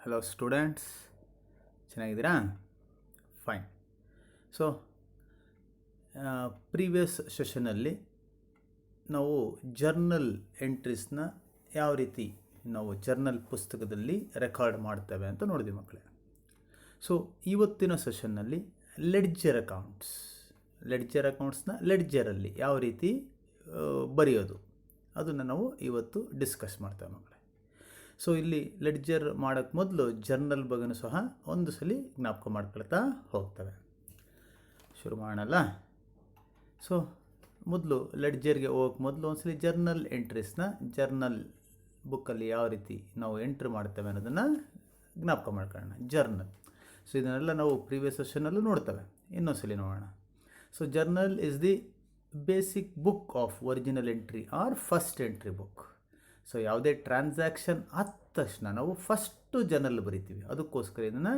Hello students, ಚೆನ್ನಾಗಿದ್ದೀರಾ? Fine. So previous ಸೆಷನಲ್ಲಿ ನಾವು journal ಎಂಟ್ರೀಸ್ನ ಯಾವ ರೀತಿ ನಾವು ಜರ್ನಲ್ ಪುಸ್ತಕದಲ್ಲಿ ರೆಕಾರ್ಡ್ ಮಾಡ್ತೇವೆ ಅಂತ ನೋಡಿದ್ವಿ ಮಕ್ಕಳೇ. ಸೊ ಇವತ್ತಿನ ಸೆಷನ್ನಲ್ಲಿ ಲೆಡ್ಜರ್ ಅಕೌಂಟ್ಸ್ನ ಲೆಡ್ಜರಲ್ಲಿ ಯಾವ ರೀತಿ ಬರೆಯೋದು ಅದನ್ನು ನಾವು ಇವತ್ತು ಡಿಸ್ಕಸ್ ಮಾಡ್ತೇವೆ ಮಕ್ಕಳೇ. ಸೊ ಇಲ್ಲಿ ಲೆಡ್ಜರ್ ಮಾಡೋಕ್ಕೆ ಮೊದಲು ಜರ್ನಲ್ ಬಗ್ಗೆನೂ ಸಹ ಒಂದು ಸಲ ಜ್ಞಾಪಕ ಮಾಡ್ಕೊಳ್ತಾ ಹೋಗ್ತವೆ. ಶುರು ಮಾಡೋಣ. ಸೊ ಮೊದಲು ಲೆಡ್ಜರ್ಗೆ ಹೋಗೋಕ್ಕೆ ಮೊದಲು ಒಂದು ಸಲ ಜರ್ನಲ್ ಎಂಟ್ರೀಸ್ನ ಜರ್ನಲ್ ಬುಕ್ಕಲ್ಲಿ ಯಾವ ರೀತಿ ನಾವು ಎಂಟ್ರಿ ಮಾಡ್ತೇವೆ ಅನ್ನೋದನ್ನು ಜ್ಞಾಪಕ ಮಾಡ್ಕೊಳ್ಳೋಣ. ಜರ್ನಲ್, ಸೊ ಇದನ್ನೆಲ್ಲ ನಾವು ಪ್ರೀವಿಯಸ್ ಸೆಷನಲ್ಲೂ ನೋಡ್ತೇವೆ. ಇನ್ನೊಂದು ಸಲ ನೋಡೋಣ. So journal is the basic book of original entry or first entry book. So ಯಾವುದೇ ಟ್ರಾನ್ಸಾಕ್ಷನ್ ಆದ ತಕ್ಷಣ ನಾವು ಫಸ್ಟು ಜರ್ನಲ್ ಬರಿತೀವಿ. ಅದಕ್ಕೋಸ್ಕರ ಇದನ್ನು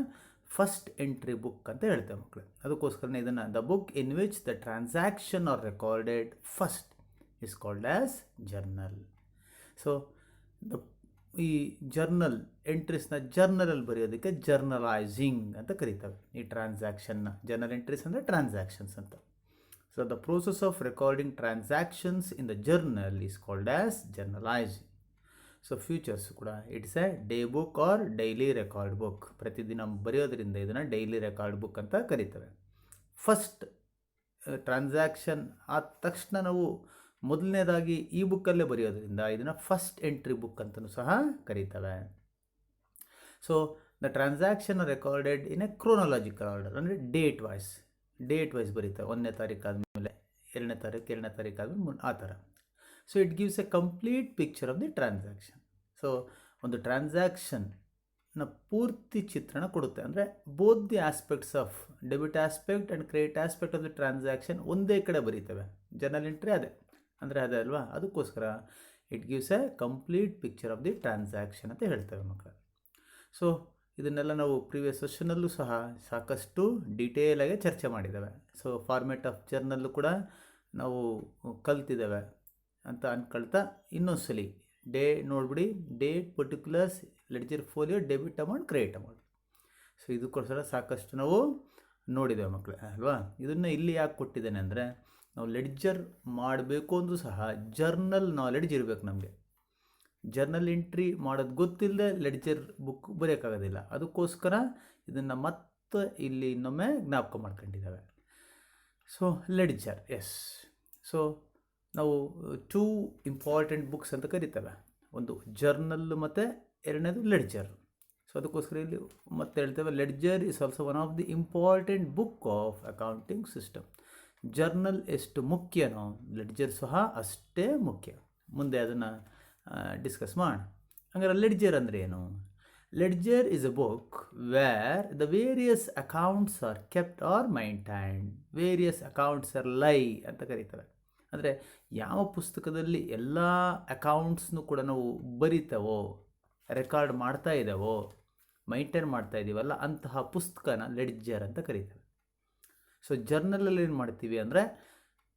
ಫಸ್ಟ್ ಎಂಟ್ರಿ ಬುಕ್ ಅಂತ ಹೇಳ್ತೇವೆ ಮಕ್ಕಳು. ಅದಕ್ಕೋಸ್ಕರನೇ ಇದನ್ನು the book in which the transaction are recorded first is called as journal. So ಈ ಜರ್ನಲ್ ಎಂಟ್ರೀಸ್ನ ಜರ್ನಲಲ್ಲಿ ಬರೆಯೋದಕ್ಕೆ ಜರ್ನಲೈಸಿಂಗ್ ಅಂತ ಕರೀತೇವೆ. ಈ ಟ್ರಾನ್ಸಾಕ್ಷನ್ನ ಜರ್ನಲ್ ಎಂಟ್ರೀಸ್ ಅಂದರೆ ಟ್ರಾನ್ಸಾಕ್ಷನ್ಸ್ ಅಂತ. So the process of recording transactions in the journal is called as journalising. So futures ಕೂಡ it's a day book or daily record book. ಪ್ರತಿದಿನ ಬರೆಯೋದ್ರಿಂದ ಇದನ್ನು ಡೈಲಿ ರೆಕಾರ್ಡ್ ಬುಕ್ ಅಂತ ಕರೀತೇವೆ. ಫಸ್ಟ್ ಟ್ರಾನ್ಸಾಕ್ಷನ್ ಆದ ತಕ್ಷಣ ನಾವು ಮೊದಲನೇದಾಗಿ ಈ ಬುಕ್ಕಲ್ಲೇ ಬರೆಯೋದ್ರಿಂದ ಇದನ್ನು ಫಸ್ಟ್ ಎಂಟ್ರಿ ಬುಕ್ ಅಂತಲೂ ಸಹ ಕರೀತೇವೆ. So the transaction recorded in a chronological order, ಅಂದರೆ ಡೇಟ್ ವೈಸ್ ಬರೀತೇವೆ. 1ನೇ ತಾರೀಕು ಆದಮೇಲೆ 2ನೇ ತಾರೀಕು ಆದಮೇಲೆ ಆ ಥರ. So it gives a complete picture of the transaction. So ಒಂದು ಟ್ರಾನ್ಸಾಕ್ಷನ್ನ ಪೂರ್ತಿ ಚಿತ್ರಣ ಕೊಡುತ್ತೆ. ಅಂದರೆ both the aspects of debit aspect and credit aspect of the transaction ಒಂದೇ ಕಡೆ ಬರೀತೇವೆ. ಜರ್ನಲ್ ಎಂಟ್ರಿ ಅದೇ ಅಲ್ವಾ. ಅದಕ್ಕೋಸ್ಕರ it gives a complete picture of the transaction ಅಂತ ಹೇಳ್ತೇವೆ ಮಕ್ಕಳು. ಸೊ ಇದನ್ನೆಲ್ಲ ನಾವು ಪ್ರೀವಿಯಸ್ ಸೆಷನಲ್ಲೂ ಸಹ ಸಾಕಷ್ಟು ಡೀಟೇಲಾಗಿ ಚರ್ಚೆ ಮಾಡಿದ್ದೇವೆ. ಸೊ ಫಾರ್ಮೆಟ್ ಆಫ್ ಜರ್ನಲ್ಲು ಕೂಡ ನಾವು ಕಲ್ತಿದ್ದೇವೆ ಅಂತ ಅಂದ್ಕೊಳ್ತಾ ಇನ್ನೊಂದು ಸಲ ನೋಡಿಬಿಡಿ. Date, particulars, ledger folio, debit amount, credit amount. So ಇದಕ್ಕೋಸ್ಕರ ಸಾಕಷ್ಟು ನಾವು ನೋಡಿದ್ದೇವೆ ಮಕ್ಕಳೇ ಅಲ್ವಾ. ಇದನ್ನು ಇಲ್ಲಿ ಯಾಕೆ ಕೊಟ್ಟಿದ್ದೇನೆ ಅಂದರೆ ನಾವು ಲೆಡ್ಜರ್ ಮಾಡಬೇಕು ಅಂದರೂ ಸಹ ಜರ್ನಲ್ ನಾಲೆಡ್ಜ್ ಇರಬೇಕು ನಮಗೆ. ಜರ್ನಲ್ ಎಂಟ್ರಿ ಮಾಡೋದು ಗೊತ್ತಿಲ್ಲದೆ ಲೆಡ್ಜರ್ ಬುಕ್ ಬರೆಯೋಕ್ಕಾಗೋದಿಲ್ಲ. ಅದಕ್ಕೋಸ್ಕರ ಇದನ್ನು ಮತ್ತೆ ಇಲ್ಲಿ ಇನ್ನೊಮ್ಮೆ ಜ್ಞಾಪಕ ಮಾಡ್ಕೊಂಡಿದ್ದಾವೆ. So ledger, S. ಸೊ ನಾವು 2 ಇಂಪಾರ್ಟೆಂಟ್ ಬುಕ್ಸ್ ಅಂತ ಕರಿತೇವೆ. ಒಂದು ಜರ್ನಲ್ಲು ಮತ್ತು ಎರಡನೇದು ಲೆಡ್ಜರ್. ಸೊ ಅದಕ್ಕೋಸ್ಕರ ಇಲ್ಲಿ ಮತ್ತೆ ಹೇಳ್ತೇವೆ ledger is also one of the important book of accounting system. Journal ಎಷ್ಟು ಮುಖ್ಯನೋ ಲೆಡ್ಜರ್ ಸಹ ಅಷ್ಟೇ ಮುಖ್ಯ. ಮುಂದೆ ಅದನ್ನು ಡಿಸ್ಕಸ್ ಮಾಡೋಣ. ಹಂಗಾರೆ ಲೆಡ್ಜರ್ ಅಂದರೆ ಏನು? Ledger is a book where the various accounts are kept or maintained. Various accounts are lie ಅಂತ ಕರೀತೇವೆ. ಅಂದರೆ ಯಾವ ಪುಸ್ತಕದಲ್ಲಿ ಎಲ್ಲ ಅಕೌಂಟ್ಸ್ನು ಕೂಡ ನಾವು ಬರಿತೇವೋ, ರೆಕಾರ್ಡ್ ಮಾಡ್ತಾ ಇದ್ದೇವೋ, ಮೈಂಟೈನ್ ಮಾಡ್ತಾ ಇದ್ದೀವಲ್ಲ, ಅಂತಹ ಪುಸ್ತಕನ ಲೆಡ್ಜರ್ ಅಂತ ಕರೀತೇವೆ. ಸೊ ಜರ್ನಲಲ್ಲಿ ಏನು ಮಾಡ್ತೀವಿ ಅಂದರೆ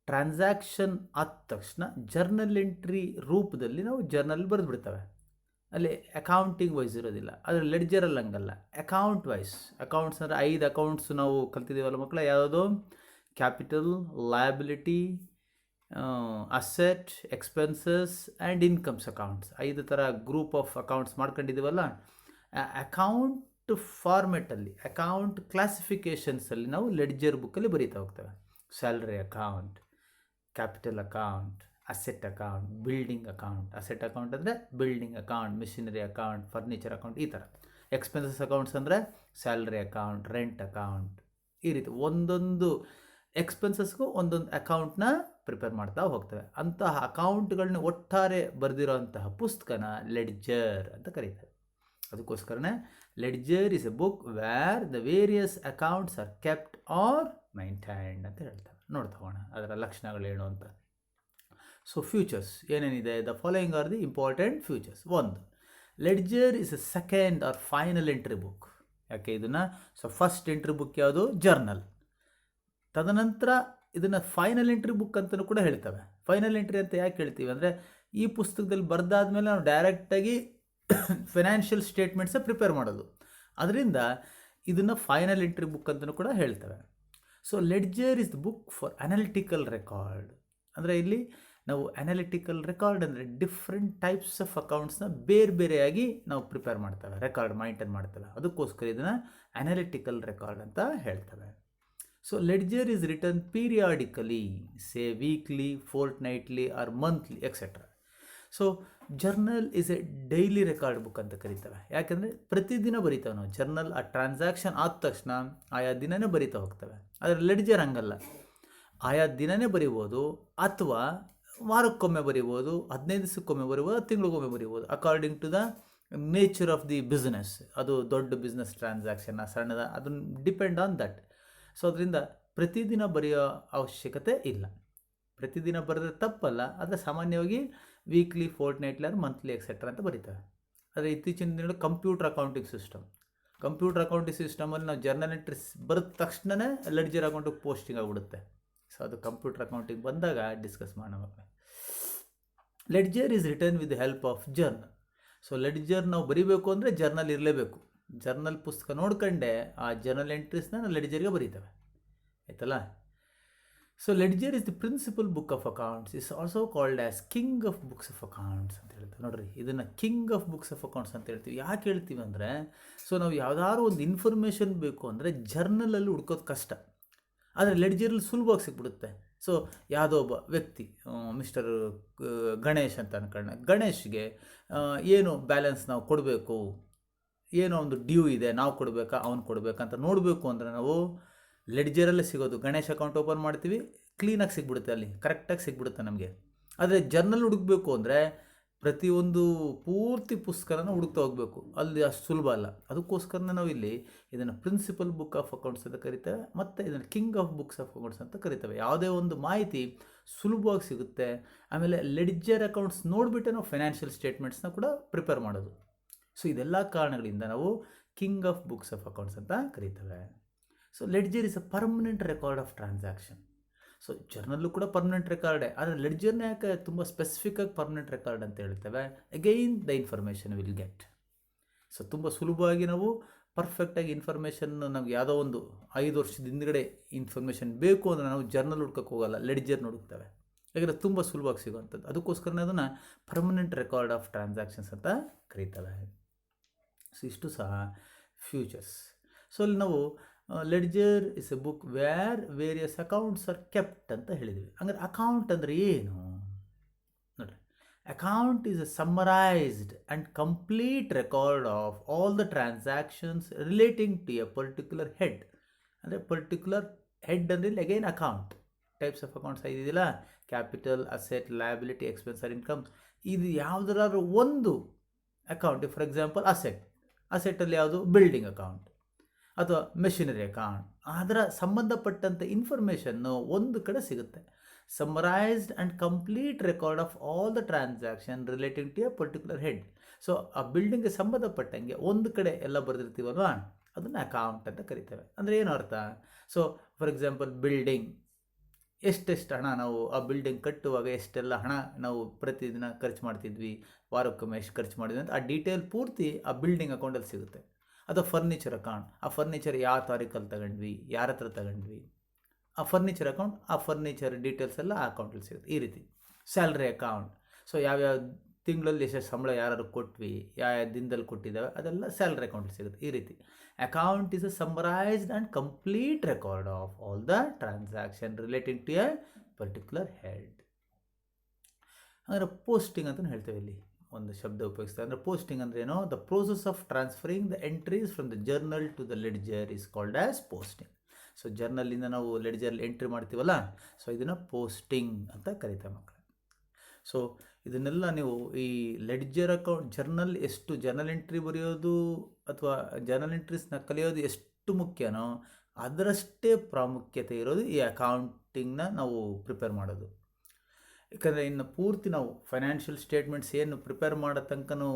ಟ್ರಾನ್ಸಾಕ್ಷನ್ ಆದ ತಕ್ಷಣ ಜರ್ನಲ್ ಎಂಟ್ರಿ ರೂಪದಲ್ಲಿ ನಾವು ಜರ್ನಲ್ ಬರೆದುಬಿಡ್ತೇವೆ. ಅಲ್ಲಿ ಅಕೌಂಟಿಂಗ್ ವೈಸ್ ಇರೋದಿಲ್ಲ. ಆದರೆ ಲೆಡ್ಜರಲ್ಲಿ ಹಂಗಲ್ಲ, ಅಕೌಂಟ್ ವೈಸ್. ಅಕೌಂಟ್ಸ್ ಅಂದರೆ 5 ಅಕೌಂಟ್ಸ್ ನಾವು ಕಲ್ತಿದ್ದೀವಲ್ಲ ಮಕ್ಕಳ. ಯಾವುದೋ capital, liability, asset, expenses and incomes accounts. 5 ಥರ ಗ್ರೂಪ್ ಆಫ್ ಅಕೌಂಟ್ಸ್ ಮಾಡ್ಕೊಂಡಿದ್ದೀವಲ್ಲ. ಅಕೌಂಟ್ ಫಾರ್ಮೆಟಲ್ಲಿ, ಅಕೌಂಟ್ ಕ್ಲಾಸಿಫಿಕೇಷನ್ಸಲ್ಲಿ ನಾವು ಲೆಡ್ಜರ್ ಬುಕ್ಕಲ್ಲಿ ಬರೀತಾ ಹೋಗ್ತೇವೆ. Salary account, capital account, asset account, building account. Asset account ಅಂದರೆ building account, machinery account, furniture account, ಈ ಥರ. ಎಕ್ಸ್ಪೆನ್ಸಸ್ ಅಕೌಂಟ್ಸ್ ಅಂದರೆ ಸ್ಯಾಲ್ರಿ ಅಕೌಂಟ್, ರೆಂಟ್ ಅಕೌಂಟ್, ಈ ರೀತಿ ಒಂದೊಂದು ಎಕ್ಸ್ಪೆನ್ಸಸ್ಗೂ ಒಂದೊಂದು ಅಕೌಂಟ್ನ ಪ್ರಿಪೇರ್ ಮಾಡ್ತಾ ಹೋಗ್ತೇವೆ. ಅಂತಹ ಅಕೌಂಟ್ಗಳನ್ನ ಒಟ್ಟಾರೆ ಬರೆದಿರೋಂತಹ ಪುಸ್ತಕನ ಲೆಡ್ಜರ್ ಅಂತ ಕರೀತಾರೆ. ಅದಕ್ಕೋಸ್ಕರನೇ ledger is a book where the various accounts are kept or maintained ಅಂತ ಹೇಳ್ತಾರೆ. ನೋಡ್ತಾ ಹೋಗೋಣ ಅದರ ಲಕ್ಷಣಗಳೇನು ಅಂತ. ಸೊ ಫ್ಯೂಚರ್ಸ್ ಏನೇನಿದೆ? The following are the important features. 1, ledger is a second or final entry book. ಯಾಕೆ ಇದನ್ನು? ಸೊ ಫಸ್ಟ್ ಎಂಟ್ರಿ ಬುಕ್ ಯಾವುದು? ಜರ್ನಲ್. ತದನಂತರ ಇದನ್ನು ಫೈನಲ್ ಎಂಟ್ರಿ ಬುಕ್ ಅಂತಲೂ ಕೂಡ ಹೇಳ್ತೇವೆ. ಫೈನಲ್ ಎಂಟ್ರಿ ಅಂತ ಯಾಕೆ ಹೇಳ್ತೀವಿ ಅಂದರೆ ಈ ಪುಸ್ತಕದಲ್ಲಿ ಬರೆದಾದ್ಮೇಲೆ ನಾವು ಡೈರೆಕ್ಟಾಗಿ ಫೈನಾನ್ಷಿಯಲ್ ಸ್ಟೇಟ್ಮೆಂಟ್ಸೇ ಪ್ರಿಪೇರ್ ಮಾಡೋದು. ಅದರಿಂದ ಇದನ್ನು ಫೈನಲ್ ಎಂಟ್ರಿ ಬುಕ್ ಅಂತಲೂ ಕೂಡ ಹೇಳ್ತೇವೆ. So ledger is the book for analytical record. ಅಂದರೆ ಇಲ್ಲಿ ನಾವು ಅನಾಲಿಟಿಕಲ್ ರೆಕಾರ್ಡ್ ಅಂದರೆ ಡಿಫ್ರೆಂಟ್ ಟೈಪ್ಸ್ ಆಫ್ ಅಕೌಂಟ್ಸ್ನ ಬೇರೆ ಬೇರೆಯಾಗಿ ನಾವು ಪ್ರಿಪೇರ್ ಮಾಡ್ತೇವೆ, ರೆಕಾರ್ಡ್ ಮೈಂಟೈನ್ ಮಾಡ್ತೇವೆ. ಅದಕ್ಕೋಸ್ಕರ ಇದನ್ನು ಅನಾಲಿಟಿಕಲ್ ರೆಕಾರ್ಡ್ ಅಂತ ಹೇಳ್ತೇವೆ. So ledger is return periodically, say weekly, fortnightly or monthly etcetera. So journal is a daily record book ಅಂತ ಕರಿತೇವೆ. ಯಾಕೆಂದರೆ ಪ್ರತಿದಿನ ಬರಿತೇವೆ ನಾವು ಜರ್ನಲ್. ಆ ಟ್ರಾನ್ಸಾಕ್ಷನ್ ಆದ ತಕ್ಷಣ ಆಯಾ ದಿನವೇ ಬರಿತಾ ಹೋಗ್ತೇವೆ. ಆದರೆ ಲೆಡ್ಜರ್ ಹಂಗಲ್ಲ, ಆಯಾ ದಿನವೇ ಬರಿಬೋದು, ಅಥವಾ ವಾರಕ್ಕೊಮ್ಮೆ ಬರಿಬೋದು, 15 ದಿವಸಕ್ಕೊಮ್ಮೆ ಬರಿಬೋದು, ತಿಂಗಳಿಗೊಮ್ಮೆ ಬರಿಬೋದು, according to the nature of the business. ಅದು ದೊಡ್ಡ ಬಿಸ್ನೆಸ್ ಟ್ರಾನ್ಸಾಕ್ಷನ್ನ ಸಣ್ಣದ, ಅದನ್ನು ಡಿಪೆಂಡ್ ಆನ್ ದಟ್. ಸೊ ಅದರಿಂದ ಪ್ರತಿದಿನ ಬರೆಯೋ ಅವಶ್ಯಕತೆ ಇಲ್ಲ. ಪ್ರತಿದಿನ ಬರೆದ್ರೆ ತಪ್ಪಲ್ಲ, ಆದರೆ ಸಾಮಾನ್ಯವಾಗಿ weekly, fortnightly or monthly etcetera ಅಂತ ಬರೀತಾರೆ. ಆದರೆ ಇತ್ತೀಚಿನ ದಿನಗಳು ಕಂಪ್ಯೂಟರ್ ಅಕೌಂಟಿಂಗ್ ಸಿಸ್ಟಮಲ್ಲಿ ನಾವು ಜರ್ನಲ್ ಎಂಟ್ರೀಸ್ ಬರೆದ ತಕ್ಷಣವೇ ಲೆಡ್ಜರ್ ಅಕೌಂಟಿಗೆ ಪೋಸ್ಟಿಂಗ್ ಆಗಿಬಿಡುತ್ತೆ. ಸೊ ಅದು ಕಂಪ್ಯೂಟರ್ ಅಕೌಂಟಿಂಗ್ ಬಂದಾಗ ಡಿಸ್ಕಸ್ ಮಾಡೋಣ. Ledger is return with the help of journal. So ledger ನಾವು ಬರೀಬೇಕು ಅಂದರೆ ಜರ್ನಲ್ ಇರಲೇಬೇಕು. ಜರ್ನಲ್ ಪುಸ್ತಕ ನೋಡ್ಕೊಂಡೆ ಆ ಜರ್ನಲ್ ಎಂಟ್ರೀಸ್ನ ನಾವು ಲೆಡ್ಜರ್ಗೆ ಬರೀತೇವೆ, ಆಯ್ತಲ್ಲ. So ledger is the principal book of accounts, is also called as king of books of accounts ಅಂತ ಹೇಳ್ತೀವಿ. ನೋಡಿರಿ, ಇದನ್ನು king of books of accounts ಅಂತ ಹೇಳ್ತೀವಿ. ಯಾಕೆ ಹೇಳ್ತೀವಿ ಅಂದರೆ, ಸೊ ನಾವು ಯಾವುದಾದ್ರು ಒಂದು ಇನ್ಫಾರ್ಮೇಷನ್ ಬೇಕು ಅಂದರೆ ಜರ್ನಲಲ್ಲಿ ಹುಡ್ಕೋದು ಕಷ್ಟ, ಆದರೆ ಲೆಡ್ಜರಲ್ಲಿ ಸುಲಭವಾಗಿ ಸಿಕ್ಬಿಡುತ್ತೆ. ಸೊ ಯಾವುದೋ ಒಬ್ಬ ವ್ಯಕ್ತಿ, ಮಿಸ್ಟರ್ ಗಣೇಶ್ ಅಂತ ಅನ್ಕೊಳ್ಳೋಣ, ಗಣೇಶ್ಗೆ ಏನು ಬ್ಯಾಲೆನ್ಸ್ ನಾವು ಕೊಡಬೇಕು, ಏನೋ ಒಂದು ಡ್ಯೂ ಇದೆ, ನಾವು ಕೊಡಬೇಕಾ ಅವ್ನು ಕೊಡಬೇಕಾ ಅಂತ ನೋಡಬೇಕು ಅಂದರೆ ನಾವು ಲೆಡ್ಜರಲ್ಲೇ ಸಿಗೋದು. ಗಣೇಶ್ ಅಕೌಂಟ್ ಓಪನ್ ಮಾಡ್ತೀವಿ, ಕ್ಲೀನಾಗಿ ಸಿಗ್ಬಿಡುತ್ತೆ, ಅಲ್ಲಿ ಕರೆಕ್ಟಾಗಿ ಸಿಗ್ಬಿಡುತ್ತೆ ನಮಗೆ. ಆದರೆ ಜರ್ನಲ್ ಹುಡುಕಬೇಕು ಅಂದರೆ ಪ್ರತಿಯೊಂದು ಪೂರ್ತಿ ಪುಸ್ತಕನ ಹುಡುಕ್ತಾ ಹೋಗಬೇಕು, ಅಲ್ಲಿ ಅಷ್ಟು ಸುಲಭ ಅಲ್ಲ. ಅದಕ್ಕೋಸ್ಕರನೇ ನಾವು ಇಲ್ಲಿ ಇದನ್ನು ಪ್ರಿನ್ಸಿಪಲ್ ಬುಕ್ ಆಫ್ ಅಕೌಂಟ್ಸ್ ಅಂತ ಕರಿತೇವೆ, ಮತ್ತು ಇದನ್ನು king of books of accounts ಅಂತ ಕರಿತೇವೆ. ಯಾವುದೇ ಒಂದು ಮಾಹಿತಿ ಸುಲಭವಾಗಿ ಸಿಗುತ್ತೆ. ಆಮೇಲೆ ಲೆಡ್ಜರ್ ಅಕೌಂಟ್ಸ್ ನೋಡಿಬಿಟ್ಟೆ ನಾವು ಫೈನಾನ್ಷಿಯಲ್ ಸ್ಟೇಟ್ಮೆಂಟ್ಸ್ನ ಕೂಡ ಪ್ರಿಪೇರ್ ಮಾಡೋದು. ಸೊ ಇದೆಲ್ಲ ಕಾರಣಗಳಿಂದ ನಾವು king of books of accounts ಅಂತ ಕರಿತೇವೆ. So ledger is a permanent record of transaction. So ಜರ್ನಲ್ಲೂ ಕೂಡ ಪರ್ಮನೆಂಟ್ ರೆಕಾರ್ಡೇ, ಆದರೆ ಲೆಡ್ಜರ್ನೇ ಯಾಕೆ ತುಂಬ ಸ್ಪೆಸಿಫಿಕ್ಕಾಗಿ ಪರ್ಮನೆಂಟ್ ರೆಕಾರ್ಡ್ ಅಂತ ಹೇಳ್ತೇವೆ. Again the information will get. So ತುಂಬ ಸುಲಭವಾಗಿ ನಾವು ಪರ್ಫೆಕ್ಟಾಗಿ ಇನ್ಫಾರ್ಮೇಷನ್, ನಮ್ಗೆ ಯಾವುದೋ ಒಂದು 5 ವರ್ಷದ ಹಿಂದ್ಗಡೆ ಇನ್ಫಾರ್ಮೇಷನ್ ಬೇಕು ಅಂದರೆ ನಾವು ಜರ್ನಲ್ ಹುಡ್ಕೋಕ್ಕೆ ಹೋಗಲ್ಲ, ಲೆಡ್ಜರ್ನ ಹುಡುಕ್ತೇವೆ. ಯಾಕಂದರೆ ತುಂಬ ಸುಲಭವಾಗಿ ಸಿಗುವಂಥದ್ದು. ಅದಕ್ಕೋಸ್ಕರನೇ ಅದನ್ನು ಪರ್ಮನೆಂಟ್ ರೆಕಾರ್ಡ್ ಆಫ್ ಟ್ರಾನ್ಸಾಕ್ಷನ್ಸ್ ಅಂತ ಕರೀತೇವೆ. ಸೊ ಇಷ್ಟು ಸಹ ಫ್ಯೂಚರ್ಸ್. ಸೊ ಅಲ್ಲಿ ನಾವು ledger is a book where various accounts are kept ಅಂತ ಹೇಳಿದ್ವಿ. ಹಂಗಾರೆ ಅಕೌಂಟ್ ಅಂದರೆ ಏನು ನೋಡಿರಿ, account is a summarised and complete record of all the transactions relating to a particular head. ಅಂದರೆ ಪರ್ಟಿಕ್ಯುಲರ್ ಹೆಡ್ ಅಂದರೆ ಇಲ್ಲಿ again account types of accounts ಇದಿಲ್ಲ, capital, asset, liability, expense or income. ಇದು ಯಾವುದಾದ್ರೂ ಒಂದು ಅಕೌಂಟ್, ಫಾರ್ ಎಕ್ಸಾಂಪಲ್ ಅಸೆಟ್ಟಲ್ಲಿ ಯಾವುದು building account ಅಥವಾ ಮೆಷಿನರಿ ಅಕೌಂಟ್, ಅದರ ಸಂಬಂಧಪಟ್ಟಂಥ ಇನ್ಫಾರ್ಮೇಷನ್ನು ಒಂದು ಕಡೆ ಸಿಗುತ್ತೆ. Summarised and complete record of all the transaction relating to a particular head. So ಆ ಬಿಲ್ಡಿಂಗ್ಗೆ ಸಂಬಂಧಪಟ್ಟಂಗೆ ಒಂದು ಕಡೆ ಎಲ್ಲ ಬರೆದಿರ್ತೀವಲ್ವ, ಅದನ್ನು ಅಕೌಂಟ್ ಅಂತ ಕರಿತೇವೆ. ಅಂದರೆ ಏನು ಅರ್ಥ? ಸೊ ಫಾರ್ ಎಕ್ಸಾಂಪಲ್ ಬಿಲ್ಡಿಂಗ್, ಎಷ್ಟೆಷ್ಟು ಹಣ ನಾವು ಆ ಬಿಲ್ಡಿಂಗ್ ಕಟ್ಟುವಾಗ ಎಷ್ಟೆಲ್ಲ ಹಣ ನಾವು ಪ್ರತಿದಿನ ಖರ್ಚು ಮಾಡ್ತಿದ್ವಿ, ವಾರಕ್ಕೊಮ್ಮೆ ಎಷ್ಟು ಖರ್ಚು ಮಾಡಿದ್ವಿ ಅಂತ ಆ ಡೀಟೇಲ್ ಪೂರ್ತಿ ಆ ಬಿಲ್ಡಿಂಗ್ ಅಕೌಂಟಲ್ಲಿ ಸಿಗುತ್ತೆ. ಅಥವಾ ಫರ್ನಿಚರ್ ಅಕೌಂಟ್, ಆ ಫರ್ನಿಚರ್ ಯಾವ ತಾರೀಕಲ್ಲಿ ತಗೊಂಡ್ವಿ, ಯಾರ ಹತ್ರ ತಗೊಂಡ್ವಿ, ಆ ಫರ್ನಿಚರ್ ಅಕೌಂಟ್, ಆ ಫರ್ನಿಚರ್ ಡೀಟೇಲ್ಸ್ ಎಲ್ಲ ಆ ಅಕೌಂಟಲ್ಲಿ ಸಿಗುತ್ತೆ. ಈ ರೀತಿ ಸ್ಯಾಲ್ರಿ ಅಕೌಂಟ್, ಸೊ ಯಾವ್ಯಾವ ತಿಂಗಳಲ್ಲಿ ಎಷ್ಟು ಸಂಬಳ ಯಾರು ಕೊಟ್ವಿ, ಯಾವ ದಿನದಲ್ಲಿ ಕೊಟ್ಟಿದ್ದಾವೆ, ಅದೆಲ್ಲ ಸ್ಯಾಲ್ರಿ ಅಕೌಂಟಲ್ಲಿ ಸಿಗುತ್ತೆ. ಈ ರೀತಿ account is a summarised and complete record of all the transaction relating to a particular head. ಅಂದರೆ ಪೋಸ್ಟಿಂಗ್ ಅಂತ ಹೇಳ್ತೇವೆ, ಇಲ್ಲಿ ಒಂದು ಶಬ್ದ ಉಪಯೋಗಿಸ್ತಾರೆ. ಅಂದರೆ ಪೋಸ್ಟಿಂಗ್ ಅಂದರೆ ಏನೋ, the process of transferring the entries from the journal to the ledger is called as posting. So ಜರ್ನಲ್ಲಿಂದ ನಾವು ಲೆಡ್ಜರಲ್ಲಿ ಎಂಟ್ರಿ ಮಾಡ್ತೀವಲ್ಲ, ಸೊ ಇದನ್ನು ಪೋಸ್ಟಿಂಗ್ ಅಂತ ಕರೀತೇವೆ ಮಕ್ಕಳು. ಸೊ ಇದನ್ನೆಲ್ಲ ನೀವು ಈ ಲೆಡ್ಜರ್ ಅಕೌಂಟ್, ಜರ್ನಲ್ ಎಂಟ್ರಿ ಬರೆಯೋದು ಅಥವಾ ಜರ್ನಲ್ ಎಂಟ್ರೀಸ್ನ ಕಲಿಯೋದು ಎಷ್ಟು ಮುಖ್ಯನೋ ಅದರಷ್ಟೇ ಪ್ರಾಮುಖ್ಯತೆ ಇರೋದು ಈ ಅಕೌಂಟಿಂಗ್ನ ನಾವು ಪ್ರಿಪೇರ್ ಮಾಡೋದು. ಯಾಕಂದರೆ ಇನ್ನು ಪೂರ್ತಿ ನಾವು ಫೈನಾನ್ಷಿಯಲ್ ಸ್ಟೇಟ್ಮೆಂಟ್ಸ್ ಏನು ಪ್ರಿಪೇರ್ ಮಾಡೋ ತನಕನೂ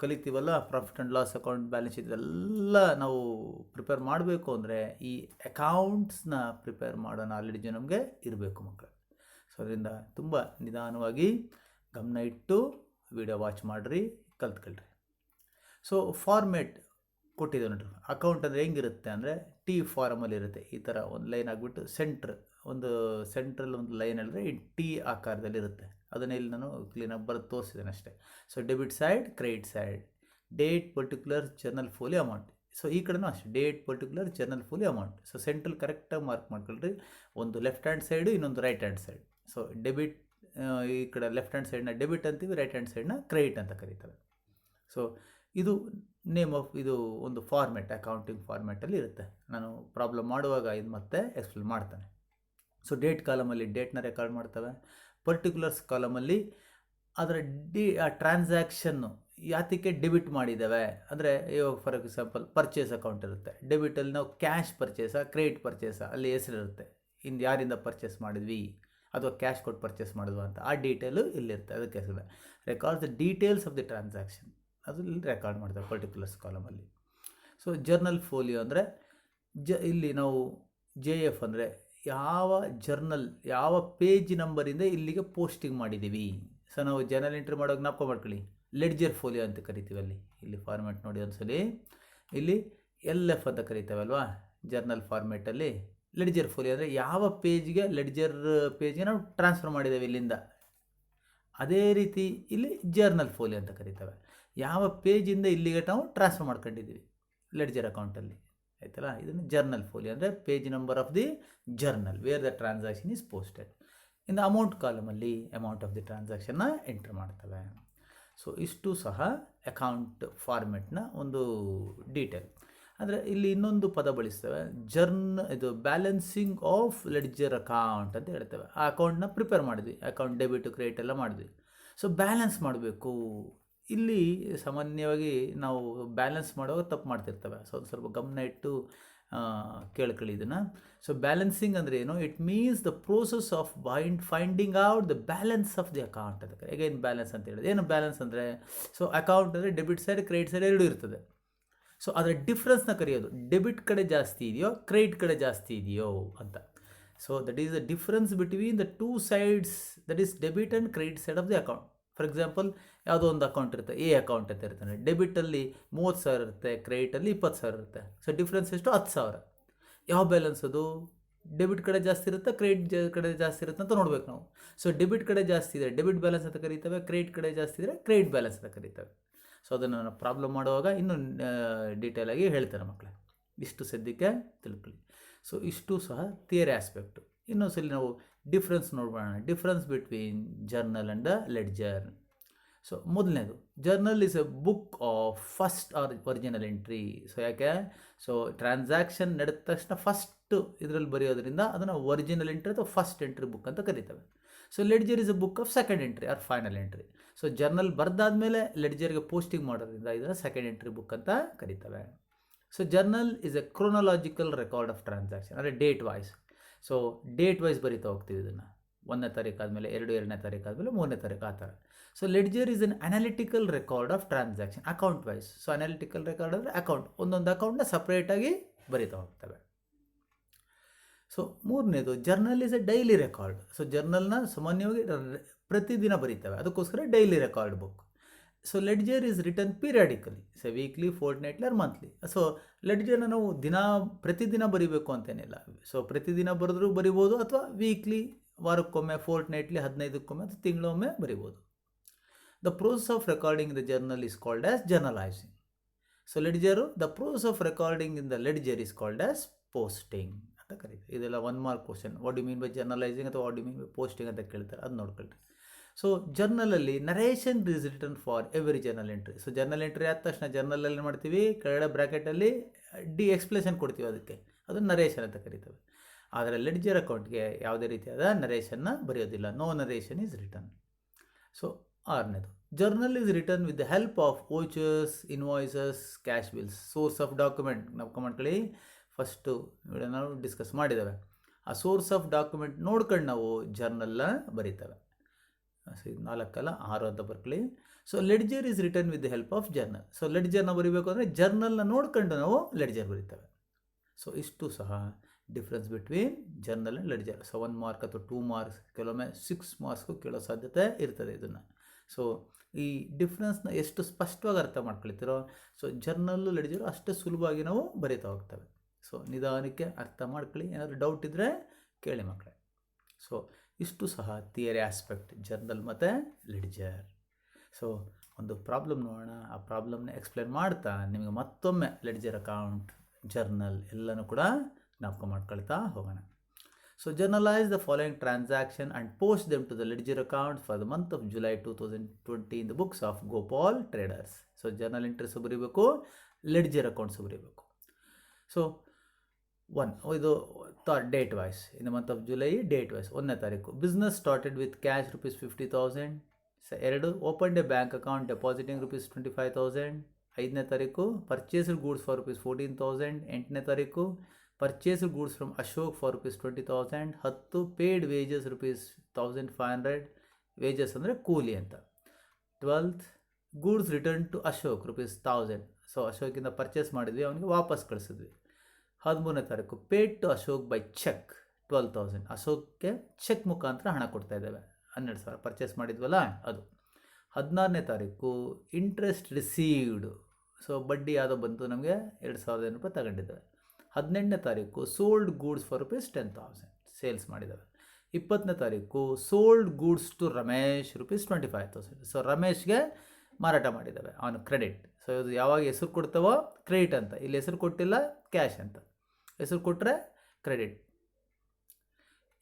ಕಲಿತೀವಲ್ಲ, profit and loss account, balance sheet, ಇದೆಲ್ಲ ನಾವು ಪ್ರಿಪೇರ್ ಮಾಡಬೇಕು ಅಂದರೆ ಈ ಅಕೌಂಟ್ಸ್ನ ಪ್ರಿಪೇರ್ ಮಾಡೋ ನಾಲೆಡ್ಜು ನಮಗೆ ಇರಬೇಕು ಮಕ್ಕಳು. ಸೊ ಅದರಿಂದ ತುಂಬ ನಿಧಾನವಾಗಿ ಗಮನ ಇಟ್ಟು ವಿಡಿಯೋ ವಾಚ್ ಮಾಡಿರಿ, ಕಲ್ತ್ಕೊಳ್ರಿ. ಸೊ ಫಾರ್ಮೇಟ್ ಕೊಟ್ಟಿದೆ ನೋಡ್ರಿ. ಅಕೌಂಟ್ ಅಂದರೆ ಹೆಂಗಿರುತ್ತೆ ಅಂದರೆ ಟಿ ಫಾರ್ಮಲ್ಲಿ ಇರುತ್ತೆ. ಈ ಥರ ಒಂದು ಲೈನ್ ಆಗಿಬಿಟ್ಟು ಒಂದು ಸೆಂಟ್ರಲ್ ಒಂದು ಲೈನ್ ಹೇಳಿದ್ರೆ ಈ ಟಿ ಆಕಾರದಲ್ಲಿ ಇರುತ್ತೆ. ಅದನ್ನು ಇಲ್ಲಿ ನಾನು ಕ್ಲೀನಾಗಿ ಬರೆದು ತೋರಿಸಿದ್ದೇನೆ ಅಷ್ಟೇ. So debit side, credit side, date particular journal folio amount. So ಈ ಕಡೆನೂ ಅಷ್ಟೇ, date particular journal folio amount. So central ಕರೆಕ್ಟಾಗಿ ಮಾರ್ಕ್ ಮಾಡ್ಕೊಳ್ರಿ. ಒಂದು ಲೆಫ್ಟ್ ಹ್ಯಾಂಡ್ ಸೈಡು, ಇನ್ನೊಂದು right hand side. So debit, ಈ ಕಡೆ ಲೆಫ್ಟ್ ಹ್ಯಾಂಡ್ ಸೈಡ್ನ ಡೆಬಿಟ್ ಅಂತೀವಿ, ರೈಟ್ ಹ್ಯಾಂಡ್ ಸೈಡ್ನ ಕ್ರೆಡಿಟ್ ಅಂತ ಕರೀತಾರೆ. ಸೊ ಇದು ನೇಮ್ ಆಫ್ ಇದು ಒಂದು ಫಾರ್ಮೆಟ್, ಅಕೌಂಟಿಂಗ್ ಫಾರ್ಮೆಟಲ್ಲಿ ಇರುತ್ತೆ. ನಾನು ಪ್ರಾಬ್ಲಮ್ ಮಾಡುವಾಗ ಇದು ಮತ್ತೆ ಎಕ್ಸ್ಪ್ಲೇನ್ ಮಾಡ್ತಾನೆ. ಸೊ ಡೇಟ್ ಕಾಲಮಲ್ಲಿ ಡೇಟ್ನ ರೆಕಾರ್ಡ್ ಮಾಡ್ತವೆ. ಪರ್ಟಿಕ್ಯುಲರ್ಸ್ ಕಾಲಮಲ್ಲಿ ಅದರ ಆ ಟ್ರಾನ್ಸಾಕ್ಷನ್ನು ಯಾತಕ್ಕೆ ಡೆಬಿಟ್ ಮಾಡಿದ್ದಾವೆ ಅಂದರೆ, ಇವಾಗ ಫಾರ್ ಎಕ್ಸಾಂಪಲ್ ಪರ್ಚೇಸ್ ಅಕೌಂಟ್ ಇರುತ್ತೆ. ಡೆಬಿಟಲ್ಲಿ ನಾವು ಕ್ಯಾಶ್ ಪರ್ಚೇಸಾ, ಕ್ರೆಡಿಟ್ ಪರ್ಚೇಸಾ, ಅಲ್ಲಿ ಹೆಸರಿರುತ್ತೆ. ಯಾರಿಂದ ಪರ್ಚೇಸ್ ಮಾಡಿದ್ವಿ ಅಥವಾ ಕ್ಯಾಶ್ ಕೊಟ್ಟು ಪರ್ಚೇಸ್ ಮಾಡಿದ್ವಿ ಅಂತ ಆ ಡೀಟೇಲು ಇಲ್ಲಿರುತ್ತೆ. ಅದಕ್ಕೆ ಹೆಸರು record the details of the transaction, ಅದು ಇಲ್ಲಿ ರೆಕಾರ್ಡ್ ಮಾಡ್ತೇವೆ ಪರ್ಟಿಕ್ಯುಲರ್ಸ್ ಕಾಲಮಲ್ಲಿ. ಸೊ ಜರ್ನಲ್ ಫೋಲಿಯೋ ಅಂದರೆ ಇಲ್ಲಿ ನಾವು JF ಅಂದರೆ ಯಾವ ಜರ್ನಲ್, ಯಾವ ಪೇಜ್ ನಂಬರಿಂದ ಇಲ್ಲಿಗೆ ಪೋಸ್ಟಿಂಗ್ ಮಾಡಿದ್ದೀವಿ. ಸೊ ನಾವು ಜರ್ನಲ್ ಎಂಟ್ರಿ ಮಾಡೋಕೆ ಜ್ಞಾಪಕ ಮಾಡ್ಕೊಳ್ಳಿ, ಲೆಡ್ಜರ್ ಫೋಲಿಯೋ ಅಂತ ಕರಿತೀವಿ. ಇಲ್ಲಿ ಫಾರ್ಮೆಟ್ ನೋಡಿ ಒಂದ್ಸಲಿ, ಇಲ್ಲಿ LF ಅಂತ ಕರಿತೇವೆ ಅಲ್ವಾ ಜರ್ನಲ್ ಫಾರ್ಮೆಟಲ್ಲಿ. ಲೆಡ್ಜರ್ ಫೋಲಿಯೋ ಅಂದರೆ ಯಾವ ಪೇಜ್ಗೆ, ಲೆಡ್ಜರ್ ಪೇಜ್ಗೆ ನಾವು ಟ್ರಾನ್ಸ್ಫರ್ ಮಾಡಿದ್ದೇವೆ ಇಲ್ಲಿಂದ, ಅದೇ ರೀತಿ ಇಲ್ಲಿ ಜರ್ನಲ್ ಫೋಲಿಯೋ ಅಂತ ಕರಿತೇವೆ. ಯಾವ ಪೇಜಿಂದ ಇಲ್ಲಿಗೆ ನಾವು ಟ್ರಾನ್ಸ್ಫರ್ ಮಾಡ್ಕೊಂಡಿದ್ದೀವಿ ಲೆಡ್ಜರ್ ಅಕೌಂಟಲ್ಲಿ, ಆಯ್ತಲ್ಲ. ಇದನ್ನು ಜರ್ನಲ್ ಫೋಲಿಯೋ ಅಂದರೆ page number of the journal where the transaction is posted. ಇನ್ನು ಅಮೌಂಟ್ ಕಾಲಮಲ್ಲಿ ಅಮೌಂಟ್ ಆಫ್ ದಿ ಟ್ರಾನ್ಸಾಕ್ಷನ್ನ ಎಂಟ್ರ್ ಮಾಡ್ತವೆ. ಸೊ ಇಷ್ಟು ಸಹ ಅಕೌಂಟ್ ಫಾರ್ಮೆಟ್ನ ಒಂದು ಡೀಟೇಲ್. ಅಂದರೆ ಇಲ್ಲಿ ಇನ್ನೊಂದು ಪದ ಬಳಸ್ತೇವೆ, ಇದು ಬ್ಯಾಲೆನ್ಸಿಂಗ್ ಆಫ್ ಲೆಡ್ಜರ್ ಅಕೌಂಟ್ ಅಂತ ಹೇಳ್ತೇವೆ. ಆ ಅಕೌಂಟ್ನ ಪ್ರಿಪೇರ್ ಮಾಡಿದ್ವಿ, ಅಕೌಂಟ್ ಡೆಬಿಟ್ ಕ್ರೆಡಿಟ್ ಎಲ್ಲ ಮಾಡಿದ್ವಿ. ಸೊ ಬ್ಯಾಲೆನ್ಸ್ ಮಾಡಬೇಕು. ಇಲ್ಲಿ ಸಾಮಾನ್ಯವಾಗಿ ನಾವು ಬ್ಯಾಲೆನ್ಸ್ ಮಾಡುವಾಗ ತಪ್ಪು ಮಾಡ್ತಿರ್ತವೆ. ಸೊ ಸ್ವಲ್ಪ ಗಮನ ಇಟ್ಟು ಕೇಳ್ಕೊಳ್ಳಿ ಇದನ್ನು. ಸೊ ಬ್ಯಾಲೆನ್ಸಿಂಗ್ ಅಂದರೆ ಏನು? It means the process of finding out the balance of the account ಅಂತ. ಅಗೇನ್ ಬ್ಯಾಲೆನ್ಸ್ ಅಂತ ಹೇಳಿದೆ. ಏನು ಬ್ಯಾಲೆನ್ಸ್ ಅಂದರೆ, ಸೊ ಅಕೌಂಟ್ ಅಂದರೆ ಡೆಬಿಟ್ ಸೈಡ್, ಕ್ರೆಡಿಟ್ ಸೈಡ್ ಎರಡೂ ಇರ್ತದೆ. ಸೊ ಅದರ ಡಿಫ್ರೆನ್ಸ್ನ ಕರೆಯೋದು, ಡೆಬಿಟ್ ಕಡೆ ಜಾಸ್ತಿ ಇದೆಯೋ, ಕ್ರೆಡಿಟ್ ಕಡೆ ಜಾಸ್ತಿ ಇದೆಯೋ ಅಂತ. So that is the difference between the two sides, that is debit and credit side of the account. For example, ಯಾವುದೋ ಒಂದು ಅಕೌಂಟ್ ಇರುತ್ತೆ, ಎ ಅಕೌಂಟ್ ಅಂತ ಇರ್ತಾನೆ. ಡೆಬಿಟಲ್ಲಿ 30,000 ಇರುತ್ತೆ, ಕ್ರೆಡಿಟಲ್ಲಿ 20,000 ಇರುತ್ತೆ. ಸೊ ಡಿಫ್ರೆನ್ಸ್ ಎಷ್ಟು? 10,000. ಯಾವ ಬ್ಯಾಲೆನ್ಸ್ ಅದು? ಡೆಬಿಟ್ ಕಡೆ ಜಾಸ್ತಿ ಇರುತ್ತೆ, ಕ್ರೆಡಿಟ್ ಕಡೆ ಜಾಸ್ತಿ ಇರುತ್ತೆ ಅಂತ ನೋಡ್ಬೇಕು ನಾವು. ಸೊ ಡೆಬಿಟ್ ಕಡೆ ಜಾಸ್ತಿ ಇದ್ದರೆ ಡೆಬಿಟ್ ಬ್ಯಾಲೆನ್ಸ್ ಅಂತ ಕರೀತೇವೆ, ಕ್ರೆಡಿಟ್ ಕಡೆ ಜಾಸ್ತಿ ಇದ್ದರೆ ಕ್ರೆಡಿಟ್ ಬ್ಯಾಲೆನ್ಸ್ ಅಂತ ಕರೀತೇವೆ. ಸೊ ಅದನ್ನು ನಾನು ಪ್ರಾಬ್ಲಮ್ ಮಾಡುವಾಗ ಇನ್ನೂ ಡೀಟೇಲಾಗಿ ಹೇಳ್ತೇನೆ ಮಕ್ಕಳೇ. ಇಷ್ಟು ಸದ್ಯಕ್ಕೆ ತಿಳ್ಕೊಳ್ಳಿ. ಸೊ ಇಷ್ಟು ಸಹ ಥಿಯರಿ ಆಸ್ಪೆಕ್ಟು. ಇನ್ನೊಂದ್ಸಲಿ ನಾವು ಡಿಫ್ರೆನ್ಸ್ ನೋಡೋಣ. Difference between journal and ledger. So ಮೊದಲನೇದು, journal is a book of first or original entry. So ಯಾಕೆ? ಸೊ ಟ್ರಾನ್ಸಾಕ್ಷನ್ ನಡೆದ ತಕ್ಷಣ ಫಸ್ಟು ಇದರಲ್ಲಿ ಬರೆಯೋದ್ರಿಂದ ಅದನ್ನು ಒರಿಜಿನಲ್ ಎಂಟ್ರಿ ಅಥವಾ ಫಸ್ಟ್ ಎಂಟ್ರಿ ಬುಕ್ ಅಂತ ಕರೀತೇವೆ. So ledger is a book of second entry or final entry. So journal ಬರೆದಾದ್ಮೇಲೆ ಲೆಡ್ಜರ್ಗೆ ಪೋಸ್ಟಿಂಗ್ ಮಾಡೋದ್ರಿಂದ ಇದನ್ನು ಸೆಕೆಂಡ್ ಎಂಟ್ರಿ ಬುಕ್ ಅಂತ ಕರೀತೇವೆ. So journal is a chronological record of transaction, ಅಂದರೆ date wise. So date wise ಬರಿತಾ ಹೋಗ್ತೀವಿ ಇದನ್ನು. 1ನೇ ತಾರೀಕು ಆದಮೇಲೆ 2ನೇ ತಾರೀಕು ಆದಮೇಲೆ 3ನೇ ತಾರೀಕು, ಆ ಥರ. So ledger is an analytical record of transaction account wise. So analytical record ಅಂದರೆ ಅಕೌಂಟ್, ಒಂದೊಂದು ಅಕೌಂಟ್ನ ಸಪ್ರೇಟಾಗಿ ಬರಿತಾ ಹೋಗ್ತವೆ. ಸೊ ಮೂರನೇದು, journal is a daily record. So ಜರ್ನಲ್ನ ಸಾಮಾನ್ಯವಾಗಿ ಪ್ರತಿದಿನ ಬರೀತವೆ, ಅದಕ್ಕೋಸ್ಕರ daily record book. So ledger is return periodically, so weekly, fortnightly or monthly. So ಲೆಡ್ಜರ್ನ ನಾವು ಪ್ರತಿದಿನ ಬರಿಬೇಕು ಅಂತೇನಿಲ್ಲ. ಸೊ ಪ್ರತಿದಿನ ಬರೆದ್ರೂ ಬರಿಬೋದು, ಅಥವಾ ವೀಕ್ಲಿ, ವಾರಕ್ಕೊಮ್ಮೆ, ಫೋರ್ಟ್ನೈಟ್ಲಿ 15ಕ್ಕೊಮ್ಮೆ, ಅಥವಾ ತಿಂಗಳೊಮ್ಮೆ ಬರಿಬೋದು. The process of recording in the journal is called as journalising. So ledger, the process of recording in the ledger is called as posting ಅಂತ ಕರೀತಾರೆ. ಇದೆಲ್ಲ 1 mark question. What do mean by journalising ಅಥವಾ what do mean by posting ಅಂತ ಕೇಳ್ತಾರೆ, ಅದು ನೋಡ್ಕೊಳ್ರಿ. So ಜರ್ನಲಲ್ಲಿ narration is written for every journal entry. So journal entry ಆದ ತಕ್ಷಣ ಜರ್ನಲಲ್ಲಿ ಮಾಡ್ತೀವಿ, ಕೆಳಗಡೆ ಬ್ರ್ಯಾಕೆಟಲ್ಲಿ ಎಕ್ಸ್ಪ್ಲೇಷನ್ ಕೊಡ್ತೀವಿ, ಅದಕ್ಕೆ ಅದು ನರೇಷನ್ ಅಂತ ಕರಿತೇವೆ. ಆದರೆ ಲೆಡ್ಜರ್ ಅಕೌಂಟ್ಗೆ ಯಾವುದೇ ರೀತಿಯಾದ ನರೇಷನ್ನ ಬರೆಯೋದಿಲ್ಲ, no narration is written. So 6ನೇದು, journal is written with the help of vouchers, invoices, cash bills. Source of document ನಾವು ಮಾಡ್ಕೊಳ್ಳಿ, ಫಸ್ಟು ನಾವು ಡಿಸ್ಕಸ್ ಮಾಡಿದ್ದೇವೆ. ಆ ಸೋರ್ಸ್ ಆಫ್ ಡಾಕ್ಯುಮೆಂಟ್ ನೋಡ್ಕೊಂಡು ನಾವು ಜರ್ನಲ್ನ ಬರೀತೇವೆ. ಸೊ ಇದು 4 ಅಲ್ಲ 6 ಅಂತ ಬರ್ಕೊಳ್ಳಿ. So ledger is return with the help of journal. So ಲೆಡ್ಜರ್ನ ಬರೀಬೇಕು ಅಂದರೆ ಜರ್ನಲ್ನ ನೋಡ್ಕೊಂಡು ನಾವು ಲೆಡ್ಜರ್ ಬರೀತೇವೆ. ಸೊ ಇಷ್ಟು ಸಹ difference between journal and ledger. So 1 mark ಅಥವಾ 2 ಮಾರ್ಕ್ಸ್, ಕೆಲವೊಮ್ಮೆ 6 ಮಾರ್ಕ್ಸ್ಗೂ ಕೇಳೋ ಸಾಧ್ಯತೆ ಇರ್ತದೆ ಇದನ್ನು. ಸೊ ಈ ಡಿಫ್ರೆನ್ಸ್ನ ಎಷ್ಟು ಸ್ಪಷ್ಟವಾಗಿ ಅರ್ಥ ಮಾಡ್ಕೊಳ್ತೀರೋ ಸೊ ಜರ್ನಲ್ಲು ಲೆಡ್ಜರು ಅಷ್ಟೇ ಸುಲಭವಾಗಿ ನಾವು ಬರೀತಾ ಹೋಗ್ತೇವೆ. ಸೊ ನಿಧಾನಕ್ಕೆ ಅರ್ಥ ಮಾಡ್ಕೊಳ್ಳಿ, ಏನಾದರೂ ಡೌಟ್ ಇದ್ದರೆ ಕೇಳಿ ಮಕ್ಕಳೇ. ಸೊ ಇಷ್ಟು ಸಹ ಥಿಯರಿ ಆಸ್ಪೆಕ್ಟ್ ಜರ್ನಲ್ ಮತ್ತು ಲೆಡ್ಜರ್. ಸೊ ಒಂದು ಪ್ರಾಬ್ಲಮ್ ನೋಡೋಣ, ಆ ಪ್ರಾಬ್ಲಮ್ನ ಎಕ್ಸ್ಪ್ಲೇನ್ ಮಾಡ್ತಾ ನಿಮಗೆ ಮತ್ತೊಮ್ಮೆ ಲೆಡ್ಜರ್ ಅಕೌಂಟ್, ಜರ್ನಲ್ ಎಲ್ಲನೂ ಕೂಡ ಜ್ಞಾಪಕ ಮಾಡ್ಕೊಳ್ತಾ ಹೋಗೋಣ. So journalize the following transaction and post them to the ledger account for the month of July 2020 in the books of Gopal Traders. So journal entries ಬರೀಬೇಕು, ledger accounts ಬರೀಬೇಕು. So ಇದು date wise, in the month of July date wise. 1ನೇ ತಾರೀಕು business started with cash ₹50,000. 2 open a bank account depositing ₹25,000. 5ನೇ ತಾರೀಕು purchased goods for ₹14,000. 8ನೇ ತಾರೀಕು purchased goods from Ashok for ₹20,000. 10 paid wages ₹1,500. wages ಅಂದರೆ ಕೂಲಿ ಅಂತ. 12th goods returned to Ashok ₹1,000. So ಅಶೋಕಿಂದ purchase ಮಾಡಿದ್ವಿ, ಅವನಿಗೆ ವಾಪಸ್ ಕಳಿಸಿದ್ವಿ. 13ನೇ ತಾರೀಕು paid to Ashok by cheque $12,000. ಅಶೋಕ್ಗೆ ಚೆಕ್ ಮುಖಾಂತರ ಹಣ ಕೊಡ್ತಾ ಇದ್ದೇವೆ, 12,000 ಪರ್ಚೇಸ್ ಮಾಡಿದ್ವಲ್ಲ ಅದು. 16ನೇ ತಾರೀಕು ಇಂಟ್ರೆಸ್ಟ್ ರಿಸೀವ್ಡ್, ಸೊ ಬಡ್ಡಿ ಯಾವುದೋ ಬಂತು ನಮಗೆ, ₹2,000 ತಗೊಂಡಿದ್ದೇವೆ. 18ನೇ ತಾರೀಕು ಸೋಲ್ಡ್ ಗೂಡ್ಸ್ ಫಾರ್ ₹10,000 ಸೇಲ್ಸ್ ಮಾಡಿದ್ದಾವೆ. 20ನೇ ತಾರೀಕು sold goods to Ramesh ₹25,000. So ರಮೇಶ್ಗೆ ಮಾರಾಟ ಮಾಡಿದ್ದಾವೆ, ಅವನು ಕ್ರೆಡಿಟ್. ಸೊ ಇದು ಯಾವಾಗ ಹೆಸರು ಕೊಡ್ತಾವೋ ಕ್ರೆಡಿಟ್ ಅಂತ, ಇಲ್ಲಿ ಹೆಸರು ಕೊಟ್ಟಿಲ್ಲ ಕ್ಯಾಶ್ ಅಂತ, ಹೆಸರು ಕೊಟ್ಟರೆ credit.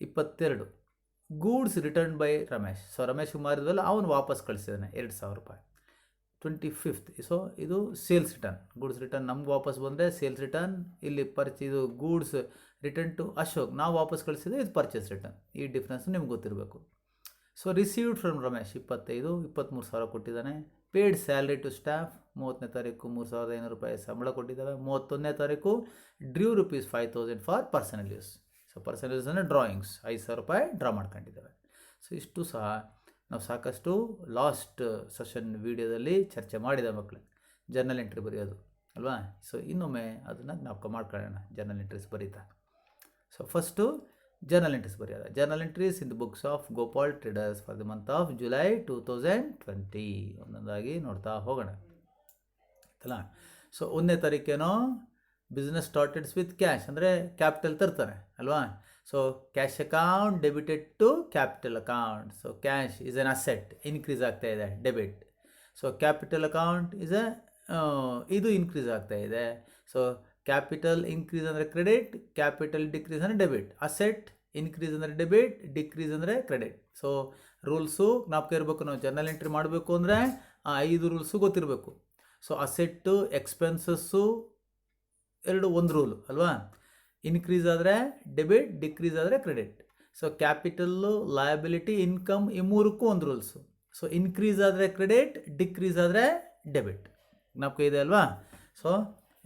22 goods return by Ramesh. So ರಮೇಶ್ಗೆ ಮಾರಿದ್ವಲ್ಲ ಅವನು ವಾಪಸ್ ಕಳಿಸಿದ್ದಾನೆ ₹2,000. 25th ಸೊ ಇದು ಸೇಲ್ಸ್ ರಿಟರ್ನ್, ಗೂಡ್ಸ್ ರಿಟರ್ನ್ ನಮ್ಗೆ ವಾಪಸ್ ಬಂದರೆ ಸೇಲ್ಸ್ ರಿಟರ್ನ್. ಇಲ್ಲಿ ಇದು ಗೂಡ್ಸ್ ರಿಟರ್ನ್ ಟು ಅಶೋಕ್ ನಾವು ವಾಪಸ್ ಕಳಿಸಿದ್ರೆ ಇದು ಪರ್ಚೇಸ್ ರಿಟರ್ನ್. ಈ ಡಿಫ್ರೆನ್ಸ್ ನಿಮ್ಗೆ ಗೊತ್ತಿರಬೇಕು. ಸೊ ರಿಸೀವ್ಡ್ ಫ್ರಮ್ ರಮೇಶ್ 25, $23,000 ಕೊಟ್ಟಿದ್ದಾನೆ. ಪೇಡ್ ಸ್ಯಾಲ್ರಿ ಟು ಸ್ಟಾಫ್ 30ನೇ ತಾರೀಕು ₹3,500 ಸಂಬಳ ಕೊಟ್ಟಿದ್ದಾವೆ. 31ನೇ ತಾರೀಕು Drew ₹5,000 for personal use. So personal use ಅಂದರೆ ಡ್ರಾಯಿಂಗ್ಸ್ ₹5,000 ಡ್ರಾ ಮಾಡ್ಕೊಂಡಿದ್ದಾವೆ. ಸೊ ಇಷ್ಟು ಸಹ ನಾವು ಸಾಕಷ್ಟು ಲಾಸ್ಟ್ ಸೆಷನ್ ವೀಡಿಯೋದಲ್ಲಿ ಚರ್ಚೆ ಮಾಡಿದ ಮಕ್ಕಳು, ಜರ್ನಲ್ ಎಂಟ್ರಿ ಬರೆಯೋದು ಅಲ್ವಾ. ಸೊ ಇನ್ನೊಮ್ಮೆ ಅದನ್ನು ಜ್ಞಾಪಕ ಮಾಡ್ಕೊಳ್ಳೋಣ, ಜರ್ನಲ್ ಎಂಟ್ರೀಸ್ ಬರೀತಾ. ಸೊ ಫಸ್ಟು ಜರ್ನಲ್ ಎಂಟ್ರೀಸ್ ಬರೆಯೋದು. Journal entries in the books of Gopal traders for the month of July 2020. ಒಂದೊಂದಾಗಿ ನೋಡ್ತಾ ಹೋಗೋಣ ಆಯ್ತಲ್ಲ. ಸೊ 1ನೇ ತಾರೀಕೇನೋ ಬಿಸ್ನೆಸ್ ಸ್ಟಾರ್ಟೆಡ್ಸ್ ವಿತ್ ಕ್ಯಾಶ್ ಅಂದರೆ ಕ್ಯಾಪಿಟಲ್ ತರ್ತಾರೆ ಅಲ್ವಾ. So cash account debited to capital account. So cash is an asset, increase ಆಗ್ತಾ ಇದೆ, ಡೆಬಿಟ್. ಸೊ ಕ್ಯಾಪಿಟಲ್ ಅಕೌಂಟ್ ಇದು ಇನ್ಕ್ರೀಸ್ ಆಗ್ತಾ ಇದೆ. ಸೊ ಕ್ಯಾಪಿಟಲ್ ಇನ್ಕ್ರೀಸ್ ಅಂದರೆ ಕ್ರೆಡಿಟ್, ಕ್ಯಾಪಿಟಲ್ ಡಿಕ್ರೀಸ್ ಅಂದರೆ ಡೆಬಿಟ್. ಅಸೆಟ್ ಇನ್ಕ್ರೀಸ್ ಅಂದರೆ ಡೆಬಿಟ್, ಡಿಕ್ರೀಸ್ ಅಂದರೆ ಕ್ರೆಡಿಟ್. ಸೊ ರೂಲ್ಸು ಜ್ಞಾಪಕ ಇರಬೇಕು, ನಾವು ಜರ್ನಲ್ ಎಂಟ್ರಿ ಮಾಡಬೇಕು ಅಂದರೆ ಆ 5 ರೂಲ್ಸು ಗೊತ್ತಿರಬೇಕು. ಸೊ ಅಸೆಟ್ಟು, ಎಕ್ಸ್ಪೆನ್ಸಸ್ಸು ಒಂದು ರೂಲು ಅಲ್ವಾ. ಇನ್ಕ್ರೀಸ್ ಆದರೆ ಡೆಬಿಟ್, ಡಿಕ್ರೀಸ್ ಆದರೆ credit. So capital, liability, income ಈ 3ಕ್ಕೂ ಒಂದು ರೂಲ್ಸು. ಸೊ ಇನ್ಕ್ರೀಸ್ ಆದರೆ ಕ್ರೆಡಿಟ್, ಡಿಕ್ರೀಸ್ ಆದರೆ ಡೆಬಿಟ್. ಜ್ಞಾಪಕ ಇದೆ ಅಲ್ವಾ. ಸೊ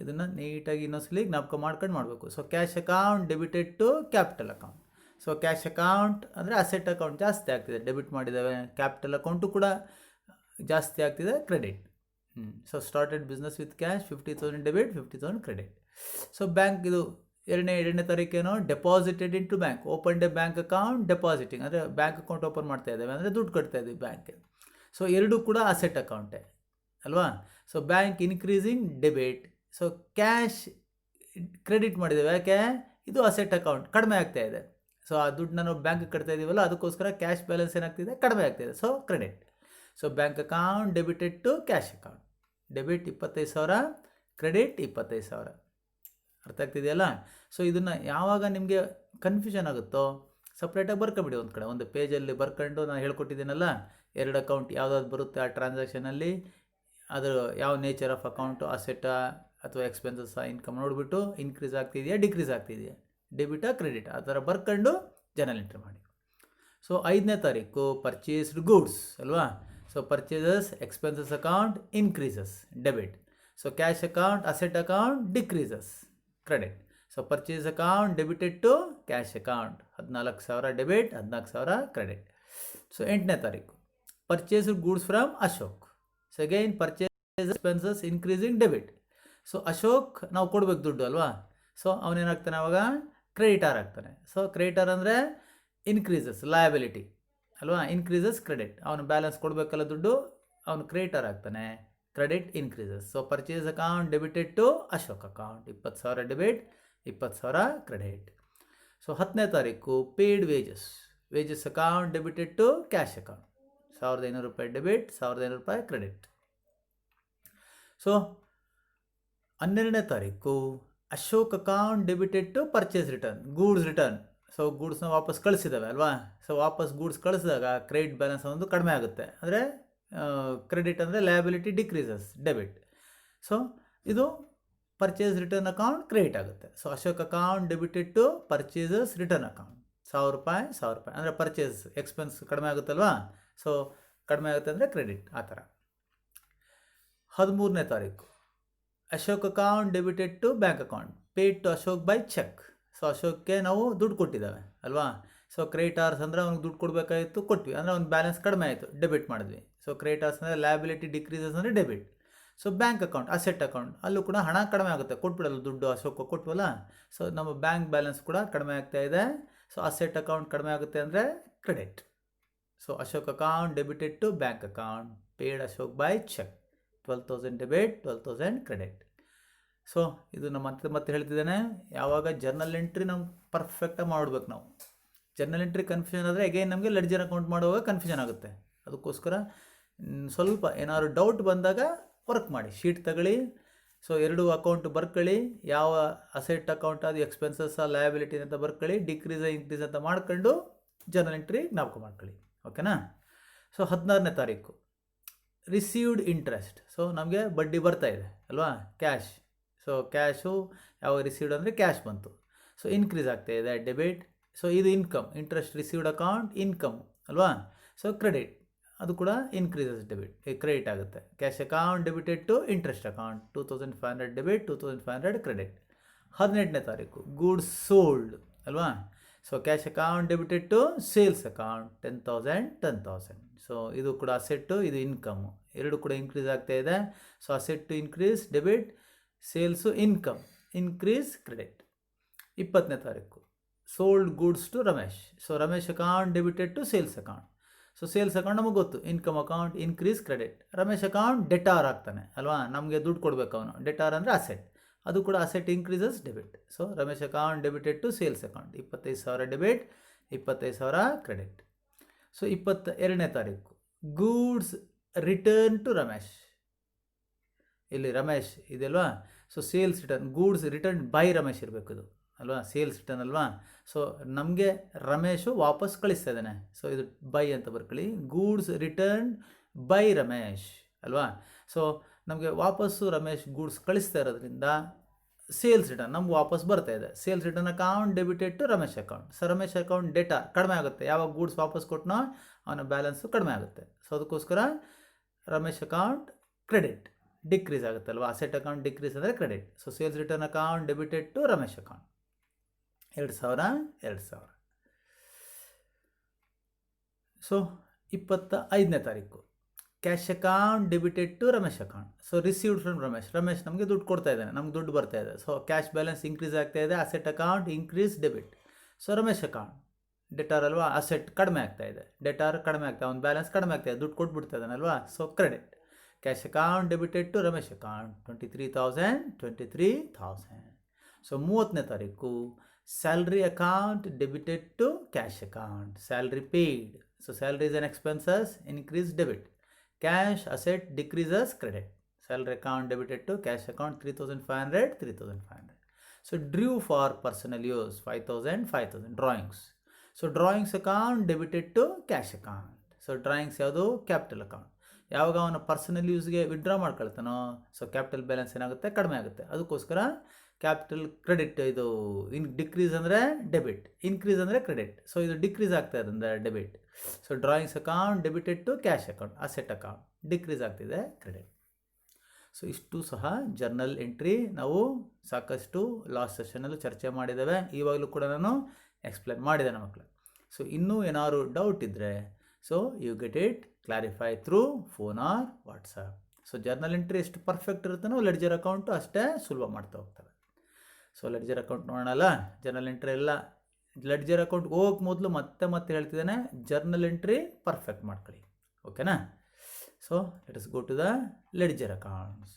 ಇದನ್ನು ನೀಟಾಗಿ ಇನ್ನೊಂದ್ಸಲಿ ಜ್ಞಾಪಕ ಮಾಡ್ಕೊಂಡು ಮಾಡಬೇಕು. So cash account debited to capital account. So cash account ಅಂದರೆ ಅಸೆಟ್ ಅಕೌಂಟ್ ಜಾಸ್ತಿ ಆಗ್ತಿದೆ, ಡೆಬಿಟ್ ಮಾಡಿದ್ದಾವೆ. ಕ್ಯಾಪಿಟಲ್ ಅಕೌಂಟು ಕೂಡ ಜಾಸ್ತಿ ಆಗ್ತಿದೆ, credit. So started business with cash 50,000 debit, 50,000 credit. So bank ಇದು 2ನೇ ತಾರೀಕೇನೋ deposited into bank, open a bank account depositing ಅಂದರೆ ಬ್ಯಾಂಕ್ ಅಕೌಂಟ್ ಓಪನ್ ಮಾಡ್ತಾ ಇದ್ದೇವೆ ಅಂದರೆ ದುಡ್ಡು ಕಟ್ತಾ ಇದ್ದೀವಿ ಬ್ಯಾಂಕ್ಗೆ. ಸೊ ಎರಡೂ ಕೂಡ ಅಸೆಟ್ ಅಕೌಂಟೇ ಅಲ್ವಾ. So bank increasing debit. So cash credit ಮಾಡಿದ್ದೇವೆ, ಯಾಕೆ ಇದು ಅಸೆಟ್ ಅಕೌಂಟ್ ಕಡಿಮೆ ಆಗ್ತಾ ಇದೆ. ಸೊ ಆ ದುಡ್ಡನ್ನ ನಾವು ಬ್ಯಾಂಕ್ಗೆ ಕಟ್ತಾ ಇದ್ದೀವಲ್ಲ, ಅದಕ್ಕೋಸ್ಕರ ಕ್ಯಾಶ್ ಬ್ಯಾಲೆನ್ಸ್ ಏನಾಗ್ತಿದೆ, ಕಡಿಮೆ ಆಗ್ತಾಯಿದೆ. So credit. So bank account debited to cash account. Debit 25,000, credit 25,000. ಅರ್ಥ ಆಗ್ತಿದೆಯಲ್ಲ. ಸೊ ಇದನ್ನು ಯಾವಾಗ ನಿಮಗೆ ಕನ್ಫ್ಯೂಷನ್ ಆಗುತ್ತೋ ಸಪ್ರೇಟಾಗಿ ಬರ್ಕೊಬಿಡಿ, ಒಂದು ಕಡೆ ಒಂದು ಪೇಜಲ್ಲಿ ಬರ್ಕೊಂಡು ನಾನು ಹೇಳ್ಕೊಟ್ಟಿದ್ದೀನಲ್ಲ, 2 ಅಕೌಂಟ್ ಯಾವುದಾದ್ರು ಬರುತ್ತೆ ಆ ಟ್ರಾನ್ಸಾಕ್ಷನಲ್ಲಿ, ಅದರ ಯಾವ ನೇಚರ್ ಆಫ್ ಅಕೌಂಟು, ಅಸೆಟಾ ಅಥವಾ ಎಕ್ಸ್ಪೆನ್ಸಸ್, ಇನ್ಕಮ್ ನೋಡಿಬಿಟ್ಟು ಇನ್ಕ್ರೀಸ್ ಆಗ್ತಿದೆಯಾ ಡಿಕ್ರೀಸ್ ಆಗ್ತಿದೆಯಾ, ಡೆಬಿಟಾ ಕ್ರೆಡಿಟ್, ಆ ಥರ ಬರ್ಕೊಂಡು ಜರ್ನಲ್ ಎಂಟ್ರಿ ಮಾಡಿ. ಸೊ 5ನೇ ತಾರೀಕು ಪರ್ಚೇಸ್ಡ್ ಗೂಡ್ಸ್ ಅಲ್ವಾ. So purchases expenses account increases, debit. So cash account asset account decreases, credit. So purchase account debited to cash account 14,000 debit, 14,000 credit. So 8ನೇ ತಾರೀಕು purchased goods from Ashok. So again purchase expenses increasing debit. So Ashok ನಾವು ಕೊಡಬೇಕು ದುಡ್ಡು ಅಲ್ವಾ. So ಅವನೇನಾಗ್ತಾನೆ ಅವಾಗ creditor ಆಗ್ತಾನೆ. So creditor ಅಂದರೆ increases liability ಅಲ್ವಾ, ಇನ್ಕ್ರೀಸಸ್ ಕ್ರೆಡಿಟ್. ಅವನು ಬ್ಯಾಲೆನ್ಸ್ ಕೊಡಬೇಕಲ್ಲ ದುಡ್ಡು, ಅವನು ಕ್ರಿಯೇಟರ್ ಆಗ್ತಾನೆ, credit increases. So purchase account debited to Ashok account, 20,000 debit, 20,000 credit. So 10ನೇ ತಾರೀಕು paid wages account debited to cash account, 1,500 ರೂಪಾಯಿ ಡೆಬಿಟ್, 1,500 ರೂಪಾಯಿ ಕ್ರೆಡಿಟ್. ಸೊ 12ನೇ ತಾರೀಕು Ashok account debited to purchase return, goods return. So ಗೂಡ್ಸ್ನ ವಾಪಸ್ ಕಳಿಸಿದ್ದಾವೆ ಅಲ್ವಾ, ಸೊ ವಾಪಸ್ ಗೂಡ್ಸ್ ಕಳಿಸಿದಾಗ ಕ್ರೆಡಿಟ್ ಬ್ಯಾಲೆನ್ಸ್ ಒಂದು ಕಡಿಮೆ ಆಗುತ್ತೆ. ಅಂದರೆ ಕ್ರೆಡಿಟ್ ಅಂದರೆ ಲಯಬಿಲಿಟಿ ಡಿಕ್ರೀಸಸ್, ಡೆಬಿಟ್. ಸೊ ಇದು ಪರ್ಚೇಸ್ ರಿಟರ್ನ್ ಅಕೌಂಟ್ ಕ್ರೆಡಿಟ್ ಆಗುತ್ತೆ. So Ashok account debited to purchases return account, 1,000 ರೂಪಾಯಿ 1,000 ರೂಪಾಯಿ. ಅಂದರೆ ಪರ್ಚೇಸ್ ಎಕ್ಸ್ಪೆನ್ಸ್ ಕಡಿಮೆ ಆಗುತ್ತಲ್ವಾ, ಸೊ ಕಡಿಮೆ ಆಗುತ್ತೆ ಅಂದರೆ ಕ್ರೆಡಿಟ್, ಆ ಥರ. 13ನೇ ತಾರೀಕು Ashok account debited to bank account, paid to Ashok by cheque. So ಅಶೋಕ್ಗೆ ನಾವು ದುಡ್ಡು ಕೊಟ್ಟಿದ್ದಾವೆ ಅಲ್ವಾ, ಸೊ ಕ್ರೆಡಿಟಾರ್ಸ್ ಅಂದರೆ ಅವ್ನಿಗೆ ದುಡ್ಡು ಕೊಡಬೇಕಾಗಿತ್ತು, ಕೊಟ್ವಿ, ಅಂದರೆ ಅವ್ನ ಬ್ಯಾಲೆನ್ಸ್ ಕಡಿಮೆ ಆಯಿತು, ಡೆಬಿಟ್ ಮಾಡಿದ್ವಿ. ಸೊ ಕ್ರೆಡಿಟಾರ್ಸ್ ಅಂದರೆ ಲಯಬಿಲಿಟಿ ಡಿಕ್ರೀಸಸ್ ಅಂದರೆ debit. So bank account, asset account, ಅಲ್ಲೂ ಕೂಡ ಹಣ ಕಡಿಮೆ ಆಗುತ್ತೆ, ಕೊಟ್ಬಿಡಲ್ಲ ದುಡ್ಡು, ಅಶೋಕ್ ಕೊಟ್ವಲ್ಲ, ಸೊ ನಮ್ಮ ಬ್ಯಾಂಕ್ ಬ್ಯಾಲೆನ್ಸ್ ಕೂಡ ಕಡಿಮೆ ಆಗ್ತಾ ಇದೆ. ಸೊ ಅಸೆಟ್ ಅಕೌಂಟ್ ಕಡಿಮೆ ಆಗುತ್ತೆ ಅಂದರೆ credit. So Ashok account debited to bank account, paid Ashok by cheque, 12,000 debit, 12,000 credit. So ಇದು ನಮ್ಮ ಮತ್ತೆ ಹೇಳ್ತಿದ್ದೇನೆ, ಯಾವಾಗ ಜರ್ನಲ್ ಎಂಟ್ರಿ ನಾವು ಪರ್ಫೆಕ್ಟಾಗಿ ಮಾಡಬೇಕು. ನಾವು ಜರ್ನಲ್ ಎಂಟ್ರಿ ಕನ್ಫ್ಯೂಷನ್ ಆದರೆ ಅಗೇನ್ ನಮಗೆ ಲೆಡ್ಜರ್ ಅಕೌಂಟ್ ಮಾಡುವಾಗ ಕನ್ಫ್ಯೂಷನ್ ಆಗುತ್ತೆ. ಅದಕ್ಕೋಸ್ಕರ ಸ್ವಲ್ಪ ಏನಾದ್ರು ಡೌಟ್ ಬಂದಾಗ ವರ್ಕ್ ಮಾಡಿ, ಶೀಟ್ ತಗೊಳ್ಳಿ. ಸೊ 2 ಅಕೌಂಟ್ ಬರ್ಕೊಳ್ಳಿ, ಯಾವ ಅಸೆಟ್ ಅಕೌಂಟ್ ಅದು ಎಕ್ಸ್ಪೆನ್ಸಸ್ ಲಯಬಿಲಿಟಿ ಅಂತ ಬರ್ಕೊಳ್ಳಿ, ಡಿಕ್ರೀಸ್ ಇನ್ಕ್ರೀಸ್ ಅಂತ ಮಾಡ್ಕೊಂಡು ಜರ್ನಲ್ ಎಂಟ್ರಿ ಜ್ಞಾಪಕ ಮಾಡ್ಕೊಳ್ಳಿ. ಓಕೆನಾ. ಸೊ 16ನೇ ತಾರೀಕು ರಿಸೀವ್ಡ್ ಇಂಟ್ರೆಸ್ಟ್. ಸೊ ನಮಗೆ ಬಡ್ಡಿ ಬರ್ತಾ ಇದೆ ಅಲ್ವಾ, ಕ್ಯಾಶ್. ಸೊ ಕ್ಯಾಶು ಯಾವ ರಿಸೀವ್ಡ್ ಅಂದರೆ ಕ್ಯಾಶ್ ಬಂತು, ಸೊ ಇನ್ಕ್ರೀಸ್ ಆಗ್ತಾ ಇದೆ, ಡೆಬಿಟ್. ಸೊ ಇದು income, interest received account income ಅಲ್ವಾ. ಸೊ ಕ್ರೆಡಿಟ್, ಅದು ಕೂಡ ಇನ್ಕ್ರೀಸಸ್, ಡೆಬಿಟ್, ಕ್ರೆಡಿಟ್ ಆಗುತ್ತೆ. Cash account debited to interest account, 2,500 debit, 2,500 credit. 18ನೇ ತಾರೀಕು ಗೂಡ್ಸ್ ಸೋಲ್ಡ್ ಅಲ್ವಾ. So cash account debited to sales account, 10,000 10,000. So ಇದು ಕೂಡ ಅಸೆಟ್ಟು, ಇದು ಇನ್ಕಮು, ಎರಡು ಕೂಡ ಇನ್ಕ್ರೀಸ್ ಆಗ್ತಾ ಇದೆ. So asset increase debit, sales income increase credit. 20ನೇ ತಾರೀಕು sold goods to Ramesh. So Ramesh account debited to sales account. So sales account ನಮಗೆ ಗೊತ್ತು, income account increase credit. Ramesh account debtor ಆಗ್ತಾನೆ ಅಲ್ವಾ, ನಮಗೆ ದುಡ್ಡು ಕೊಡಬೇಕು ಅವನು, ಡೆಟಾರ್ ಅಂದರೆ ಅಸೆಟ್, ಅದು ಕೂಡ asset increases debit. So Ramesh account debited to sales account, 25,000 debit, 25,000 credit. So 22ನೇ ತಾರೀಕು ಗೂಡ್ಸ್ ರಿಟರ್ನ್ ಟು ರಮೇಶ್. ಇಲ್ಲಿ ರಮೇಶ್ ಇದೆಲ್ವಾ, so sales return, goods return by Ramesh ಇರಬೇಕು ಇದು ಅಲ್ವಾ, ಸೇಲ್ಸ್ ರಿಟರ್ನ್ ಅಲ್ವಾ. ಸೊ ನಮಗೆ ರಮೇಶು ವಾಪಸ್ ಕಳಿಸ್ತಾ ಇದ್ದಾನೆ, ಸೊ ಇದು ಬೈ ಅಂತ ಬರ್ಕೊಳ್ಳಿ, ಗೂಡ್ಸ್ ರಿಟರ್ನ್ ಬೈ ರಮೇಶ್ ಅಲ್ವಾ. ಸೊ ನಮಗೆ ವಾಪಸ್ಸು ರಮೇಶ್ ಗೂಡ್ಸ್ ಕಳಿಸ್ತಾ ಇರೋದ್ರಿಂದ ಸೇಲ್ಸ್ ರಿಟರ್ನ್ ನಮ್ಗೆ ವಾಪಸ್ ಬರ್ತಾ ಇದೆ. Sales return account debited to Ramesh account. So Ramesh account data ಕಡಿಮೆ ಆಗುತ್ತೆ, ಯಾವಾಗ ಗೂಡ್ಸ್ ವಾಪಸ್ ಕೊಟ್ಟನೋ ಅವನ ಬ್ಯಾಲೆನ್ಸು ಕಡಿಮೆ ಆಗುತ್ತೆ. ಸೊ ಅದಕ್ಕೋಸ್ಕರ ರಮೇಶ್ ಅಕೌಂಟ್ ಕ್ರೆಡಿಟ್, ಡಿಕ್ರೀಸ್ ಆಗುತ್ತೆ ಅಲ್ವಾ, ಅಸೆಟ್ ಅಕೌಂಟ್ ಡಿಕ್ರೀಸ್ ಅಂದರೆ credit. So sales return account debited to Ramesh account, 2,000. So 25ನೇ ತಾರೀಕು cash account debited to Ramesh account. So received from Ramesh ನಮಗೆ ದುಡ್ಡು ಕೊಡ್ತಾ ಇದ್ದಾನೆ, ನಮ್ಗೆ ದುಡ್ಡು ಬರ್ತಾ ಇದೆ. ಸೊ ಕ್ಯಾಶ್ ಬ್ಯಾಲೆನ್ಸ್ ಇನ್ಕ್ರೀಸ್ ಆಗ್ತಾ ಇದೆ, asset account increase debit. So Ramesh account debtor ಅಲ್ವಾ, ಅಸೆಟ್ ಕಡಿಮೆ ಆಗ್ತಾ ಇದೆ, ಡೆಟಾರ್ ಕಡಿಮೆ ಆಗ್ತಾ, ಅವ್ನ ಬ್ಯಾಲೆನ್ಸ್ ಕಡಿಮೆ ಆಗ್ತಾ ಇದೆ, ದುಡ್ಡು ಕೊಟ್ಬಿಡ್ತಾ ಇದ್ದಾನಲ್ವಾ. So credit. Cash account debited to Ramesh account, 23,000. So 30ನೇ ತಾರೀಕು salary account debited to cash account, salary paid. So salary is on expenses, increase debit. Cash asset decreases credit. Salary account debited to cash account, 3,500. So drew for personal use, 5,000. Drawings. So drawings account debited to cash account. So drawings ಯಾವುದು, capital account. ಯಾವಾಗ ಅವನ personal ಯೂಸ್ಗೆ withdraw ಮಾಡ್ಕೊಳ್ತಾನೋ, so capital balance ಏನಾಗುತ್ತೆ, ಕಡಿಮೆ ಆಗುತ್ತೆ. ಅದಕ್ಕೋಸ್ಕರ capital credit, ಇದು ಡಿಕ್ರೀಸ್ ಅಂದರೆ ಡೆಬಿಟ್, ಇನ್ಕ್ರೀಸ್ ಅಂದರೆ ಕ್ರೆಡಿಟ್. ಸೊ ಇದು ಡಿಕ್ರೀಸ್ ಆಗ್ತಾ ಇದೆ ಅಂದರೆ debit. So drawings account debited to cash account, asset account decrease ಆಗ್ತಿದೆ, ಕ್ರೆಡಿಟ್. ಸೊ ಇಷ್ಟು ಸಹ ಜರ್ನಲ್ ಎಂಟ್ರಿ ನಾವು ಸಾಕಷ್ಟು ಲಾಸ್ಟ್ ಸೆಷನಲ್ಲೂ ಚರ್ಚೆ ಮಾಡಿದ್ದೇವೆ, ಇವಾಗಲೂ ಕೂಡ ನಾನು ಎಕ್ಸ್ಪ್ಲೇನ್ ಮಾಡಿದ್ದೇನೆ ಮಕ್ಕಳು. ಸೊ ಇನ್ನೂ ಏನಾದ್ರು ಡೌಟ್ ಇದ್ದರೆ, so you get it clarify through phone or WhatsApp. So journal entry ಎಷ್ಟು ಪರ್ಫೆಕ್ಟ್ ಇರುತ್ತೋ ಲೆಡ್ಜರ್ ಅಕೌಂಟು ಅಷ್ಟೇ ಸುಲಭ ಮಾಡ್ತಾ ಹೋಗ್ತಾರೆ. ಸೊ ಲೆಡ್ಜರ್ ಅಕೌಂಟ್ ನೋಡೋಣಲ್ಲ, ಜರ್ನಲ್ ಎಂಟ್ರಿ ಎಲ್ಲ ಲೆಡ್ಜರ್ ಅಕೌಂಟ್ಗೆ ಹೋಗೋಕ್ಕೆ ಮೊದಲು ಮತ್ತೆ ಹೇಳ್ತಿದ್ದಾನೆ, ಜರ್ನಲ್ ಎಂಟ್ರಿ ಪರ್ಫೆಕ್ಟ್ ಮಾಡ್ಕೊಳ್ಳಿ. ಓಕೆನಾ? So let us go to the ledger accounts.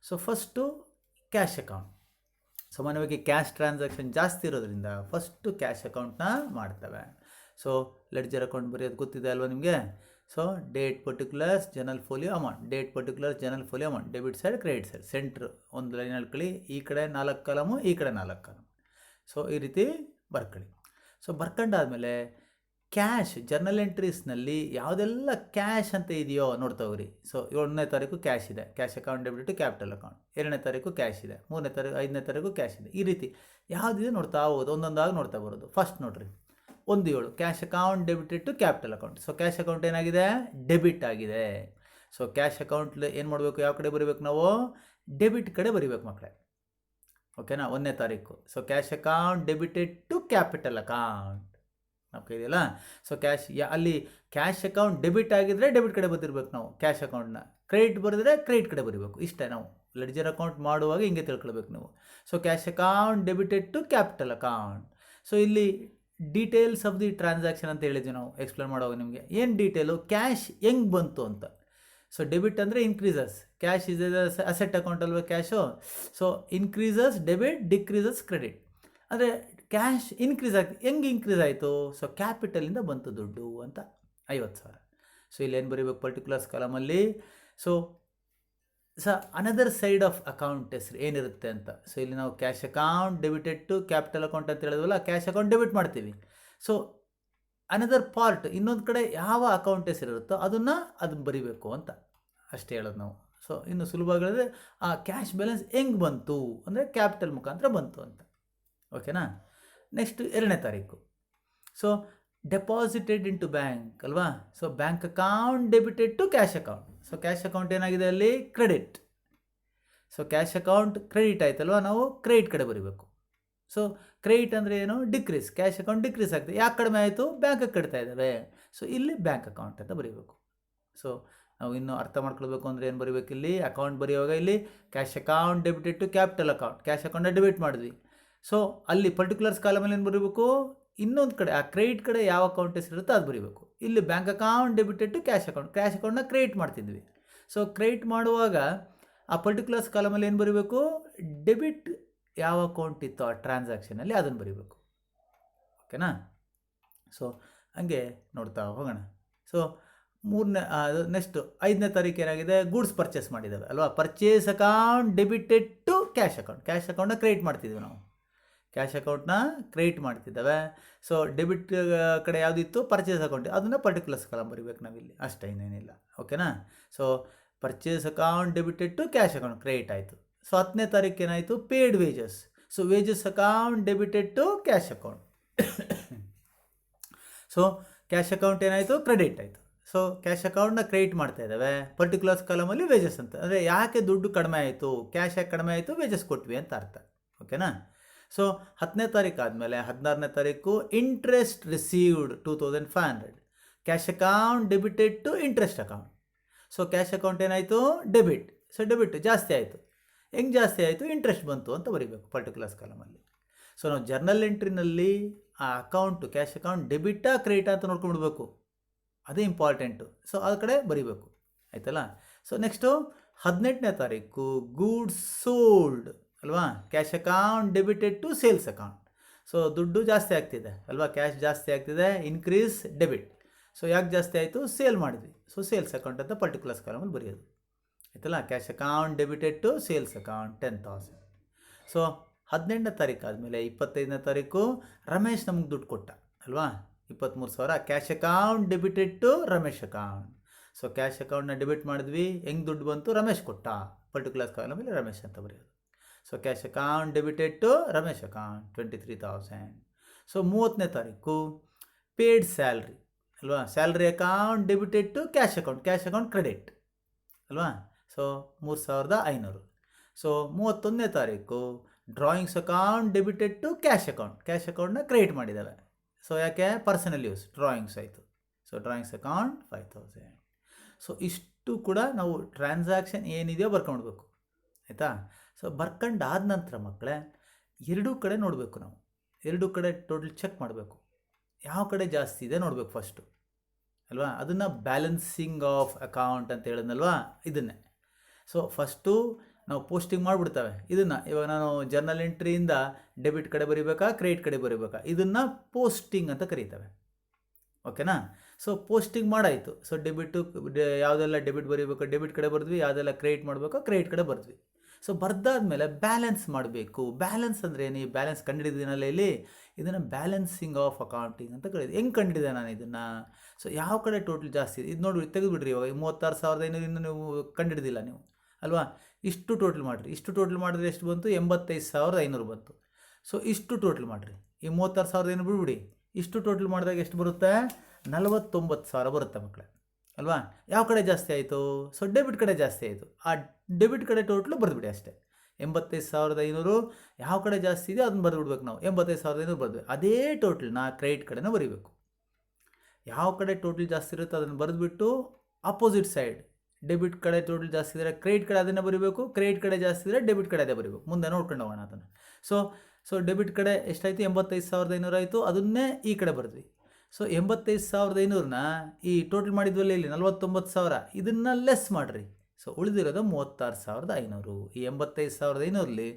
So first cash account. ಸಾಮಾನ್ಯವಾಗಿ ಕ್ಯಾಶ್ ಟ್ರಾನ್ಸಾಕ್ಷನ್ ಜಾಸ್ತಿ ಇರೋದ್ರಿಂದ ಫಸ್ಟು ಕ್ಯಾಶ್ ಅಕೌಂಟ್ನ ಮಾಡ್ತವೆ. ಸೊ ಲೆಡ್ಜರ್ ಅಕೌಂಟ್ ಬರೆಯೋದು ಗೊತ್ತಿದೆ ಅಲ್ವಾ ನಿಮಗೆ? So date particulars general folio amount, date particulars general folio amount, debit side credit side, centre ಒಂದು ಲೈನ್ ಹೇಳ್ಕೊಳ್ಳಿ, ಈ ಕಡೆ 4 ಕಾಲಮು, ಈ ಕಡೆ 4 ಕಾಲಮ್. ಸೊ ಈ ರೀತಿ ಬರ್ಕೊಳ್ಳಿ. ಸೊ ಬರ್ಕೊಂಡಾದ್ಮೇಲೆ ಕ್ಯಾಶ್ ಜರ್ನಲ್ ಎಂಟ್ರೀಸ್ನಲ್ಲಿ ಯಾವುದೆಲ್ಲ ಕ್ಯಾಶ್ ಅಂತ ಇದೆಯೋ ನೋಡ್ತಾ ಹೋಗ್ರಿ. ಸೊ 1ನೇ ತಾರೀಕು ಕ್ಯಾಶ್ ಇದೆ, cash account debit to capital account. 2ನೇ ತಾರೀಕು ಕ್ಯಾಶ್ ಇದೆ, 3ನೇ ತಾರೀಕು 5ನೇ ತಾರೀಕು ಕ್ಯಾಶ್ ಇದೆ. ಈ ರೀತಿ ಯಾವುದಿದೆ ನೋಡ್ತಾ ಹೋಗೋದು, ಒಂದೊಂದಾಗಿ ನೋಡ್ತಾ ಬರೋದು. ಫಸ್ಟ್ ನೋಡ್ರಿ 1.7 cash account debited to capital account. So cash account ಏನಾಗಿದೆ? ಡೆಬಿಟ್ ಆಗಿದೆ. ಸೊ ಕ್ಯಾಶ್ ಅಕೌಂಟ್ ಏನು ಮಾಡಬೇಕು? ಯಾವ ಕಡೆ ಬರೀಬೇಕು ನಾವು? ಡೆಬಿಟ್ ಕಡೆ ಬರೀಬೇಕು ಮಕ್ಕಳೇ. ಓಕೆನಾ? 1ನೇ ತಾರೀಕು. So cash account debited to capital account ನಾವು ಇದೆಯಲ್ಲ. ಸೊ ಕ್ಯಾಶ್ ಅಲ್ಲಿ ಕ್ಯಾಶ್ ಅಕೌಂಟ್ ಡೆಬಿಟ್ ಆಗಿದ್ರೆ ಡೆಬಿಟ್ ಕಡೆ ಬದಿರ್ಬೇಕು ನಾವು ಕ್ಯಾಶ್ ಅಕೌಂಟ್ನ. ಕ್ರೆಡಿಟ್ ಬರೆದ್ರೆ ಕ್ರೆಡಿಟ್ ಕಡೆ ಬರೀಬೇಕು. ಇಷ್ಟೇ ನಾವು ಲೆಡ್ಜರ್ ಅಕೌಂಟ್ ಮಾಡುವಾಗ ಹಿಂಗೆ ತಿಳ್ಕೊಳ್ಬೇಕು ನೀವು. So cash account debited to capital account. So ಇಲ್ಲಿ ಡೀಟೇಲ್ಸ್ ಆಫ್ ದಿ ಟ್ರಾನ್ಸಾಕ್ಷನ್ ಅಂತ ಹೇಳಿದ್ವಿ ನಾವು ಎಕ್ಸ್ಪ್ಲೇನ್ ಮಾಡುವಾಗ ನಿಮಗೆ. ಏನು ಡೀಟೇಲು? ಕ್ಯಾಶ್ ಹೆಂಗೆ ಬಂತು ಅಂತ. ಸೊ ಡೆಬಿಟ್ ಅಂದರೆ increases, cash is asset account ಅಲ್ವಾ cash. So increases debit, decreases credit. ಅಂದರೆ ಕ್ಯಾಶ್ ಇನ್ಕ್ರೀಸ್ ಆಗ್ತದೆ. ಹೆಂಗೆ ಇನ್ಕ್ರೀಸ್ ಆಯಿತು? ಸೊ ಕ್ಯಾಪಿಟಲಿಂದ ಬಂತು ದುಡ್ಡು ಅಂತ 50,000. ಸೊ ಇಲ್ಲಿ ಏನು ಬರೀಬೇಕು? ಪರ್ಟಿಕ್ಯುಲರ್ಸ್ ಕಾಲಮಲ್ಲಿ. So another side of account ಹೆಸರು ಏನಿರುತ್ತೆ ಅಂತ. ಸೊ ಇಲ್ಲಿ ನಾವು cash account debited to capital account ಅಂತ ಹೇಳಿದ್ವಲ್ಲ, ಕ್ಯಾಶ್ ಅಕೌಂಟ್ ಡೆಬಿಟ್ ಮಾಡ್ತೀವಿ. ಸೊ ಅನದರ್ ಪಾರ್ಟ್ ಇನ್ನೊಂದು ಕಡೆ ಯಾವ ಅಕೌಂಟ್ ಹೆಸರು ಇರುತ್ತೋ ಅದನ್ನು ಬರೀಬೇಕು ಅಂತ ಅಷ್ಟೇ ಹೇಳೋದು ನಾವು. ಸೊ ಇನ್ನು ಸುಲಭವಾಗಿ ಹೇಳಿದ್ರೆ ಆ ಕ್ಯಾಶ್ ಬ್ಯಾಲೆನ್ಸ್ ಹೆಂಗೆ ಬಂತು ಅಂದರೆ ಕ್ಯಾಪಿಟಲ್ ಮುಖಾಂತರ ಬಂತು ಅಂತ. ಓಕೆನಾ? ನೆಕ್ಸ್ಟ್ 2ನೇ ತಾರೀಕು. So deposited into bank ಅಲ್ವಾ. So bank account debited to cash account. So cash account ಏನಾಗಿದೆ ಅಲ್ಲಿ? Credit. So cash account credit ಆಯ್ತಲ್ವ, ನಾವು ಕ್ರೆಡಿಟ್ ಕಡೆ ಬರೀಬೇಕು. ಸೊ ಕ್ರೆಡಿಟ್ ಅಂದರೆ ಏನು? ಡಿಕ್ರೀಸ್. ಕ್ಯಾಶ್ ಅಕೌಂಟ್ ಡಿಕ್ರೀಸ್ ಆಗ್ತದೆ. ಯಾಕೆ ಕಡಿಮೆ ಆಯಿತು? ಬ್ಯಾಂಕಿಗೆ ಕಟ್ತಾ ಇದ್ದಾವೆ. ಸೊ ಇಲ್ಲಿ ಬ್ಯಾಂಕ್ ಅಕೌಂಟ್ ಅಂತ ಬರೀಬೇಕು. ಸೊ ನಾವು ಇನ್ನೂ ಅರ್ಥ ಮಾಡ್ಕೊಳ್ಬೇಕು ಅಂದರೆ ಏನು ಬರೀಬೇಕು ಇಲ್ಲಿ? ಅಕೌಂಟ್ ಬರೆಯುವಾಗ ಇಲ್ಲಿ cash account debited to capital account, cash ಅಕೌಂಟ್ನ ಡೆಬಿಟ್ ಮಾಡಿದ್ವಿ. ಸೊ ಅಲ್ಲಿ ಪರ್ಟಿಕ್ಯುಲರ್ಸ್ ಕಾಲಮಲ್ಲಿ ಏನು ಬರೀಬೇಕು? ಇನ್ನೊಂದು ಕಡೆ ಆ ಕ್ರೆಡಿಟ್ ಕಡೆ ಯಾವ ಅಕೌಂಟ್ ಹೆಸರಿರುತ್ತೋ ಅದು ಬರೀಬೇಕು. ಇಲ್ಲಿ bank account debited to cash account, cash ಅಕೌಂಟ್ನ ಕ್ರಿಯೇಟ್ ಮಾಡ್ತಿದ್ವಿ. ಸೊ ಕ್ರಿಯೇಟ್ ಮಾಡುವಾಗ ಆ ಪರ್ಟಿಕ್ಯುಲರ್ಸ್ ಕಾಲಮಲ್ಲಿ ಏನು ಬರೀಬೇಕು? ಡೆಬಿಟ್ ಯಾವ ಅಕೌಂಟ್ ಇತ್ತು ಆ ಟ್ರಾನ್ಸಾಕ್ಷನಲ್ಲಿ ಅದನ್ನು ಬರೀಬೇಕು. ಓಕೆನಾ? ಸೊ ಹಂಗೆ ನೋಡ್ತಾ ಹೋಗೋಣ. ಸೊ ನೆಕ್ಸ್ಟ್ 5ನೇ ತಾರೀಕು ಏನಾಗಿದೆ? ಗೂಡ್ಸ್ ಪರ್ಚೇಸ್ ಮಾಡಿದ್ದಾವೆ ಅಲ್ವಾ. Purchase account debited to cash account, cash ಅಕೌಂಟ್ನ ಕ್ರಿಯೇಟ್ ಮಾಡ್ತಿದ್ವಿ ನಾವು, ಕ್ಯಾಶ್ ಅಕೌಂಟ್ನ ಕ್ರಿಯೇಟ್ ಮಾಡ್ತಿದ್ದಾವೆ. ಸೊ ಡೆಬಿಟ್ ಕಡೆ ಯಾವುದಿತ್ತು? ಪರ್ಚೇಸ್ ಅಕೌಂಟ್, ಅದನ್ನು ಪರ್ಟಿಕ್ಯುಲರ್ಸ್ ಕಾಲಮ್ ಬರೀಬೇಕು ನಾವಿಲ್ಲಿ, ಅಷ್ಟೇ, ಇನ್ನೇನಿಲ್ಲ. ಓಕೆನಾ? So purchase account debited to cash account create ಆಯಿತು. ಸೊ 10ನೇ ತಾರೀಕು ಏನಾಯಿತು? Paid wages. So wages account debited to cash account. So cash account ಏನಾಯಿತು? ಕ್ರೆಡಿಟ್ ಆಯಿತು. ಸೊ ಕ್ಯಾಶ್ ಅಕೌಂಟ್ನ ಕ್ರಿಯೇಟ್ ಮಾಡ್ತಾ ಇದ್ದಾವೆ. ಪರ್ಟಿಕ್ಯುಲರ್ಸ್ ಕಾಲಮಲ್ಲಿ ವೇಜಸ್ ಅಂತ, ಅಂದರೆ ಯಾಕೆ ದುಡ್ಡು ಕಡಿಮೆ ಆಯಿತು, ಕ್ಯಾಶ್ ಯಾಕೆ ಕಡಿಮೆ ಆಯಿತು, ವೇಜಸ್ ಕೊಟ್ವಿ ಅಂತ ಅರ್ಥ. ಓಕೆನಾ? ಸೊ 10ನೇ ತಾರೀಕು ಆದಮೇಲೆ 16ನೇ ತಾರೀಕು interest received 2500, cash account debited to interest account. So cash account ಏನಾಯಿತು? ಡೆಬಿಟ್. ಸೊ ಡೆಬಿಟ್ ಜಾಸ್ತಿ ಆಯಿತು. ಹೆಂಗೆ ಜಾಸ್ತಿ ಆಯಿತು? ಇಂಟ್ರೆಸ್ಟ್ ಬಂತು ಅಂತ ಬರೀಬೇಕು ಪರ್ಟಿಕ್ಯುಲರ್ಸ್ ಕಾಲಮಲ್ಲಿ. ಸೊ ನಾವು ಜರ್ನಲ್ ಎಂಟ್ರಿನಲ್ಲಿ ಆ ಅಕೌಂಟು ಕ್ಯಾಶ್ ಅಕೌಂಟ್ ಡೆಬಿಟಾ ಕ್ರೆಡಿಟಾ ಅಂತ ನೋಡ್ಕೊಂಡ್ಬಿಡ್ಬೇಕು, ಅದೇ ಇಂಪಾರ್ಟೆಂಟು. ಸೊ ಆ ಕಡೆ ಬರೀಬೇಕು, ಆಯ್ತಲ್ಲ. ಸೊ ನೆಕ್ಸ್ಟು 18ನೇ ತಾರೀಕು ಗೂಡ್ಸ್ ಸೋಲ್ಡ್ ಅಲ್ವಾ. Cash account debited to sales account. So ದುಡ್ಡು ಜಾಸ್ತಿ ಆಗ್ತಿದೆ ಅಲ್ವಾ, ಕ್ಯಾಶ್ ಜಾಸ್ತಿ ಆಗ್ತಿದೆ, ಇನ್ಕ್ರೀಸ್ ಡೆಬಿಟ್. ಸೊ ಯಾಕೆ ಜಾಸ್ತಿ ಆಯಿತು? ಸೇಲ್ ಮಾಡಿದ್ವಿ. ಸೊ ಸೇಲ್ಸ್ ಅಕೌಂಟ್ ಅಂತ ಪರ್ಟಿಕ್ಯುಲರ್ಸ್ ಕಾಲಮಲ್ಲಿ ಬರೆಯೋದು, ಆಯ್ತಲ್ಲ. Cash account debited to sales account 10,000. So 18ನೇ ತಾರೀಕು ಆದಮೇಲೆ 25ನೇ ತಾರೀಕು ರಮೇಶ್ ನಮಗೆ ದುಡ್ಡು ಕೊಟ್ಟ ಅಲ್ವಾ, 23,000. Cash account debited to Ramesh account. So cash ಅಕೌಂಟ್ನ ಡೆಬಿಟ್ ಮಾಡಿದ್ವಿ, ಹೆಂಗೆ ದುಡ್ಡು ಬಂತು? ರಮೇಶ್ ಕೊಟ್ಟ, ಪರ್ಟಿಕ್ಯುಲರ್ಸ್ ಕಾಲಮಲ್ಲಿ ರಮೇಶ್ ಅಂತ ಬರೆಯೋದು. So cash account debited to Ramesh account 23,000. So 30ನೇ ತಾರೀಕು ಪೇಯ್ಡ್ ಸ್ಯಾಲ್ರಿ ಅಲ್ವಾ. Salary account debited to cash account, cash account credit ಅಲ್ವಾ. ಸೊ 3,500. ಸೊ 31ನೇ ತಾರೀಕು drawings account debited to cash account, cash ಅಕೌಂಟ್ನ ಕ್ರಿಯೇಟ್ ಮಾಡಿದ್ದಾವೆ. ಸೊ ಯಾಕೆ? ಪರ್ಸನಲ್ ಯೂಸ್ ಡ್ರಾಯಿಂಗ್ಸ್ ಆಯಿತು. So drawings account 5,000. ಸೊ ಇಷ್ಟು ಕೂಡ ನಾವು ಟ್ರಾನ್ಸಾಕ್ಷನ್ ಏನಿದೆಯೋ ಬರ್ಕೊಂಡ್ಬೇಕು, ಆಯಿತಾ. ಸೊ ಬರ್ಕೊಂಡಾದ ನಂತರ ಮಕ್ಕಳೇ ಎರಡೂ ಕಡೆ ನೋಡಬೇಕು ನಾವು. ಎರಡು ಕಡೆ ಟೋಟಲ್ ಚೆಕ್ ಮಾಡಬೇಕು, ಯಾವ ಕಡೆ ಜಾಸ್ತಿ ಇದೆ ನೋಡಬೇಕು ಫಸ್ಟು ಅಲ್ವಾ. ಅದನ್ನು ಬ್ಯಾಲೆನ್ಸಿಂಗ್ ಆಫ್ ಅಕೌಂಟ್ ಅಂತ ಹೇಳಿದ್ನಲ್ವಾ, ಇದನ್ನೇ. ಸೊ ಫಸ್ಟು ನಾವು ಪೋಸ್ಟಿಂಗ್ ಮಾಡಿಬಿಡ್ತೇವೆ ಇದನ್ನು. ಇವಾಗ ನಾನು ಜರ್ನಲ್ ಎಂಟ್ರಿಯಿಂದ ಡೆಬಿಟ್ ಕಡೆ ಬರೀಬೇಕಾ ಕ್ರೆಡಿಟ್ ಕಡೆ ಬರೀಬೇಕಾ, ಇದನ್ನು ಪೋಸ್ಟಿಂಗ್ ಅಂತ ಕರೀತೇವೆ. ಓಕೆನಾ. ಸೊ ಪೋಸ್ಟಿಂಗ್ ಮಾಡಾಯಿತು. ಸೊ ಯಾವುದೆಲ್ಲ ಡೆಬಿಟ್ ಬರೀಬೇಕು ಡೆಬಿಟ್ ಕಡೆ ಬರೆದ್ವಿ, ಯಾವುದೆಲ್ಲ ಕ್ರೆಡಿಟ್ ಮಾಡಬೇಕು ಕ್ರೆಡಿಟ್ ಕಡೆ ಬರೆದ್ವಿ. ಸೊ ಬರ್ದಾದ್ಮೇಲೆ ಬ್ಯಾಲೆನ್ಸ್ ಮಾಡಬೇಕು. ಬ್ಯಾಲೆನ್ಸ್ ಅಂದರೆ ಏನು, ಈ ಬ್ಯಾಲೆನ್ಸ್ ಕಂಡುಹಿಡಿದಿನಲ್ಲ ಇಲ್ಲಿ, ಇದನ್ನು ಬ್ಯಾಲೆನ್ಸಿಂಗ್ ಆಫ್ ಅಕೌಂಟಿಂಗ್ ಅಂತ ಕರೀತೀವಿ. ಹೆಂಗೆ ಕಂಡಿದೆ ನಾನು ಇದನ್ನು, ಸೊ ಯಾವ ಕಡೆ ಟೋಟಲ್ ಜಾಸ್ತಿ ಇದೆ ಇದು ನೋಡಿ ತೆಗೆದುಬಿಡ್ರಿ. ಇವಾಗ 36,500 ಇನ್ನೂ ನೀವು ಕಂಡುಹಿಡಿದಿಲ್ಲ ನೀವು ಅಲ್ವಾ. ಇಷ್ಟು ಟೋಟಲ್ ಮಾಡಿರಿ, ಇಷ್ಟು ಟೋಟಲ್ ಮಾಡಿದ್ರೆ ಎಷ್ಟು ಬಂತು, 85,500 ಬಂತು. ಸೊ ಇಷ್ಟು ಟೋಟಲ್ ಮಾಡಿರಿ, ಈ 36,500 ಬಿಡ್ಬಿಡಿ, ಇಷ್ಟು ಟೋಟಲ್ ಮಾಡಿದಾಗ ಎಷ್ಟು ಬರುತ್ತೆ, 49,000 ಬರುತ್ತೆ ಮಕ್ಕಳೇ ಅಲ್ವಾ. ಯಾವ ಕಡೆ ಜಾಸ್ತಿ ಆಯಿತು, ಸೊ ಡೆಬಿಟ್ ಕಡೆ ಜಾಸ್ತಿ ಆಯಿತು. ಆ ಡೆಬಿಟ್ ಕಡೆ ಟೋಟ್ಲು ಬರೆದ್ಬಿಡಿ ಅಷ್ಟೇ. 85,500 ಯಾವ ಕಡೆ ಜಾಸ್ತಿ ಇದೆ ಅದನ್ನು ಬರೆದ್ಬಿಡ್ಬೇಕು ನಾವು. 85,500 ಬರೆದ್ವಿ. ಅದೇ ಟೋಟಲ್ನ ಕ್ರೆಡಿಟ್ ಕಡೆನ ಬರೀಬೇಕು. ಯಾವ ಕಡೆ ಟೋಟಲ್ ಜಾಸ್ತಿ ಇರುತ್ತೋ ಅದನ್ನು ಬರೆದ್ಬಿಟ್ಟು ಅಪೋಸಿಟ್ ಸೈಡ್ ಡೆಬಿಟ್ ಕಡೆ ಟೋಟಲ್ ಜಾಸ್ತಿ ಇದ್ದರೆ ಕ್ರೆಡಿಟ್ ಕಡೆ ಅದನ್ನು ಬರೀಬೇಕು, ಕ್ರೆಡಿಟ್ ಕಡೆ ಜಾಸ್ತಿ ಇದ್ದರೆ ಡೆಬಿಟ್ ಕಡೆ ಅದೇ ಬರೀಬೇಕು. ಮುಂದೆ ನೋಡ್ಕೊಂಡು ಹೋಗೋಣ ಅದನ್ನು. ಸೊ ಡೆಬಿಟ್ ಕಡೆ ಎಷ್ಟಾಯಿತು, 85,500 ಆಯಿತು, ಅದನ್ನೇ ಈ ಕಡೆ ಬರೆದ್ವಿ. ಸೊ 85,500ನ ಈ ಟೋಟಲ್ ಮಾಡಿದ್ವಲ್ಲ ಇಲ್ಲಿ 49,000, ಇದನ್ನು ಲೆಸ್ ಮಾಡಿರಿ. ಸೊ ಉಳಿದಿರೋದು 36,500. ಈ 85,500ರಲ್ಲಿ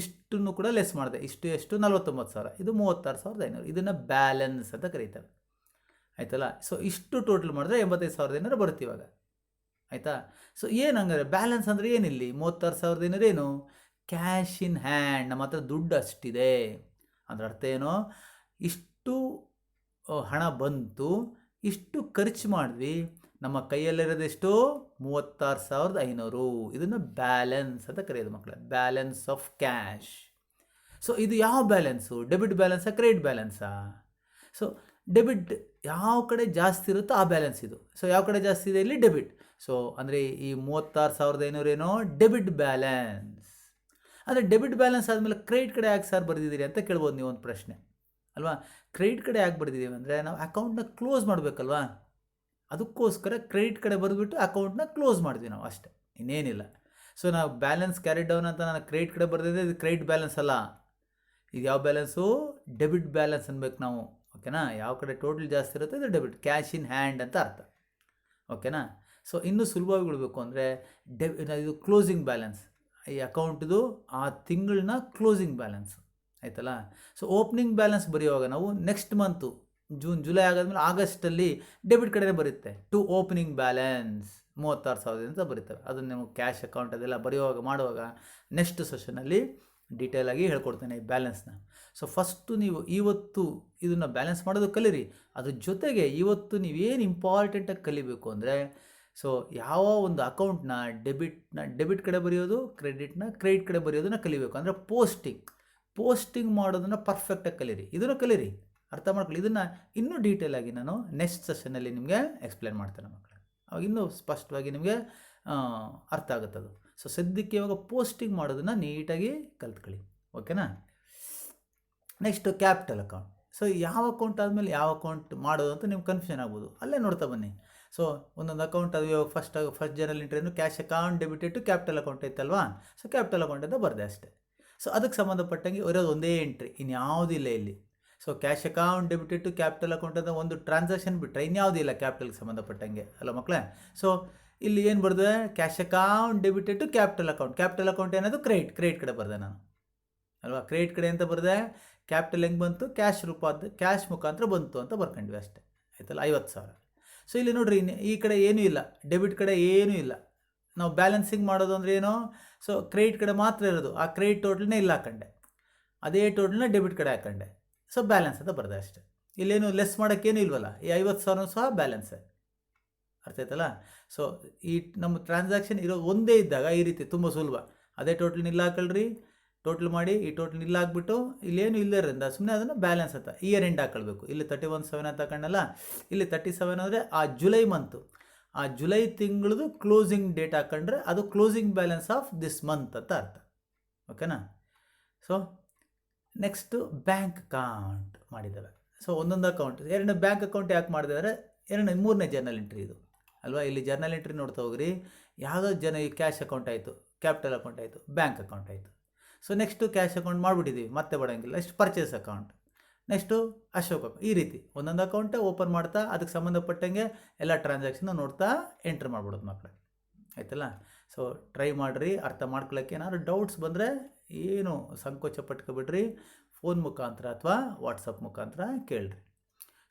ಇಷ್ಟನ್ನು ಕೂಡ ಲೆಸ್ ಮಾಡಿದೆ. ಎಷ್ಟು 49,000, ಇದು 36,500. ಇದನ್ನು ಬ್ಯಾಲೆನ್ಸ್ ಅಂತ ಕರೀತಾರೆ ಆಯ್ತಲ್ಲ. ಸೊ ಇಷ್ಟು ಟೋಟಲ್ ಮಾಡಿದ್ರೆ 85,500 ಬರುತ್ತೆ ಇವಾಗ ಆಯಿತಾ. ಸೊ ಏನು ಹಂಗಾರೆ ಬ್ಯಾಲೆನ್ಸ್ ಅಂದರೆ ಏನಿಲ್ಲಿ, 36,500 ಏನು, ಕ್ಯಾಶ್ ಇನ್ ಹ್ಯಾಂಡ್, ನಮ್ಮ ಹತ್ರ ದುಡ್ಡು ಅಷ್ಟಿದೆ ಅದರ ಅರ್ಥ ಏನು, ಇಷ್ಟು ಹಣ ಬಂತು, ಇಷ್ಟು ಖರ್ಚು ಮಾಡಿದ್ವಿ, ನಮ್ಮ ಕೈಯಲ್ಲಿರೋದೆಷ್ಟು 36,500. ಇದನ್ನು ಬ್ಯಾಲೆನ್ಸ್ ಅಂತ ಕರೆಯೋದು ಮಕ್ಕಳೇ, ಬ್ಯಾಲೆನ್ಸ್ ಆಫ್ ಕ್ಯಾಶ್. ಸೊ ಇದು ಯಾವ ಬ್ಯಾಲೆನ್ಸು, ಡೆಬಿಟ್ ಬ್ಯಾಲೆನ್ಸಾ ಕ್ರೆಡಿಟ್ ಬ್ಯಾಲೆನ್ಸಾ. ಸೊ ಡೆಬಿಟ್ ಯಾವ ಕಡೆ ಜಾಸ್ತಿ ಇರುತ್ತೋ ಆ ಬ್ಯಾಲೆನ್ಸ್ ಇದು. ಸೊ ಯಾವ ಕಡೆ ಜಾಸ್ತಿ ಇದೆ ಇಲ್ಲಿ, ಡೆಬಿಟ್. ಸೊ ಅಂದರೆ ಈ 36,500 ಏನೋ ಡೆಬಿಟ್ ಬ್ಯಾಲೆನ್ಸ್. ಅಂದರೆ ಡೆಬಿಟ್ ಬ್ಯಾಲೆನ್ಸ್ ಆದಮೇಲೆ ಕ್ರೆಡಿಟ್ ಕಡೆ ಯಾಕೆ ಸರ್ ಬರೆದಿದ್ದೀರಿ ಅಂತ ಕೇಳ್ಬೋದು ನೀವು ಒಂದು ಪ್ರಶ್ನೆ ಅಲ್ವಾ. ಕ್ರೆಡಿಟ್ ಕಡೆ ಯಾಕೆ ಬರೆದಿದ್ದೀವಿ ಅಂದರೆ ನಾವು ಅಕೌಂಟ್ನ ಕ್ಲೋಸ್ ಮಾಡಬೇಕಲ್ವಾ, ಅದಕ್ಕೋಸ್ಕರ ಕ್ರೆಡಿಟ್ ಕಡೆ ಬರೆದ್ಬಿಟ್ಟು ಅಕೌಂಟ್ನ ಕ್ಲೋಸ್ ಮಾಡಿದ್ವಿ ನಾವು ಅಷ್ಟೇ, ಇನ್ನೇನಿಲ್ಲ. ಸೊ ನಾವು ಬ್ಯಾಲೆನ್ಸ್ ಕ್ಯಾರಿ ಡೌನ್ ಅಂತ ನಾನು ಕ್ರೆಡಿಟ್ ಕಡೆ ಬರೆದಿದ್ದೆ, ಇದು ಕ್ರೆಡಿಟ್ ಬ್ಯಾಲೆನ್ಸ್ ಅಲ್ಲ. ಇದು ಯಾವ ಬ್ಯಾಲೆನ್ಸು, ಡೆಬಿಟ್ ಬ್ಯಾಲೆನ್ಸ್ ಅನ್ಬೇಕು ನಾವು. ಓಕೆನಾ. ಯಾವ ಕಡೆ ಟೋಟಲ್ ಜಾಸ್ತಿ ಇರುತ್ತೆ ಇದು ಡೆಬಿಟ್, ಕ್ಯಾಶ್ ಇನ್ ಹ್ಯಾಂಡ್ ಅಂತ ಅರ್ಥ. ಓಕೆನಾ. ಸೊ ಇನ್ನೂ ಸುಲಭವಾಗಿ ಬಿಡಬೇಕು ಅಂದರೆ ಇದು ಕ್ಲೋಸಿಂಗ್ ಬ್ಯಾಲೆನ್ಸ್, ಈ ಅಕೌಂಟ್ದು ಆ ತಿಂಗಳನ್ನ ಕ್ಲೋಸಿಂಗ್ ಬ್ಯಾಲೆನ್ಸ್ ಆಯ್ತಲ್ಲ. ಸೊ ಓಪನಿಂಗ್ ಬ್ಯಾಲೆನ್ಸ್ ಬರೆಯುವಾಗ ನಾವು ನೆಕ್ಸ್ಟ್ ಮಂತು ಜೂನ್ ಜುಲೈ ಆಗಾದ್ಮೇಲೆ ಆಗಸ್ಟಲ್ಲಿ ಡೆಬಿಟ್ ಕಡೆನೇ ಬರುತ್ತೆ. ಟು ಓಪನಿಂಗ್ ಬ್ಯಾಲೆನ್ಸ್ 36,000 ಅಂತ ಬರೀತವೆ. ಅದನ್ನು ನೀವು ಕ್ಯಾಶ್ ಅಕೌಂಟ್ ಅದೆಲ್ಲ ಬರೆಯುವಾಗ ಮಾಡುವಾಗ ನೆಕ್ಸ್ಟ್ ಸೆಷನಲ್ಲಿ ಡೀಟೇಲಾಗಿ ಹೇಳ್ಕೊಡ್ತೇನೆ ಈ ಬ್ಯಾಲೆನ್ಸ್ನ. ಸೊ ಫಸ್ಟು ನೀವು ಇವತ್ತು ಇದನ್ನು ಬ್ಯಾಲೆನ್ಸ್ ಮಾಡೋದು ಕಲೀರಿ. ಅದ್ರ ಜೊತೆಗೆ ಇವತ್ತು ನೀವೇನು ಇಂಪಾರ್ಟೆಂಟಾಗಿ ಕಲಿಬೇಕು ಅಂದರೆ, ಸೊ ಯಾವ ಒಂದು ಅಕೌಂಟ್ನ ಡೆಬಿಟ್ ಕಡೆ ಬರೆಯೋದು, ಕ್ರೆಡಿಟ್ ಕಡೆ ಬರೆಯೋದನ್ನ ಕಲಿಬೇಕು. ಅಂದರೆ ಪೋಸ್ಟಿಂಗ್ ಮಾಡೋದನ್ನು ಪರ್ಫೆಕ್ಟಾಗಿ ಕಲೀರಿ. ಇದನ್ನು ಕಲೀರಿ, ಅರ್ಥ ಮಾಡ್ಕೊಳ್ಳಿ. ಇದನ್ನು ಇನ್ನೂ ಡೀಟೇಲಾಗಿ ನಾನು ನೆಕ್ಸ್ಟ್ ಸೆಷನಲ್ಲಿ ನಿಮಗೆ ಎಕ್ಸ್ಪ್ಲೇನ್ ಮಾಡ್ತೇನೆ ಮಕ್ಕಳು. ಅವಾಗ ಇನ್ನೂ ಸ್ಪಷ್ಟವಾಗಿ ನಿಮಗೆ ಅರ್ಥ ಆಗುತ್ತದು. ಸೊ ಸದ್ಯಕ್ಕೆ ಇವಾಗ ಪೋಸ್ಟಿಂಗ್ ಮಾಡೋದನ್ನು ನೀಟಾಗಿ ಕಲ್ತ್ಕೊಳ್ಳಿ. ಓಕೆನಾ. Next capital account. ಸೊ ಯಾವ ಅಕೌಂಟ್ ಆದಮೇಲೆ ಯಾವ ಅಕೌಂಟ್ ಮಾಡೋದು ಅಂತ ನಿಮ್ಗೆ ಕನ್ಫ್ಯೂಷನ್ ಆಗ್ಬೋದು, ಅಲ್ಲೇ ನೋಡ್ತಾ ಬನ್ನಿ. ಸೊ ಒಂದೊಂದು ಅಕೌಂಟ್ ಅದು ಫಸ್ಟ್ ಜನರಲ್ ಎಂಟ್ರಿಯನ್ನು cash account debited to capital account ಐತಲ್ವಾ. ಸೊ ಕ್ಯಾಪಿಟಲ್ ಅಕೌಂಟ್ ಅಂತ ಬರದೆ ಅಷ್ಟೇ. ಸೊ ಅದಕ್ಕೆ ಸಂಬಂಧಪಟ್ಟಂಗೆ ಇರೋದು ಒಂದೇ ಎಂಟ್ರಿ, ಇನ್ಯಾವುದಿಲ್ಲ ಇಲ್ಲಿ. So cash account debited to capital account ಅಂತ ಒಂದು ಟ್ರಾನ್ಸಾಕ್ಷನ್ ಬಿಟ್ಟರೆ ಇನ್ಯಾವುದಿಲ್ಲ ಕ್ಯಾಪಿಟಲ್ಗೆ ಸಂಬಂಧಪಟ್ಟಂಗೆ ಅಲ್ಲ ಮಕ್ಕಳೇ. ಸೊ ಇಲ್ಲಿ ಏನು ಬರೆದೆ, cash account debited to capital account ಏನದು ಕ್ರೆಡಿಟ್ ಕಡೆ ಬರೆದೆ ನಾನು ಅಲ್ವಾ. ಕ್ರೆಡಿಟ್ ಕಡೆ ಅಂತ ಬರೆದೆ, ಕ್ಯಾಪಿಟಲ್ ಹೆಂಗೆ ಬಂತು, ಕ್ಯಾಶ್ ಮುಖಾಂತರ ಬಂತು ಅಂತ ಬರ್ಕೊಂಡ್ವಿ ಅಷ್ಟೇ ಆಯ್ತಲ್ಲ, 50,000. ಸೊ ಇಲ್ಲಿ ನೋಡ್ರಿ, ಈ ಕಡೆ ಏನೂ ಇಲ್ಲ, ಡೆಬಿಟ್ ಕಡೆ ಏನೂ ಇಲ್ಲ. ನಾವು ಬ್ಯಾಲೆನ್ಸಿಂಗ್ ಮಾಡೋದು ಅಂದರೆ ಏನು, ಸೊ ಕ್ರೆಡಿಟ್ ಕಡೆ ಮಾತ್ರ ಇರೋದು, ಆ ಕ್ರೆಡಿಟ್ ಟೋಟಲ್ನೇ ಇಲ್ಲ ಹಾಕೊಂಡೆ, ಅದೇ ಟೋಟಲ್ನ ಡೆಬಿಟ್ ಕಡೆ ಹಾಕೊಂಡೆ. ಸೊ ಬ್ಯಾಲೆನ್ಸ್ ಅಂತ ಬರೆದೆ ಅಷ್ಟೇ. ಇಲ್ಲೇನು ಲೆಸ್ ಮಾಡೋಕ್ಕೇನು ಇಲ್ವಲ್ಲ, ಈ 50,000 ಸಹ ಬ್ಯಾಲೆನ್ಸೇ, ಅರ್ಥ ಆಯ್ತಲ್ಲ. ಸೊ ಈ ನಮ್ಮ ಟ್ರಾನ್ಸಾಕ್ಷನ್ ಇರೋ ಒಂದೇ ಇದ್ದಾಗ ಈ ರೀತಿ ತುಂಬ ಸುಲಭ. ಅದೇ ಟೋಟಲ್ ಇಲ್ಲ ಹಾಕೊಳ್ರಿ, ಟೋಟಲ್ ಮಾಡಿ ಈ ಟೋಟಲ್ ಇಲ್ಲ ಹಾಕ್ಬಿಟ್ಟು ಇಲ್ಲೇನು ಇಲ್ಲರಿಂದ ಸುಮ್ಮನೆ ಅದನ್ನು ಬ್ಯಾಲೆನ್ಸ್ ಅಂತ ಇಯರ್ ಎಂಡ್ ಹಾಕೊಳ್ಬೇಕು. ಇಲ್ಲಿ 31,700 ಅಂತ ಹಾಕೊಂಡಲ್ಲ, ಇಲ್ಲಿ 37 ಅಂದರೆ ಆ ಜುಲೈ ಮಂತು, ಆ ಜುಲೈ ತಿಂಗಳದು ಕ್ಲೋಸಿಂಗ್ ಡೇಟ್ ಹಾಕೊಂಡ್ರೆ ಅದು closing balance of this month ಅಂತ ಅರ್ಥ. ಓಕೆನಾ. ಸೊ ನೆಕ್ಸ್ಟು ಬ್ಯಾಂಕ್ ಅಕೌಂಟ್ ಮಾಡಿದ್ದೇವೆ. ಸೊ ಒಂದೊಂದು ಅಕೌಂಟ್, ಎರಡನೇ ಬ್ಯಾಂಕ್ ಅಕೌಂಟ್ ಯಾಕೆ ಮಾಡಿದ್ರೆ ಮೂರನೇ ಜರ್ನಲ್ ಎಂಟ್ರಿ ಇದು ಅಲ್ವಾ. ಇಲ್ಲಿ ಜರ್ನಲ್ ಎಂಟ್ರಿ ನೋಡ್ತಾ ಹೋಗ್ರಿ, ಯಾವುದೋ ಈ ಕ್ಯಾಶ್ ಅಕೌಂಟ್ ಆಯಿತು, ಕ್ಯಾಪಿಟಲ್ ಅಕೌಂಟ್ ಆಯಿತು, ಬ್ಯಾಂಕ್ ಅಕೌಂಟ್ ಆಯಿತು. ಸೊ ನೆಕ್ಸ್ಟು ಕ್ಯಾಶ್ ಅಕೌಂಟ್ ಮಾಡಿಬಿಟ್ಟಿದ್ದೀವಿ, ಮತ್ತೆ ಬರೋಂಗಿಲ್ಲ. Next purchase account. Next Ashok ಈ ರೀತಿ ಒಂದೊಂದು ಅಕೌಂಟೇ ಓಪನ್ ಮಾಡ್ತಾ ಅದಕ್ಕೆ ಸಂಬಂಧಪಟ್ಟಂಗೆ ಎಲ್ಲ ಟ್ರಾನ್ಸಾಕ್ಷನ್ ನೋಡ್ತಾ ಎಂಟ್ರ್ ಮಾಡ್ಬಿಡೋದು ಮಕ್ಕಳು. ಆಯ್ತಲ್ಲ. ಸೊ ಟ್ರೈ ಮಾಡಿರಿ, ಅರ್ಥ ಮಾಡ್ಕೊಳ್ಳೋಕ್ಕೆ ಏನಾದ್ರು ಡೌಟ್ಸ್ ಬಂದರೆ ಏನು ಸಂಕೋಚ ಪಟ್ಕೊಬಿಡ್ರಿ, ಫೋನ್ ಮುಖಾಂತರ ಅಥವಾ ವಾಟ್ಸಪ್ ಮುಖಾಂತರ ಕೇಳಿರಿ.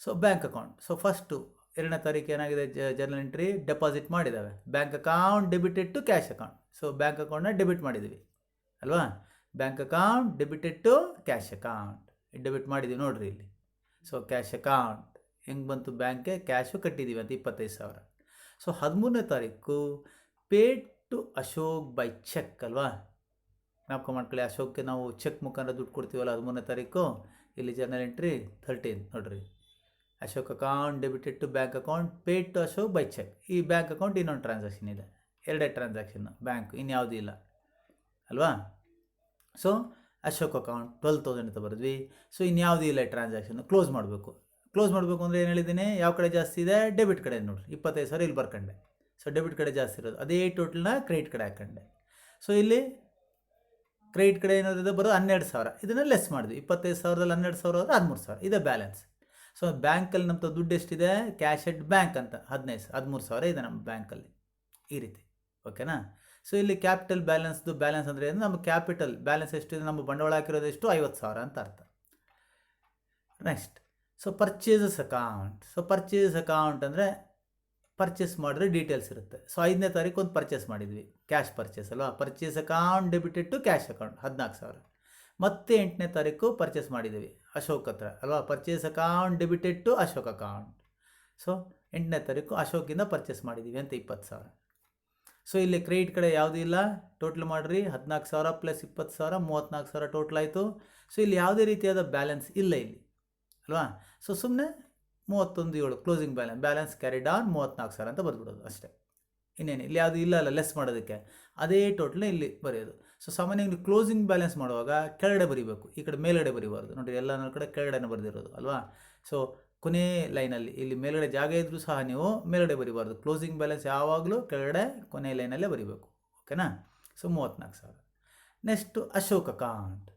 So bank account. So first 2ನೇ ತಾರೀಕು ಏನಾಗಿದೆ, ಜರ್ನಲ್ ಎಂಟ್ರಿ ಡೆಪಾಸಿಟ್ ಮಾಡಿದ್ದಾವೆ. Bank account debited to cash account. So bank ಅಕೌಂಟ್ನ ಡೆಬಿಟ್ ಮಾಡಿದ್ದೀವಿ ಅಲ್ವಾ. Bank account debited to cash account debit ಮಾಡಿದ್ದೀವಿ ನೋಡಿರಿ ಇಲ್ಲಿ. ಸೊ ಕ್ಯಾಶ್ ಅಕೌಂಟ್ ಹೆಂಗೆ ಬಂತು, ಬ್ಯಾಂಕ್ಗೆ ಕ್ಯಾಶು ಕಟ್ಟಿದ್ದೀವಿ ಅಂತ 25,000. ಸೊ 13ನೇ ತಾರೀಕು paid to Ashok by cheque ಅಲ್ವಾ. ಜ್ಞಾಪಕ ಮಾಡ್ಕೊಳ್ಳಿ, ಅಶೋಕ್ಗೆ ನಾವು ಚೆಕ್ ಮುಖಾಂತರ ದುಡ್ಡು ಕೊಡ್ತೀವಲ್ಲ 13ನೇ ತಾರೀಕು. ಇಲ್ಲಿ ಜರ್ನಲ್ ಎಂಟ್ರಿ 13 ನೋಡಿರಿ. Ashok account debited to bank account paid to Ashok by cheque. ಈ ಬ್ಯಾಂಕ್ ಅಕೌಂಟ್ ಇನ್ನೊಂದು ಟ್ರಾನ್ಸಾಕ್ಷನ್ ಇದೆ, 2 ಟ್ರಾನ್ಸಾಕ್ಷನ್, ಬ್ಯಾಂಕ್ ಇನ್ಯಾವುದೂ ಇಲ್ಲ ಅಲ್ವಾ. ಸೊ ಅಶೋಕ್ ಅಕೌಂಟ್ 12,000 ಅಂತ ಬರೆದ್ವಿ. ಸೊ ಇನ್ಯಾವುದೂ ಇಲ್ಲ ಟ್ರಾನ್ಸಾಕ್ಷನ್, ಕ್ಲೋಸ್ ಮಾಡಬೇಕು. ಕ್ಲೋಸ್ ಮಾಡಬೇಕು ಅಂದರೆ ಏನು ಹೇಳಿದ್ದೀನಿ, ಯಾವ ಕಡೆ ಜಾಸ್ತಿ ಇದೆ, ಡೆಬಿಟ್ ಕಡೆ ನೋಡಿರಿ. 25,000 ಇಲ್ಲಿ ಬರ್ಕೊಂಡೆ. ಸೊ ಡೆಬಿಟ್ ಕಡೆ ಜಾಸ್ತಿ ಇರೋದು, ಅದೇ ಟೋಟಲ್ನ ಕ್ರೆಡಿಟ್ ಕಡೆ ಹಾಕೊಂಡೆ. ಸೊ ಇಲ್ಲಿ ಕ್ರೆಡಿಟ್ ಕಡೆ ಏನಾದರೂ ಬರೋದು 12,000, ಇದನ್ನು ಲೆಸ್ ಮಾಡಿದ್ವಿ. 25,000ದಲ್ಲಿ 12,000 ಆದರೆ 13,000 ಇದೆ ಬ್ಯಾಲೆನ್ಸ್. ಸೊ ಬ್ಯಾಂಕಲ್ಲಿ ನಮ್ಮ ದುಡ್ಡು ಎಷ್ಟಿದೆ, ಕ್ಯಾಶ್ ಎಟ್ ಬ್ಯಾಂಕ್ ಅಂತ 13,000 ಇದೆ ನಮ್ಮ ಬ್ಯಾಂಕಲ್ಲಿ ಈ ರೀತಿ. ಓಕೆನಾ. ಸೊ ಇಲ್ಲಿ ಕ್ಯಾಪಿಟಲ್ ಬ್ಯಾಲೆನ್ಸ್ದು ಬ್ಯಾಲೆನ್ಸ್ ಅಂದರೆ ನಮ್ಮ ಕ್ಯಾಪಿಟಲ್ ಬ್ಯಾಲೆನ್ಸ್ ಎಷ್ಟಿದೆ, ನಮ್ಮ ಬಂಡವಾಳ ಹಾಕಿರೋದು ಎಷ್ಟು, 50,000 ಅಂತ ಅರ್ಥ. Next so purchases account. So purchase account ಅಂದರೆ ಪರ್ಚೇಸ್ ಮಾಡಿದ್ರೆ ಡೀಟೇಲ್ಸ್ ಇರುತ್ತೆ. ಸೊ 5ನೇ ತಾರೀಕು ಒಂದು ಪರ್ಚೇಸ್ ಮಾಡಿದ್ವಿ, ಕ್ಯಾಶ್ ಪರ್ಚೇಸ್ ಅಲ್ವಾ. Purchase account debited to cash account 14,000. ಮತ್ತೆ 8ನೇ ತಾರೀಕು ಪರ್ಚೇಸ್ ಮಾಡಿದ್ದೀವಿ ಅಶೋಕ್ ಹತ್ರ ಅಲ್ವಾ. Purchase account debited to Ashok account. So 8ನೇ ತಾರೀಕು ಅಶೋಕಿಂದ ಪರ್ಚೇಸ್ ಮಾಡಿದ್ದೀವಿ ಅಂತ 20,000. ಸೊ ಇಲ್ಲಿ ಕ್ರೆಡಿಟ್ ಕಡೆ ಯಾವುದೂ ಇಲ್ಲ, ಟೋಟಲ್ ಮಾಡಿರಿ 14,000 ಪ್ಲಸ್ 20,000 34,000 ಟೋಟಲ್ ಆಯಿತು. ಸೊ ಇಲ್ಲಿ ಯಾವುದೇ ರೀತಿಯಾದ ಬ್ಯಾಲೆನ್ಸ್ ಇಲ್ಲ ಇಲ್ಲಿ ಅಲ್ವಾ. ಸೊ ಸುಮ್ಮನೆ 31,700 ಕ್ಲೋಸಿಂಗ್ ಬ್ಯಾಲೆನ್ಸ್ ಕ್ಯಾರಿಡ್ ಆನ್ 34,000 ಅಂತ ಬರ್ಬಿಡೋದು ಅಷ್ಟೇ. ಇನ್ನೇನು ಇಲ್ಲಿ ಯಾವುದು ಇಲ್ಲ ಅಲ್ಲ ಲೆಸ್ ಮಾಡೋದಕ್ಕೆ, ಅದೇ ಟೋಟಲ್ನ ಇಲ್ಲಿ ಬರೆಯೋದು. ಸೊ ಸಾಮಾನ್ಯವಾಗಿ ಕ್ಲೋಸಿಂಗ್ ಬ್ಯಾಲೆನ್ಸ್ ಮಾಡುವಾಗ ಕೆಳಗಡೆ ಬರೀಬೇಕು, ಈ ಕಡೆ ಮೇಲ್ಗಡೆ ಬರೀಬಾರ್ದು ನೋಡಿ. ಎಲ್ಲ ಕಡೆ ಕೆಳಗಡೆನೇ ಬರೆದಿರೋದು ಅಲ್ವಾ. ಸೊ ಕೊನೆ ಲೈನಲ್ಲಿ ಇಲ್ಲಿ ಮೇಲ್ಗಡೆ ಜಾಗ ಇದ್ದರೂ ಸಹ ನೀವು ಮೇಲ್ಗಡೆ ಬರೀಬಾರ್ದು. ಕ್ಲೋಸಿಂಗ್ ಬ್ಯಾಲೆನ್ಸ್ ಯಾವಾಗಲೂ ಕೆಳಗಡೆ ಕೊನೆ ಲೈನಲ್ಲೇ ಬರೀಬೇಕು. ಓಕೆನಾ. So 34,000. Next Ashok account.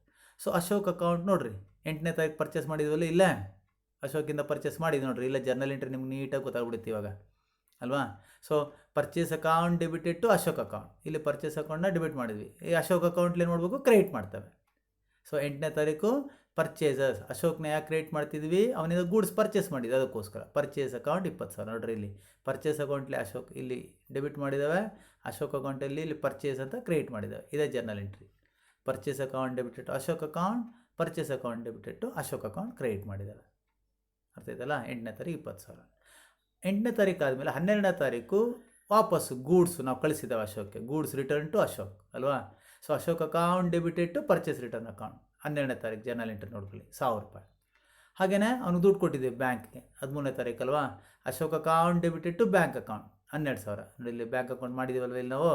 So Ashok account ನೋಡಿರಿ, 8ನೇ ತಾರೀಕು ಪರ್ಚೇಸ್ ಮಾಡಿದ್ವಲ್ಲ, ಇಲ್ಲೇ ಅಶೋಕಿಂದ ಪರ್ಚೇಸ್ ಮಾಡಿದ್ವಿ ನೋಡಿರಿ. ಇಲ್ಲ ಜರ್ನಲ್ ಎಂಟ್ರಿ ನಿಮ್ಗೆ ನೀಟಾಗಿ ಗೊತ್ತಾಗ್ಬಿಡುತ್ತೆ ಇವಾಗ ಅಲ್ವಾ. So purchase account debited to Ashok account. ಇಲ್ಲಿ ಪರ್ಚೇಸ್ ಅಕೌಂಟ್ನ ಡೆಬಿಟ್ ಮಾಡಿದ್ವಿ. ಈ ಅಶೋಕ್ ಅಕೌಂಟ್ಲಿ ನೋಡಬೇಕು ಕ್ರೆಡಿಟ್ ಮಾಡ್ತವೆ. ಸೊ 8ನೇ ತಾರೀಕು ಪರ್ಚೇಸಸ್ ಅಶೋಕ್ನ ಯಾಕೆ ಕ್ರಿಯೇಟ್ ಮಾಡ್ತಿದ್ವಿ, ಅವನಿಂದ ಗೂಡ್ಸ್ ಪರ್ಚೇಸ್ ಮಾಡಿದ್ವಿ ಅದಕ್ಕೋಸ್ಕರ. ಪರ್ಚೇಸ್ ಅಕೌಂಟ್ 20,000 ನೋಡ್ರಿ. ಇಲ್ಲಿ ಪರ್ಚೇಸ್ ಅಕೌಂಟ್ಲಿ ಅಶೋಕ್ ಇಲ್ಲಿ ಡೆಬಿಟ್ ಮಾಡಿದ್ದಾವೆ, ಅಶೋಕ್ ಅಕೌಂಟಲ್ಲಿ ಇಲ್ಲಿ ಪರ್ಚೇಸ್ ಅಂತ ಕ್ರಿಯೇಟ್ ಮಾಡಿದ್ದಾವೆ. ಇದೇ journal entry. Purchase account debited to Ashok account, purchase account debited to Ashok account create ಮಾಡಿದ್ದಾವೆ. ಅರ್ಥ ಆಯ್ತಲ್ಲ. 8ನೇ ತಾರೀಕು 20,000. 8ನೇ ತಾರೀಕು ಆದಮೇಲೆ 12ನೇ ತಾರೀಕು ವಾಪಸ್ಸು ಗೂಡ್ಸು ನಾವು ಕಳಿಸಿದ್ದಾವೆ ಅಶೋಕ್ಗೆ. ಗೂಡ್ಸ್ ರಿಟರ್ನ್ ಟು ಅಶೋಕ್ ಅಲ್ವಾ. So Ashok account debited to purchase return account 12ನೇ ತಾರೀಕು ಜರ್ನಲ್ ಎಂಟ್ರಿ ನೋಡ್ಕೊಳ್ಳಿ, 1,000 ರೂಪಾಯಿ. ಹಾಗೆಯೇ ಅವ್ನಿಗೆ ದುಡ್ಡು ಕೊಟ್ಟಿದ್ದೀವಿ ಬ್ಯಾಂಕ್ಗೆ 13ನೇ ತಾರೀಕು ಅಲ್ವಾ. Ashok account debited to bank account 12,000 ನೋಡಿ. ಇಲ್ಲಿ ಬ್ಯಾಂಕ್ ಅಕೌಂಟ್ ಮಾಡಿದ್ದೀವಲ್ವ ಇಲ್ಲಿ ನಾವು.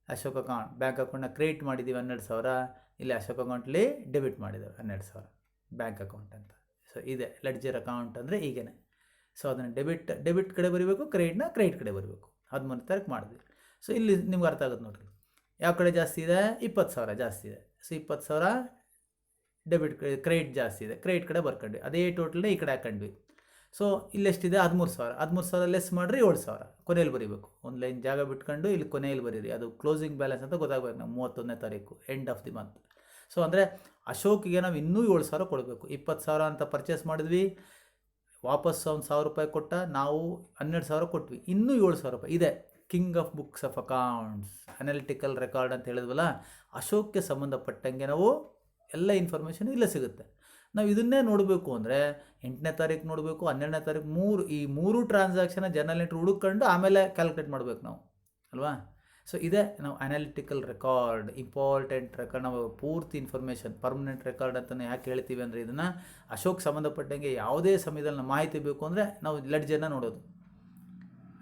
ಅಶೋಕ್ ಅಕೌಂಟ್ ಬ್ಯಾಂಕ್ ಅಕೌಂಟ್ನ ಕ್ರಿಯೇಟ್ ಮಾಡಿದ್ದೀವಿ 12,000. ಇಲ್ಲಿ ಅಶೋಕ್ ಅಕೌಂಟ್ಲಿ ಡೆಬಿಟ್ ಮಾಡಿದ್ದೇವೆ 12,000 ಬ್ಯಾಂಕ್ ಅಕೌಂಟ್ ಅಂತ. ಸೊ ಇದೆ ಲೆಡ್ಜರ್ ಅಕೌಂಟ್ ಅಂದರೆ ಹೀಗೇ. ಸೊ ಅದನ್ನು ಡೆಬಿಟ್ ಕಡೆ ಬರೀಬೇಕು, ಕ್ರೆಡಿಟ್ ಕಡೆ ಬರೀಬೇಕು. 13ನೇ ತಾರೀಕು ಮಾಡಿದ್ವಿ. ಸೊ ಇಲ್ಲಿ ನಿಮ್ಗೆ ಅರ್ಥ ಆಗುತ್ತೆ ನೋಡಿರಿ, ಯಾವ ಕಡೆ ಜಾಸ್ತಿ ಇದೆ, 20,000 ಜಾಸ್ತಿ ಇದೆ. ಸೊ 20,000 ಡೆಬಿಟ್ ಕ್ರೆಡಿಟ್ ಜಾಸ್ತಿ ಇದೆ, ಕ್ರೆಡಿಟ್ ಕಡೆ ಬರ್ಕೊಂಡ್ವಿ. ಅದೇ ಟೋಟಲ್ನೇ ಈ ಕಡೆ ಹಾಕೊಂಡ್ವಿ. ಸೊ ಇಲ್ಲೆಷ್ಟಿದೆ, 13,000 ಲೆಸ್ ಮಾಡಿರಿ 7,000 ಕೊನೆಯಲ್ಲಿ ಬರೀಬೇಕು. ಒಂದು ಲೈನ್ ಜಾಗ ಬಿಟ್ಕೊಂಡು ಇಲ್ಲಿ ಕೊನೆಯಲ್ಲಿ ಬರೀರಿ. ಅದು ಕ್ಲೋಸಿಂಗ್ ಬ್ಯಾಲೆನ್ಸ್ ಅಂತ ಗೊತ್ತಾಗಬೇಕು ನಾವು 31ನೇ ತಾರೀಕು end of the month. So ಅಂದರೆ ಅಶೋಕಿಗೆ ನಾವು ಇನ್ನೂ 7,000 ಕೊಡಬೇಕು. 20,000 ಅಂತ ಪರ್ಚೇಸ್ ಮಾಡಿದ್ವಿ, ವಾಪಸ್ಸು ಅವ್ನು 1,000 ರೂಪಾಯಿ ಕೊಟ್ಟ, ನಾವು 12,000 ಕೊಟ್ವಿ, ಇನ್ನೂ 7,000 ರೂಪಾಯಿ ಇದೆ. King of books of accounts analytical record ಅಂತ ಹೇಳಿದ್ವಲ್ಲ, ಅಶೋಕ್ಗೆ ಸಂಬಂಧಪಟ್ಟಂಗೆ ನಾವು ಎಲ್ಲ ಇನ್ಫಾರ್ಮೇಷನ್ ಇಲ್ಲೇ ಸಿಗುತ್ತೆ. ನಾವು ಇದನ್ನೇ ನೋಡಬೇಕು ಅಂದರೆ 8ನೇ ತಾರೀಕು ನೋಡಬೇಕು, 12ನೇ ತಾರೀಕು ಈ ಮೂರು ಟ್ರಾನ್ಸಾಕ್ಷನ್ ಜರ್ನಲ್ ಎಂಟ್ರಿ ಹುಡುಕೊಂಡು ಆಮೇಲೆ ಕ್ಯಾಲ್ಕುಲೇಟ್ ಮಾಡಬೇಕು ನಾವು ಅಲ್ವಾ. ಸೊ ಇದೇ ನಾವು ಅನಾಲಿಟಿಕಲ್ ರೆಕಾರ್ಡ್, ಇಂಪಾರ್ಟೆಂಟ್ ರೆಕಾರ್ಡ್. ನಾವು ಪೂರ್ತಿ ಇನ್ಫಾರ್ಮೇಷನ್ ಪರ್ಮನೆಂಟ್ ರೆಕಾರ್ಡ್ ಅಂತಲೇ ಯಾಕೆ ಹೇಳ್ತೀವಿ ಅಂದರೆ, ಇದನ್ನು ಅಶೋಕ್ ಸಂಬಂಧಪಟ್ಟಂಗೆ ಯಾವುದೇ ಸಮಯದಲ್ಲಿ ಮಾಹಿತಿ ಬೇಕು ಅಂದರೆ ನಾವು ಲೆಡ್ಜರ್ನ ನೋಡೋದು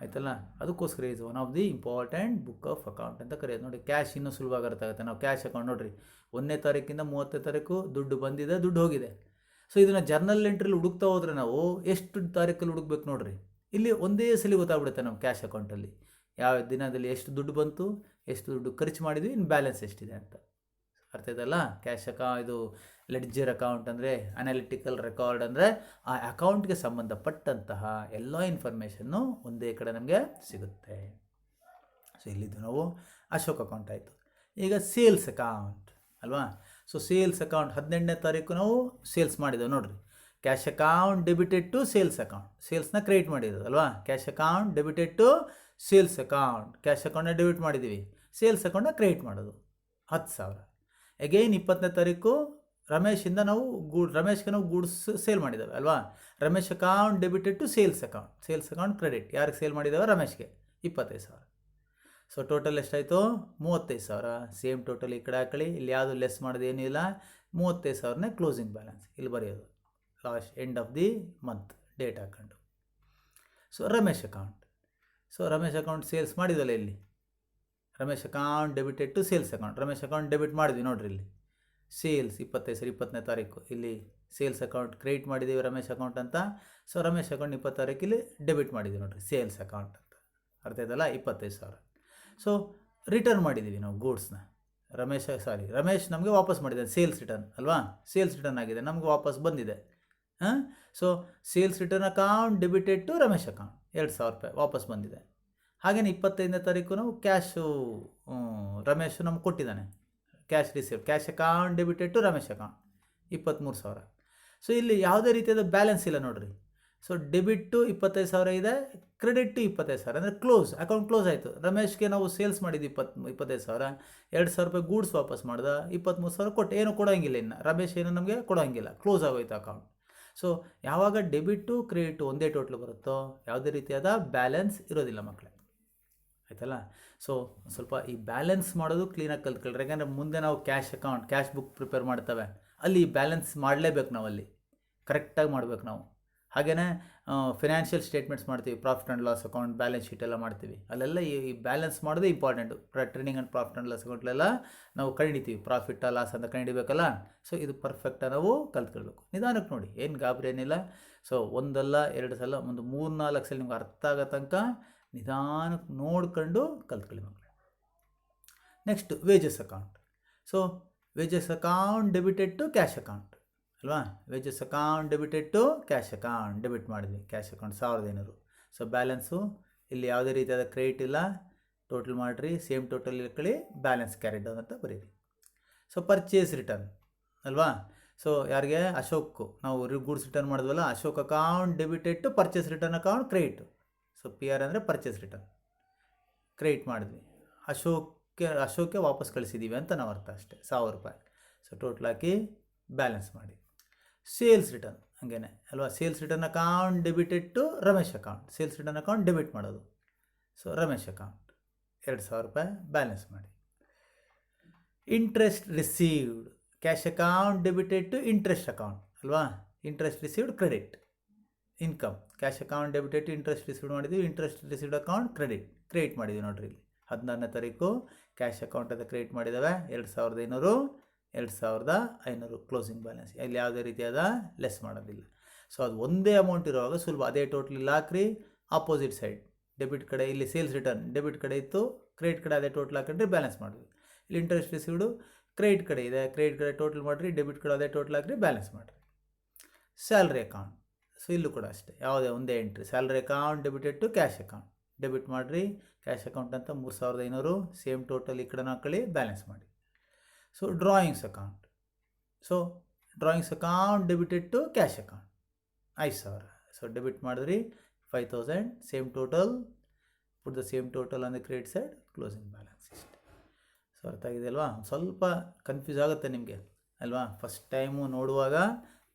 ಆಯ್ತಲ್ಲ. ಅದಕ್ಕೋಸ್ಕರ ಇದು one of the important book of account ಅಂತ ಕರೆಯೋದು ನೋಡಿ. ಕ್ಯಾಶ್ ಇನ್ನೂ ಸುಲಭವಾಗಿ ಅರ್ಥ ಆಗುತ್ತೆ. ನಾವು ಕ್ಯಾಶ್ ಅಕೌಂಟ್ ನೋಡಿರಿ, 1ನೇ ತಾರೀಕಿಂದ 30ನೇ ತಾರೀಕು ದುಡ್ಡು ಬಂದಿದೆ, ದುಡ್ಡು ಹೋಗಿದೆ. ಸೊ ಇದನ್ನು ಜರ್ನಲ್ ಎಂಟ್ರಿಲಿ ಹುಡುಕ್ತಾ ಹೋದರೆ ನಾವು ಎಷ್ಟು ತಾರೀಕಲ್ಲಿ ಹುಡುಕ್ಬೇಕು ನೋಡಿರಿ. ಇಲ್ಲಿ ಒಂದೇ ಸಲ ಗೊತ್ತಾಗ್ಬಿಡುತ್ತೆ ನಮ್ಮ ಕ್ಯಾಶ್ ಅಕೌಂಟಲ್ಲಿ ಯಾವ ದಿನದಲ್ಲಿ ಎಷ್ಟು ದುಡ್ಡು ಬಂತು, ಎಷ್ಟು ದುಡ್ಡು ಖರ್ಚು ಮಾಡಿದ್ವಿ, ಇನ್ನು ಬ್ಯಾಲೆನ್ಸ್ ಎಷ್ಟಿದೆ ಅಂತ. ಅರ್ಥ ಇದಲ್ಲ. ಕ್ಯಾಶ್ ಇದು ಲೆಡ್ಜರ್ ಅಕೌಂಟ್ ಅಂದರೆ ಅನಾಲಿಟಿಕಲ್ ರೆಕಾರ್ಡ್ ಅಂದರೆ ಆ ಅಕೌಂಟ್ಗೆ ಸಂಬಂಧಪಟ್ಟಂತಹ ಎಲ್ಲ ಇನ್ಫಾರ್ಮೇಷನ್ನು ಒಂದೇ ಕಡೆ ನಮಗೆ ಸಿಗುತ್ತೆ. ಸೊ ಇಲ್ಲಿದ್ದು ನಾವು ಅಶೋಕ್ ಅಕೌಂಟ್ ಆಯಿತು. ಈಗ ಸೇಲ್ಸ್ ಅಕೌಂಟ್ ಅಲ್ವಾ. ಸೊ ಸೇಲ್ಸ್ ಅಕೌಂಟ್ 18ನೇ ತಾರೀಕು ನಾವು ಸೇಲ್ಸ್ ಮಾಡಿದ್ದೇವೆ ನೋಡಿರಿ. Cash account debited to sales account, ಸೇಲ್ಸ್ನ ಕ್ರಿಯೇಟ್ ಮಾಡಿರೋದು ಅಲ್ವಾ. Cash account debited to sales account, cash ಅಕೌಂಟ್ನ ಡೆಬಿಟ್ ಮಾಡಿದ್ದೀವಿ, ಸೇಲ್ಸ್ ಅಕೌಂಟ್ನ ಕ್ರಿಯೇಟ್ ಮಾಡೋದು 10,000. ಅಗೈನ್ 20ನೇ ತಾರೀಕು ರಮೇಶಿಂದ ನಾವು ರಮೇಶ್ಗೆ ನಾವು ಗೂಡ್ಸ್ ಸೇಲ್ ಮಾಡಿದ್ದಾವೆ ಅಲ್ವಾ. Ramesh account debited to sales account, sales account credit, ಯಾರಿಗೆ ಸೇಲ್ ಮಾಡಿದ್ದಾವೆ ರಮೇಶ್ಗೆ 25,000. ಸೊ ಟೋಟಲ್ ಎಷ್ಟಾಯಿತು 35,000. ಸೇಮ್ ಟೋಟಲ್ ಈ ಕಡೆ ಹಾಕಳಿ, ಇಲ್ಲಿ ಯಾವುದು ಲೆಸ್ ಮಾಡೋದು ಏನೂ ಇಲ್ಲ. 35,000ನೇ ಕ್ಲೋಸಿಂಗ್ ಬ್ಯಾಲೆನ್ಸ್ ಇಲ್ಲಿ ಬರೆಯೋದು last end of the month date ಹಾಕೊಂಡು. So Ramesh account, so Ramesh account sales ಮಾಡಿದ್ವಲ್ಲ ಇಲ್ಲಿ, Ramesh account debited to sales account, Ramesh account debit ಮಾಡಿದ್ವಿ ನೋಡಿರಿ ಇಲ್ಲಿ. ಸೇಲ್ಸ್ 20ನೇ ತಾರೀಕು ಇಲ್ಲಿ ಸೇಲ್ಸ್ ಅಕೌಂಟ್ ಕ್ರಿಯೇಟ್ ಮಾಡಿದ್ದೀವಿ ರಮೇಶ್ ಅಕೌಂಟ್ ಅಂತ. ಸೊ ರಮೇಶ್ ಅಕೌಂಟ್ 20 ತಾರೀಕು ಇಲ್ಲಿ ಡೆಬಿಟ್ ಮಾಡಿದ್ದೀವಿ ನೋಡಿರಿ ಸೇಲ್ಸ್ ಅಕೌಂಟ್ ಅಂತ. ಅರ್ಥ ಆಯ್ತಲ್ಲ 25,000. ಸೊ ರಿಟರ್ನ್ ಮಾಡಿದ್ದೀವಿ ನಾವು ಗೂಡ್ಸ್ನ. ರಮೇಶ್ ನಮಗೆ ವಾಪಸ್ ಮಾಡಿದ್ದಾನೆ ಸೇಲ್ಸ್ ರಿಟರ್ನ್ ಅಲ್ವಾ. ಸೇಲ್ಸ್ ರಿಟರ್ನ್ ಆಗಿದೆ, ನಮಗೆ ವಾಪಸ್ ಬಂದಿದೆ. So sales return account debited to Ramesh account 2,000 ರೂಪಾಯಿ ವಾಪಸ್ ಬಂದಿದೆ. ಹಾಗೆಯೇ 25ನೇ ತಾರೀಕು ನಾವು ಕ್ಯಾಶು ರಮೇಶ್ ನಮ್ಗೆ ಕೊಟ್ಟಿದ್ದಾನೆ, cash receive, cash account debited to Ramesh account 23,000. So ಇಲ್ಲಿ ಯಾವುದೇ ರೀತಿಯಾದ ಬ್ಯಾಲೆನ್ಸ್ ಇಲ್ಲ ನೋಡಿರಿ. ಸೊ ಡೆಬಿಟ್ಟು 25,000 ಇದೆ, ಕ್ರೆಡಿಟ್ 25,000 ಅಂದರೆ ಕ್ಲೋಸ್, ಅಕೌಂಟ್ ಕ್ಲೋಸ್ ಆಯಿತು. ರಮೇಶ್ಗೆ ನಾವು ಸೇಲ್ಸ್ ಮಾಡಿದ್ದು 25,000, 2,000 ರೂಪಾಯಿ ಗೂಡ್ಸ್ ವಾಪಸ್ ಮಾಡ್ದೆ, 23,000 ಕೊಟ್ಟು, ಏನೂ ಕೊಡೋಂಗಿಲ್ಲ ಇನ್ನು. ರಮೇಶ್ ಏನು ನಮಗೆ ಕೊಡೋಂಗಿಲ್ಲ, ಕ್ಲೋಸ್ ಆಗೋಯ್ತು ಅಕೌಂಟ್. ಸೊ ಯಾವಾಗ ಡೆಬಿಟ್ಟು ಕ್ರೆಡಿಟು ಒಂದೇ ಟೋಟ್ಲ್ ಬರುತ್ತೋ ಯಾವುದೇ ರೀತಿಯಾದ ಬ್ಯಾಲೆನ್ಸ್ ಇರೋದಿಲ್ಲ ಮಕ್ಕಳೇ, ಆಯ್ತಲ್ಲ. ಸೊ ಸ್ವಲ್ಪ ಈ ಬ್ಯಾಲೆನ್ಸ್ ಮಾಡೋದು ಕ್ಲೀನಾಗಿ ಕಲ್ತ್ಕೊಳ್ರಿ. ಯಾಕಂದರೆ ಮುಂದೆ ನಾವು cash account, cash book prepare ಮಾಡ್ತೇವೆ, ಅಲ್ಲಿ ಬ್ಯಾಲೆನ್ಸ್ ಮಾಡಲೇಬೇಕು ನಾವು, ಅಲ್ಲಿ ಕರೆಕ್ಟಾಗಿ ಮಾಡಬೇಕು ನಾವು. ಹಾಗೆಯೇ ಫಿನಾನ್ಷಿಯಲ್ ಸ್ಟೇಟ್ಮೆಂಟ್ಸ್ ಮಾಡ್ತೀವಿ, profit and loss account, balance sheet ಎಲ್ಲ ಮಾಡ್ತೀವಿ, ಅಲ್ಲೆಲ್ಲ ಈ ಬ್ಯಾಲೆನ್ಸ್ ಮಾಡೋದು important. Trading and profit and loss ಅಕೌಂಟ್ಲೆಲ್ಲ ನಾವು ಕಂಡಿತೀವಿ, ಪ್ರಾಫಿಟ್ ಲಾಸ್ ಅಂತ ಕಂಡಿಬೇಕಲ್ಲ. ಸೊ ಇದು ಪರ್ಫೆಕ್ಟಾಗಿ ನಾವು ಕಲ್ತ್ಕೊಳ್ಬೇಕು. ನಿಧಾನಕ್ಕೆ ನೋಡಿ, ಏನು ಗಾಬರಿ ಏನಿಲ್ಲ. ಸೊ ಒಂದಲ್ಲ 2 ಸಲ, ಒಂದು 3-4 ಸಲ ನಿಮ್ಗೆ ಅರ್ಥ ಆಗೋ ತನಕ ನಿಧಾನಕ್ಕೆ ನೋಡ್ಕೊಂಡು ಕಲ್ತ್ಕೊಳ್ಳಿ ಮಕ್ಕಳೇ. Next wages account. So wages account debited to cash account ಅಲ್ವಾ. Wages account debited to cash account, debit ಮಾಡಿದ್ವಿ ಕ್ಯಾಶ್ ಅಕೌಂಟ್ 1,500. ಸೊ ಬ್ಯಾಲೆನ್ಸು ಇಲ್ಲಿ ಯಾವುದೇ ರೀತಿಯಾದ ಕ್ರೆಡಿಟ್ ಇಲ್ಲ, ಟೋಟಲ್ ಮಾಡಿರಿ, ಸೇಮ್ ಟೋಟಲ್ ಇಟ್ಕೊಳ್ಳಿ, ಬ್ಯಾಲೆನ್ಸ್ ಕ್ಯಾರಿಡ್ ಡೌನ್ ಅಂತ ಬರೀರಿ. ಸೊ ಪರ್ಚೇಸ್ ರಿಟರ್ನ್ ಅಲ್ವಾ. ಸೊ ಯಾರಿಗೆ ಅಶೋಕ್ ನಾವು ಗೂಡ್ಸ್ ರಿಟರ್ನ್ ಮಾಡಿದ್ವಲ್ಲ, Ashok account debited to purchase return account credit. So PR ಅಂದರೆ ಪರ್ಚೇಸ್ ರಿಟರ್ನ್, ಕ್ರೆಡಿಟ್ ಮಾಡಿದ್ವಿ, ಅಶೋಕ್ಗೆ ವಾಪಸ್ ಕಳಿಸಿದ್ದೀವಿ ಅಂತ ನಾವು ಅರ್ಥ ಅಷ್ಟೇ, 1,000 ರೂಪಾಯಿ. ಸೊ ಟೋಟಲ್ ಹಾಕಿ ಬ್ಯಾಲೆನ್ಸ್ ಮಾಡಿ. ಸೇಲ್ಸ್ ರಿಟರ್ನ್ ಹಂಗೇನೆ ಅಲ್ವಾ. Sales return account debited to Ramesh account, sales return account debit ಮಾಡೋದು. ಸೊ ರಮೇಶ್ ಅಕೌಂಟ್ 2,000 ರೂಪಾಯಿ ಬ್ಯಾಲೆನ್ಸ್ ಮಾಡಿ. Interest received, cash account debited to interest account ಅಲ್ವಾ. Interest received credit, income, cash account debited to interest received ಮಾಡಿದ್ವಿ, interest received account credit ಮಾಡಿದ್ವಿ ನೋಡಿರಿ ಇಲ್ಲಿ. 16ನೇ ತಾರೀಕು ಕ್ಯಾಶ್ ಅಕೌಂಟ್ ಅಂತ ಕ್ರಿಯೇಟ್ ಮಾಡಿದ್ದಾವೆ 2,500, 2,500 ಕ್ಲೋಸಿಂಗ್ ಬ್ಯಾಲೆನ್ಸ್. ಇಲ್ಲಿ ಯಾವುದೇ ರೀತಿಯಾದ ಲೆಸ್ ಮಾಡೋದಿಲ್ಲ. ಸೊ ಅದು ಒಂದೇ ಅಮೌಂಟ್ ಇರುವಾಗ ಸುಲಭ, ಅದೇ ಟೋಟಲ್ ಇಲ್ಲಿ ಹಾಕ್ರಿ, ಆಪೋಸಿಟ್ ಸೈಡ್ ಡೆಬಿಟ್ ಕಡೆ ಇಲ್ಲಿ ಸೇಲ್ಸ್ ರಿಟರ್ನ್ ಡೆಬಿಟ್ ಕಡೆ ಇತ್ತು, ಕ್ರೆಡಿಟ್ ಕಡೆ ಅದೇ ಟೋಟಲ್ ಹಾಕೊಂಡ್ರೆ ಬ್ಯಾಲೆನ್ಸ್ ಮಾಡಿದ್ವಿ. ಇಲ್ಲಿ ಇಂಟ್ರೆಸ್ಟ್ ರಿಸೀವ್ಡು ಕ್ರೆಡಿಟ್ ಕಡೆ ಇದೆ, ಕ್ರೆಡಿಟ್ ಕಡೆ ಟೋಟಲ್ ಮಾಡಿರಿ, ಡೆಬಿಟ್ ಕಡೆ ಅದೇ ಟೋಟಲ್ ಹಾಕ್ರಿ, ಬ್ಯಾಲೆನ್ಸ್ ಮಾಡಿರಿ. ಸ್ಯಾಲ್ರಿ ಅಕೌಂಟ್, ಸೊ ಇಲ್ಲೂ ಕೂಡ ಅಷ್ಟೇ, ಯಾವುದೇ ಒಂದೇ entry, salary account debited to cash account, debit ಮಾಡಿರಿ, ಕ್ಯಾಶ್ ಅಕೌಂಟ್ ಅಂತ 3,500, ಸೇಮ್ ಟೋಟಲ್ ಈ ಕಡೆ ಹಾಕೊಳ್ಳಿ, ಬ್ಯಾಲೆನ್ಸ್ ಮಾಡಿ. So drawings account, so drawings account debited to cash account 5,000. So debit ಮಾಡಿದ್ರಿ 5,000, same total, put the same total on the credit side, closing balance ಇಷ್ಟೇ. So ಅರ್ಥ ಆಗಿದೆ ಅಲ್ವಾ. ಸ್ವಲ್ಪ ಕನ್ಫ್ಯೂಸ್ ಆಗುತ್ತೆ ನಿಮಗೆ ಅಲ್ವಾ, ಫಸ್ಟ್ ಟೈಮು ನೋಡುವಾಗ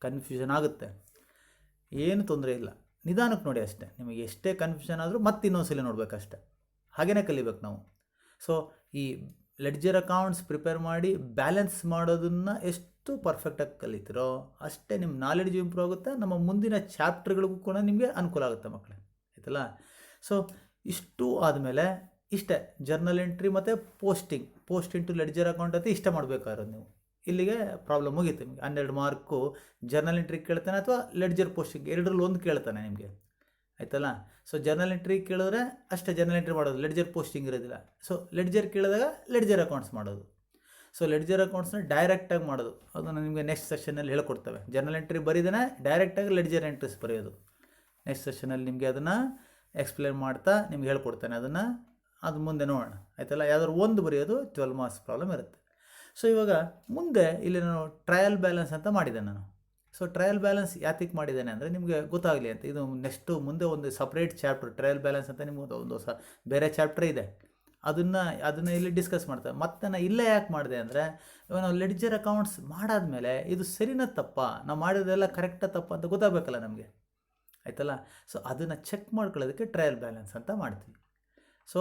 ಕನ್ಫ್ಯೂಷನ್ ಆಗುತ್ತೆ, ಏನು ತೊಂದರೆ ಇಲ್ಲ, ನಿಧಾನಕ್ಕೆ ನೋಡಿ ಅಷ್ಟೇ. ನಿಮಗೆ ಎಷ್ಟೇ ಕನ್ಫ್ಯೂಷನ್ ಆದರೂ ಮತ್ತೆ ಇನ್ನೊಂದ್ಸಲ ನೋಡಬೇಕಷ್ಟೆ, ಹಾಗೇ ಕಲಿಬೇಕು ನಾವು. ಸೊ ಈ ಲೆಡ್ಜರ್ ಅಕೌಂಟ್ಸ್ ಪ್ರಿಪೇರ್ ಮಾಡಿ ಬ್ಯಾಲೆನ್ಸ್ ಮಾಡೋದನ್ನು ಎಷ್ಟು ಪರ್ಫೆಕ್ಟಾಗಿ ಕಲಿತೀರೋ ಅಷ್ಟೇ ನಿಮ್ಮ ನಾಲೆಡ್ಜ್ ಇಂಪ್ರೂವ್ ಆಗುತ್ತೆ, ನಮ್ಮ ಮುಂದಿನ ಚಾಪ್ಟರ್ಗಳಿಗೂ ಕೂಡ ನಿಮಗೆ ಅನುಕೂಲ ಆಗುತ್ತೆ ಮಕ್ಕಳೇ, ಆಯ್ತಲ್ಲ. ಸೊ ಇಷ್ಟು ಆದಮೇಲೆ ಇಷ್ಟೇ ಜರ್ನಲ್ ಎಂಟ್ರಿ ಮತ್ತು ಪೋಸ್ಟ್ ಇಂಟು ಲೆಡ್ಜರ್ ಅಕೌಂಟ್ ಅಂತ ಇಷ್ಟ ಮಾಡಬೇಕಾಗಿರೋದು ನೀವು. ಇಲ್ಲಿಗೆ ಪ್ರಾಬ್ಲಮ್ ಮುಗೀತು ನಿಮಗೆ. 12 ಮಾರ್ಕು ಜರ್ನಲ್ ಎಂಟ್ರಿ ಕೇಳ್ತಾನೆ ಅಥವಾ ಲೆಡ್ಜರ್ ಪೋಸ್ಟಿಂಗ್, ಎರಡರಲ್ಲಿ ಒಂದು ಕೇಳ್ತಾನೆ ನಿಮಗೆ, ಆಯ್ತಲ್ಲ. ಸೊ ಜರ್ನಲ್ ಎಂಟ್ರಿ ಕೇಳಿದ್ರೆ ಅಷ್ಟೇ ಜರ್ನಲ್ ಎಂಟ್ರಿ ಮಾಡೋದು, ಲೆಡ್ಜರ್ ಪೋಸ್ಟಿಂಗ್ ಇರೋದಿಲ್ಲ. ಸೊ ಲೆಡ್ಜರ್ ಕೇಳಿದಾಗ ಲೆಡ್ಜರ್ ಅಕೌಂಟ್ಸ್ ಮಾಡೋದು. ಸೊ ಲೆಡ್ಜರ್ ಅಕೌಂಟ್ಸ್ನ ಡೈರೆಕ್ಟಾಗಿ ಮಾಡೋದು ಅದನ್ನು ನಿಮಗೆ ನೆಕ್ಸ್ಟ್ ಸೆಷನಲ್ಲಿ ಹೇಳ್ಕೊಡ್ತೇವೆ. ಜರ್ನಲ್ ಎಂಟ್ರಿ ಬರೀದೇ ಡೈರೆಕ್ಟಾಗಿ ಲೆಡ್ಜರ್ ಎಂಟ್ರೀಸ್ ಬರೆಯೋದು ನೆಕ್ಸ್ಟ್ ಸೆಷನಲ್ಲಿ ನಿಮಗೆ ಅದನ್ನು ಎಕ್ಸ್ಪ್ಲೇನ್ ಮಾಡ್ತಾ ನಿಮ್ಗೆ ಹೇಳ್ಕೊಡ್ತೇನೆ. ಅದನ್ನು ಅದು ಮುಂದೆ ನೋಡೋಣ ಆಯ್ತಲ್ಲ. ಯಾವ್ದಾದ್ರು ಒಂದು ಬರೆಯೋದು 12 ಮಾರ್ಕ್ಸ್ ಪ್ರಾಬ್ಲಮ್ ಇರುತ್ತೆ. ಸೊ ಇವಾಗ ಮುಂದೆ ಇಲ್ಲಿ ನಾನು ಟ್ರಯಲ್ ಬ್ಯಾಲೆನ್ಸ್ ಅಂತ ಮಾಡಿದೆ ನಾನು. ಸೊ ಟ್ರಯಲ್ ಬ್ಯಾಲೆನ್ಸ್ ಯಾತಿಗೆ ಮಾಡಿದ್ದೇನೆ ಅಂದರೆ ನಿಮಗೆ ಗೊತ್ತಾಗಲಿ ಅಂತ. ಇದು ನೆಕ್ಸ್ಟು ಮುಂದೆ ಒಂದು ಸಪ್ರೇಟ್ ಚಾಪ್ಟರ್ ಟ್ರಯಲ್ ಬ್ಯಾಲೆನ್ಸ್ ಅಂತ ನಿಮ್ಗೆ ಒಂದು ಬೇರೆ ಚಾಪ್ಟರ್ ಇದೆ, ಅದನ್ನು ಇಲ್ಲಿ ಡಿಸ್ಕಸ್ ಮಾಡ್ತೇವೆ. ಮತ್ತು ನಾನು ಇಲ್ಲೇ ಯಾಕೆ ಮಾಡಿದೆ ಅಂದರೆ ಇವಾಗ ನಾವು ಲೆಡ್ಜರ್ ಅಕೌಂಟ್ಸ್ ಮಾಡಾದ್ಮೇಲೆ ಇದು ಸರಿನಾ ತಪ್ಪಾ, ನಾವು ಮಾಡಿರೋದೆಲ್ಲ ಕರೆಕ್ಟಾ ತಪ್ಪಾ ಅಂತ ಗೊತ್ತಾಗಬೇಕಲ್ಲ ನಮಗೆ ಆಯ್ತಲ್ಲ. ಸೊ ಅದನ್ನು ಚೆಕ್ ಮಾಡ್ಕೊಳ್ಳೋದಕ್ಕೆ ಟ್ರಯಲ್ ಬ್ಯಾಲೆನ್ಸ್ ಅಂತ ಮಾಡ್ತೀವಿ. ಸೊ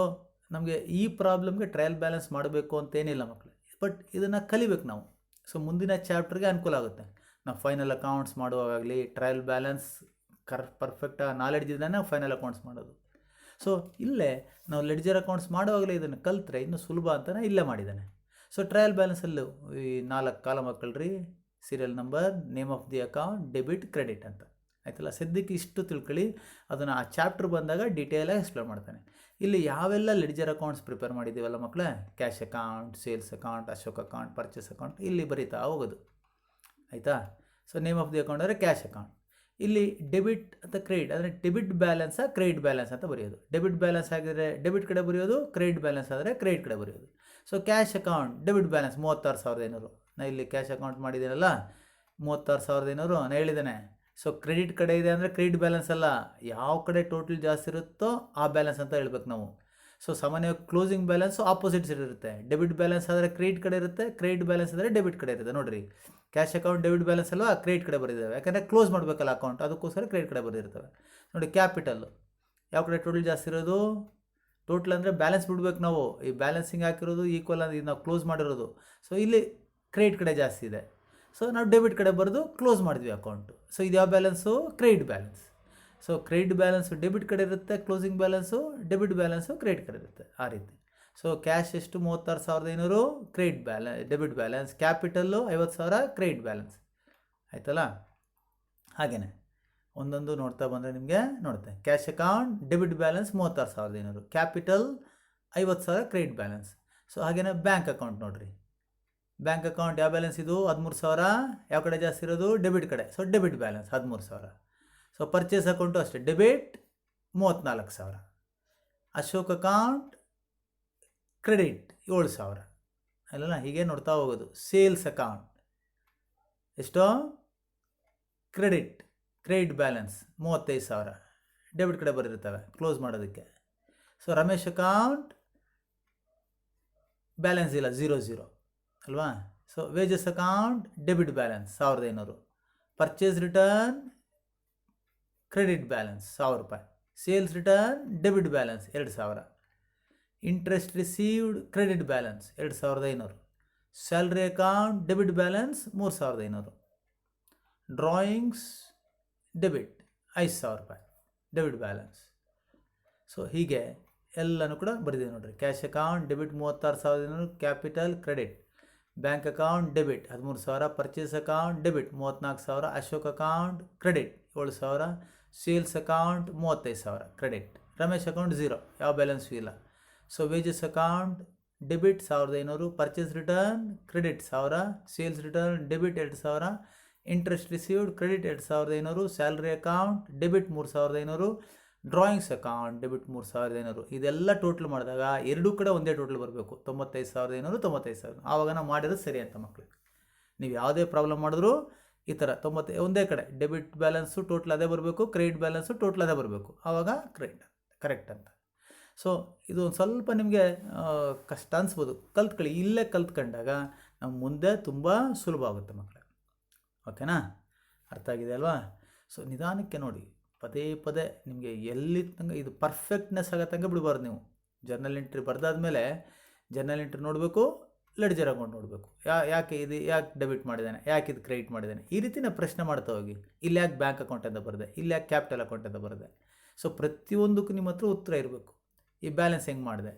ನಮಗೆ ಈ ಪ್ರಾಬ್ಲಮ್ಗೆ ಟ್ರಯಲ್ ಬ್ಯಾಲೆನ್ಸ್ ಮಾಡಬೇಕು ಅಂತೇನಿಲ್ಲ ಮಕ್ಕಳು, ಬಟ್ ಇದನ್ನು ಕಲಿಬೇಕು ನಾವು. ಸೊ ಮುಂದಿನ ಚಾಪ್ಟರ್ಗೆ ಅನುಕೂಲ ಆಗುತ್ತೆ. ನಾವು ಫೈನಲ್ ಅಕೌಂಟ್ಸ್ ಮಾಡುವಾಗಲಿ ಟ್ರಯಲ್ ಬ್ಯಾಲೆನ್ಸ್ ಪರ್ಫೆಕ್ಟಾಗಿ ನಾಲೆಡ್ಜ್ ಇದ್ದೇ ನಾವು ಫೈನಲ್ ಅಕೌಂಟ್ಸ್ ಮಾಡೋದು. ಸೊ ಇಲ್ಲೇ ನಾವು ಲೆಡ್ಜರ್ ಅಕೌಂಟ್ಸ್ ಮಾಡುವಾಗಲೇ ಇದನ್ನು ಕಲಿತ್ರೆ ಇನ್ನೂ ಸುಲಭ ಅಂತಲೇ ಇಲ್ಲೇ ಮಾಡಿದ್ದಾನೆ. ಸೊ ಟ್ರಯಲ್ ಬ್ಯಾಲೆನ್ಸಲ್ಲೂ ಈ 4 ಕಾಲಮ್ ಹಾಕೊಳ್ರಿ, serial number, name of the account, debit, credit ಅಂತ ಆಯ್ತಲ್ಲ. ಸದ್ಯಕ್ಕೆ ಇಷ್ಟು ತಿಳ್ಕೊಳ್ಳಿ, ಅದನ್ನು ಆ ಚಾಪ್ಟರ್ ಬಂದಾಗ ಡೀಟೇಲಾಗಿ ಎಕ್ಸ್ಪ್ಲೇನ್ ಮಾಡ್ತಾನೆ. ಇಲ್ಲಿ ಯಾವೆಲ್ಲ ಲೆಡ್ಜರ್ ಅಕೌಂಟ್ಸ್ ಪ್ರಿಪೇರ್ ಮಾಡಿದ್ದೀವಲ್ಲ ಮಕ್ಕಳೇ, cash account, sales account, Ashok account, purchase account, ಇಲ್ಲಿ ಬರೀತಾ ಹೋಗೋದು ಆಯಿತಾ. So name of the account ಅಂದರೆ ಕ್ಯಾಶ್ ಅಕೌಂಟ್. ಇಲ್ಲಿ ಡೆಬಿಟ್ ಅಂತ ಕ್ರೆಡಿಟ್ ಅಂದರೆ ಡೆಬಿಟ್ ಬ್ಯಾಲೆನ್ಸಾ ಕ್ರೆಡಿಟ್ ಬ್ಯಾಲೆನ್ಸ್ ಅಂತ ಬರೆಯೋದು. ಡೆಬಿಟ್ ಬ್ಯಾಲೆನ್ಸ್ ಆಗಿದ್ರೆ ಡೆಬಿಟ್ ಕಡೆ ಬರೆಯೋದು, ಕ್ರೆಡಿಟ್ ಬ್ಯಾಲೆನ್ಸ್ ಆದರೆ ಕ್ರೆಡಿಟ್ ಕಡೆ ಬರೆಯೋದು. So cash account debit balance 36,500. ನಾನು ಇಲ್ಲಿ ಕ್ಯಾಶ್ ಅಕೌಂಟ್ ಮಾಡಿದ್ದೀನಲ್ಲ 36,500 ನಾನು ಹೇಳಿದ್ದೇನೆ. ಸೊ ಕ್ರೆಡಿಟ್ ಕಡೆ ಇದೆ ಅಂದರೆ ಕ್ರೆಡಿಟ್ ಬ್ಯಾಲೆನ್ಸ್ ಅಲ್ಲ, ಯಾವ ಕಡೆ ಟೋಟಲ್ ಜಾಸ್ತಿ ಇರುತ್ತೋ ಆ ಬ್ಯಾಲೆನ್ಸ್ ಅಂತ ಹೇಳ್ಬೇಕು ನಾವು. ಸೊ ಸಾಮಾನ್ಯವಾಗಿ ಕ್ಲೋಸಿಂಗ್ ಬ್ಯಾಲೆನ್ಸು ಆಪೋಸಿಟ್ ಸೈಡ್ ಇರುತ್ತೆ. ಡೆಬಿಟ್ ಬ್ಯಾಲೆನ್ಸ್ ಆದರೆ ಕ್ರೆಡಿಟ್ ಕಡೆ ಇರುತ್ತೆ, ಕ್ರೆಡಿಟ್ ಬ್ಯಾಲೆನ್ಸ್ ಆದರೆ ಡೆಬಿಟ್ ಕಡೆ ಇರುತ್ತೆ. ನೋಡಿರಿ, ಕ್ಯಾಶ್ ಅಕೌಂಟ್ ಡೆಬಿಟ್ ಬ್ಯಾಲೆನ್ಸ್ ಅಲ್ವಾ, ಕ್ರೆಡಿಟ್ ಕಡೆ ಬರೆದಿದ್ದಾವೆ, ಯಾಕಂದರೆ ಕ್ಲೋಸ್ ಮಾಡಬೇಕಲ್ಲ ಅಕೌಂಟ್, ಅದಕ್ಕೋಸ್ಕರ ಕ್ರೆಡಿಟ್ ಕಡೆ ಬರೆದಿರ್ತವೆ. ನೋಡಿ ಕ್ಯಾಪಿಟಲ್ಲು ಯಾವ ಕಡೆ ಟೋಟಲ್ ಜಾಸ್ತಿ ಇರೋದು, ಟೋಟಲ್ ಅಂದರೆ ಬ್ಯಾಲೆನ್ಸ್ ಬಿಡ್ಬೇಕು ನಾವು. ಈ ಬ್ಯಾಲೆನ್ಸಿಂಗ್ ಹಾಕಿರೋದು ಈಕ್ವಲ್ ಅಂದರೆ ಇದು ನಾವು ಕ್ಲೋಸ್ ಮಾಡಿರೋದು. ಸೊ ಇಲ್ಲಿ ಕ್ರೆಡಿಟ್ ಕಡೆ ಜಾಸ್ತಿ ಇದೆ, ಸೊ ನಾವು ಡೆಬಿಟ್ ಕಡೆ ಬರೆದು ಕ್ಲೋಸ್ ಮಾಡಿದ್ವಿ ಅಕೌಂಟು. ಸೊ ಇದು ಯಾವ balance, credit balance. So credit balance debit ಕಡೆ ಇರುತ್ತೆ, closing balance debit balance credit ಕಡೆ ಇರುತ್ತೆ, ಆ ರೀತಿ. ಸೊ ಕ್ಯಾಶ್ ಎಷ್ಟು 36,500 credit debit balance, capital 50,000 credit balance ಆಯ್ತಲ್ಲ. ಹಾಗೆಯೇ ಒಂದೊಂದು ನೋಡ್ತಾ ಬಂದರೆ ನಿಮಗೆ ನೋಡುತ್ತೆ. Cash account debit balance 36,500, capital 50,000 credit balance. So ಹಾಗೆಯೇ ಬ್ಯಾಂಕ್ ಅಕೌಂಟ್ ನೋಡಿರಿ, ಬ್ಯಾಂಕ್ ಅಕೌಂಟ್ ಯಾವ ಬ್ಯಾಲೆನ್ಸ್ ಇದು 13,000, ಯಾವ ಕಡೆ ಜಾಸ್ತಿ ಇರೋದು ಡೆಬಿಟ್ ಕಡೆ, so debit balance 13,000. So purchase account ಅಷ್ಟೇ, ಡೆಬಿಟ್ 34,000, ಅಶೋಕ್ ಅಕೌಂಟ್ ಕ್ರೆಡಿಟ್ 7,000 ಅಲ್ಲಲ್ಲ. ಹೀಗೆ ನೋಡ್ತಾ ಹೋಗೋದು. ಸೇಲ್ಸ್ ಅಕೌಂಟ್ ಎಷ್ಟೋ ಕ್ರೆಡಿಟ್ ಬ್ಯಾಲೆನ್ಸ್ 35,000 ಡೆಬಿಟ್ ಕಡೆ ಬರಿರ್ತವೆ ಕ್ಲೋಸ್ ಮಾಡೋದಕ್ಕೆ. ಸೊ ರಮೇಶ್ ಅಕೌಂಟ್ ಬ್ಯಾಲೆನ್ಸ್ ಇಲ್ಲ 0 ಅಲ್ವಾ. So wages account debit balance 1,500, purchase return credit balance 1,000 ರೂಪಾಯಿ, sales return debit balance 2,000, interest received credit balance 2,500, salary account debit balance 3,500, drawings debit 5,000 ರೂಪಾಯಿ debit balance. So ಹೀಗೆ ಎಲ್ಲನೂ ಕೂಡ ಬರೆದಿದೆ ನೋಡಿರಿ. Cash account debit 36,500, capital credit, bank account debit 13,000, purchase account debit 34,000, Ashok account credit 7,000, sales account 35,000 credit, Ramesh account 0, ಯಾವ balance ಇಲ್ಲ. So wages account debit 1,500, purchase return credit 1,000, sales return debit 2,000, interest received credit 2,500, salary account debit 3,500, drawings account debit 3,500. ಇದೆಲ್ಲ total ಮಾಡಿದಾಗ ಎರಡೂ ಕಡೆ ಒಂದೇ total ಬರಬೇಕು, 95,500 95,000. ಆವಾಗ ನಾವು ಮಾಡಿರೋದು ಸರಿ ಅಂತ ಮಕ್ಕಳು. ನೀವು ಯಾವುದೇ ಪ್ರಾಬ್ಲಮ್ ಮಾಡಿದ್ರು ಈ ಥರ 90 ಒಂದೇ ಕಡೆ ಡೆಬಿಟ್ ಬ್ಯಾಲೆನ್ಸು ಟೋಟಲ್ ಅದೇ ಬರಬೇಕು, ಕ್ರೆಡಿಟ್ ಬ್ಯಾಲೆನ್ಸು ಟೋಟಲ್ ಅದೇ ಬರಬೇಕು, ಆವಾಗ ಕರೆಕ್ಟ್ ಅಂತ. ಸೊ ಇದು ಒಂದು ಸ್ವಲ್ಪ ನಿಮಗೆ ಕಷ್ಟ ಅನಿಸ್ಬೋದು, ಕಲ್ತ್ಕೊಳ್ಳಿ. ಇಲ್ಲೇ ಕಲ್ತ್ಕೊಂಡಾಗ ನಮ್ಮ ಮುಂದೆ ತುಂಬ ಸುಲಭ ಆಗುತ್ತೆ ಮಕ್ಕಳು. ಓಕೆನಾ, ಅರ್ಥ ಆಗಿದೆ ಅಲ್ವಾ. ಸೊ ನಿಧಾನಕ್ಕೆ ನೋಡಿ, ಪದೇ ನಿಮಗೆ ಎಲ್ಲಿ ತನಕ ಇದು ಪರ್ಫೆಕ್ಟ್ನೆಸ್ ಆಗೋ ತನಕ ಬಿಡಬಾರ್ದು ನೀವು. ಜರ್ನಲ್ ಎಂಟ್ರಿ ಬರೆದಾದ್ಮೇಲೆ ಜರ್ನಲ್ ಎಂಟ್ರಿ ನೋಡಬೇಕು, ಲೆಡ್ಜರ್ ಅಕೌಂಟ್ ನೋಡಬೇಕು. ಯಾಕೆ ಡೆಬಿಟ್ ಮಾಡಿದ್ದಾನೆ, ಯಾಕೆ ಇದು ಕ್ರೆಡಿಟ್ ಮಾಡಿದ್ದಾನೆ, ಈ ರೀತಿನ ಪ್ರಶ್ನೆ ಮಾಡ್ತಾ ಹೋಗಿ. ಇಲ್ಲಿ ಯಾಕೆ ಬ್ಯಾಂಕ್ ಅಕೌಂಟ್ ಅಂತ ಬರೆದೆ, ಇಲ್ಲಿ ಯಾಕೆ ಕ್ಯಾಪಿಟಲ್ ಅಕೌಂಟ್ ಅಂತ ಬರೆದೆ. ಸೊ ಪ್ರತಿಯೊಂದಕ್ಕೂ ನಿಮ್ಮ ಹತ್ರ ಉತ್ತರ ಇರಬೇಕು. ಈ ಬ್ಯಾಲೆನ್ಸ್ ಹೆಂಗೆ ಮಾಡಿದೆ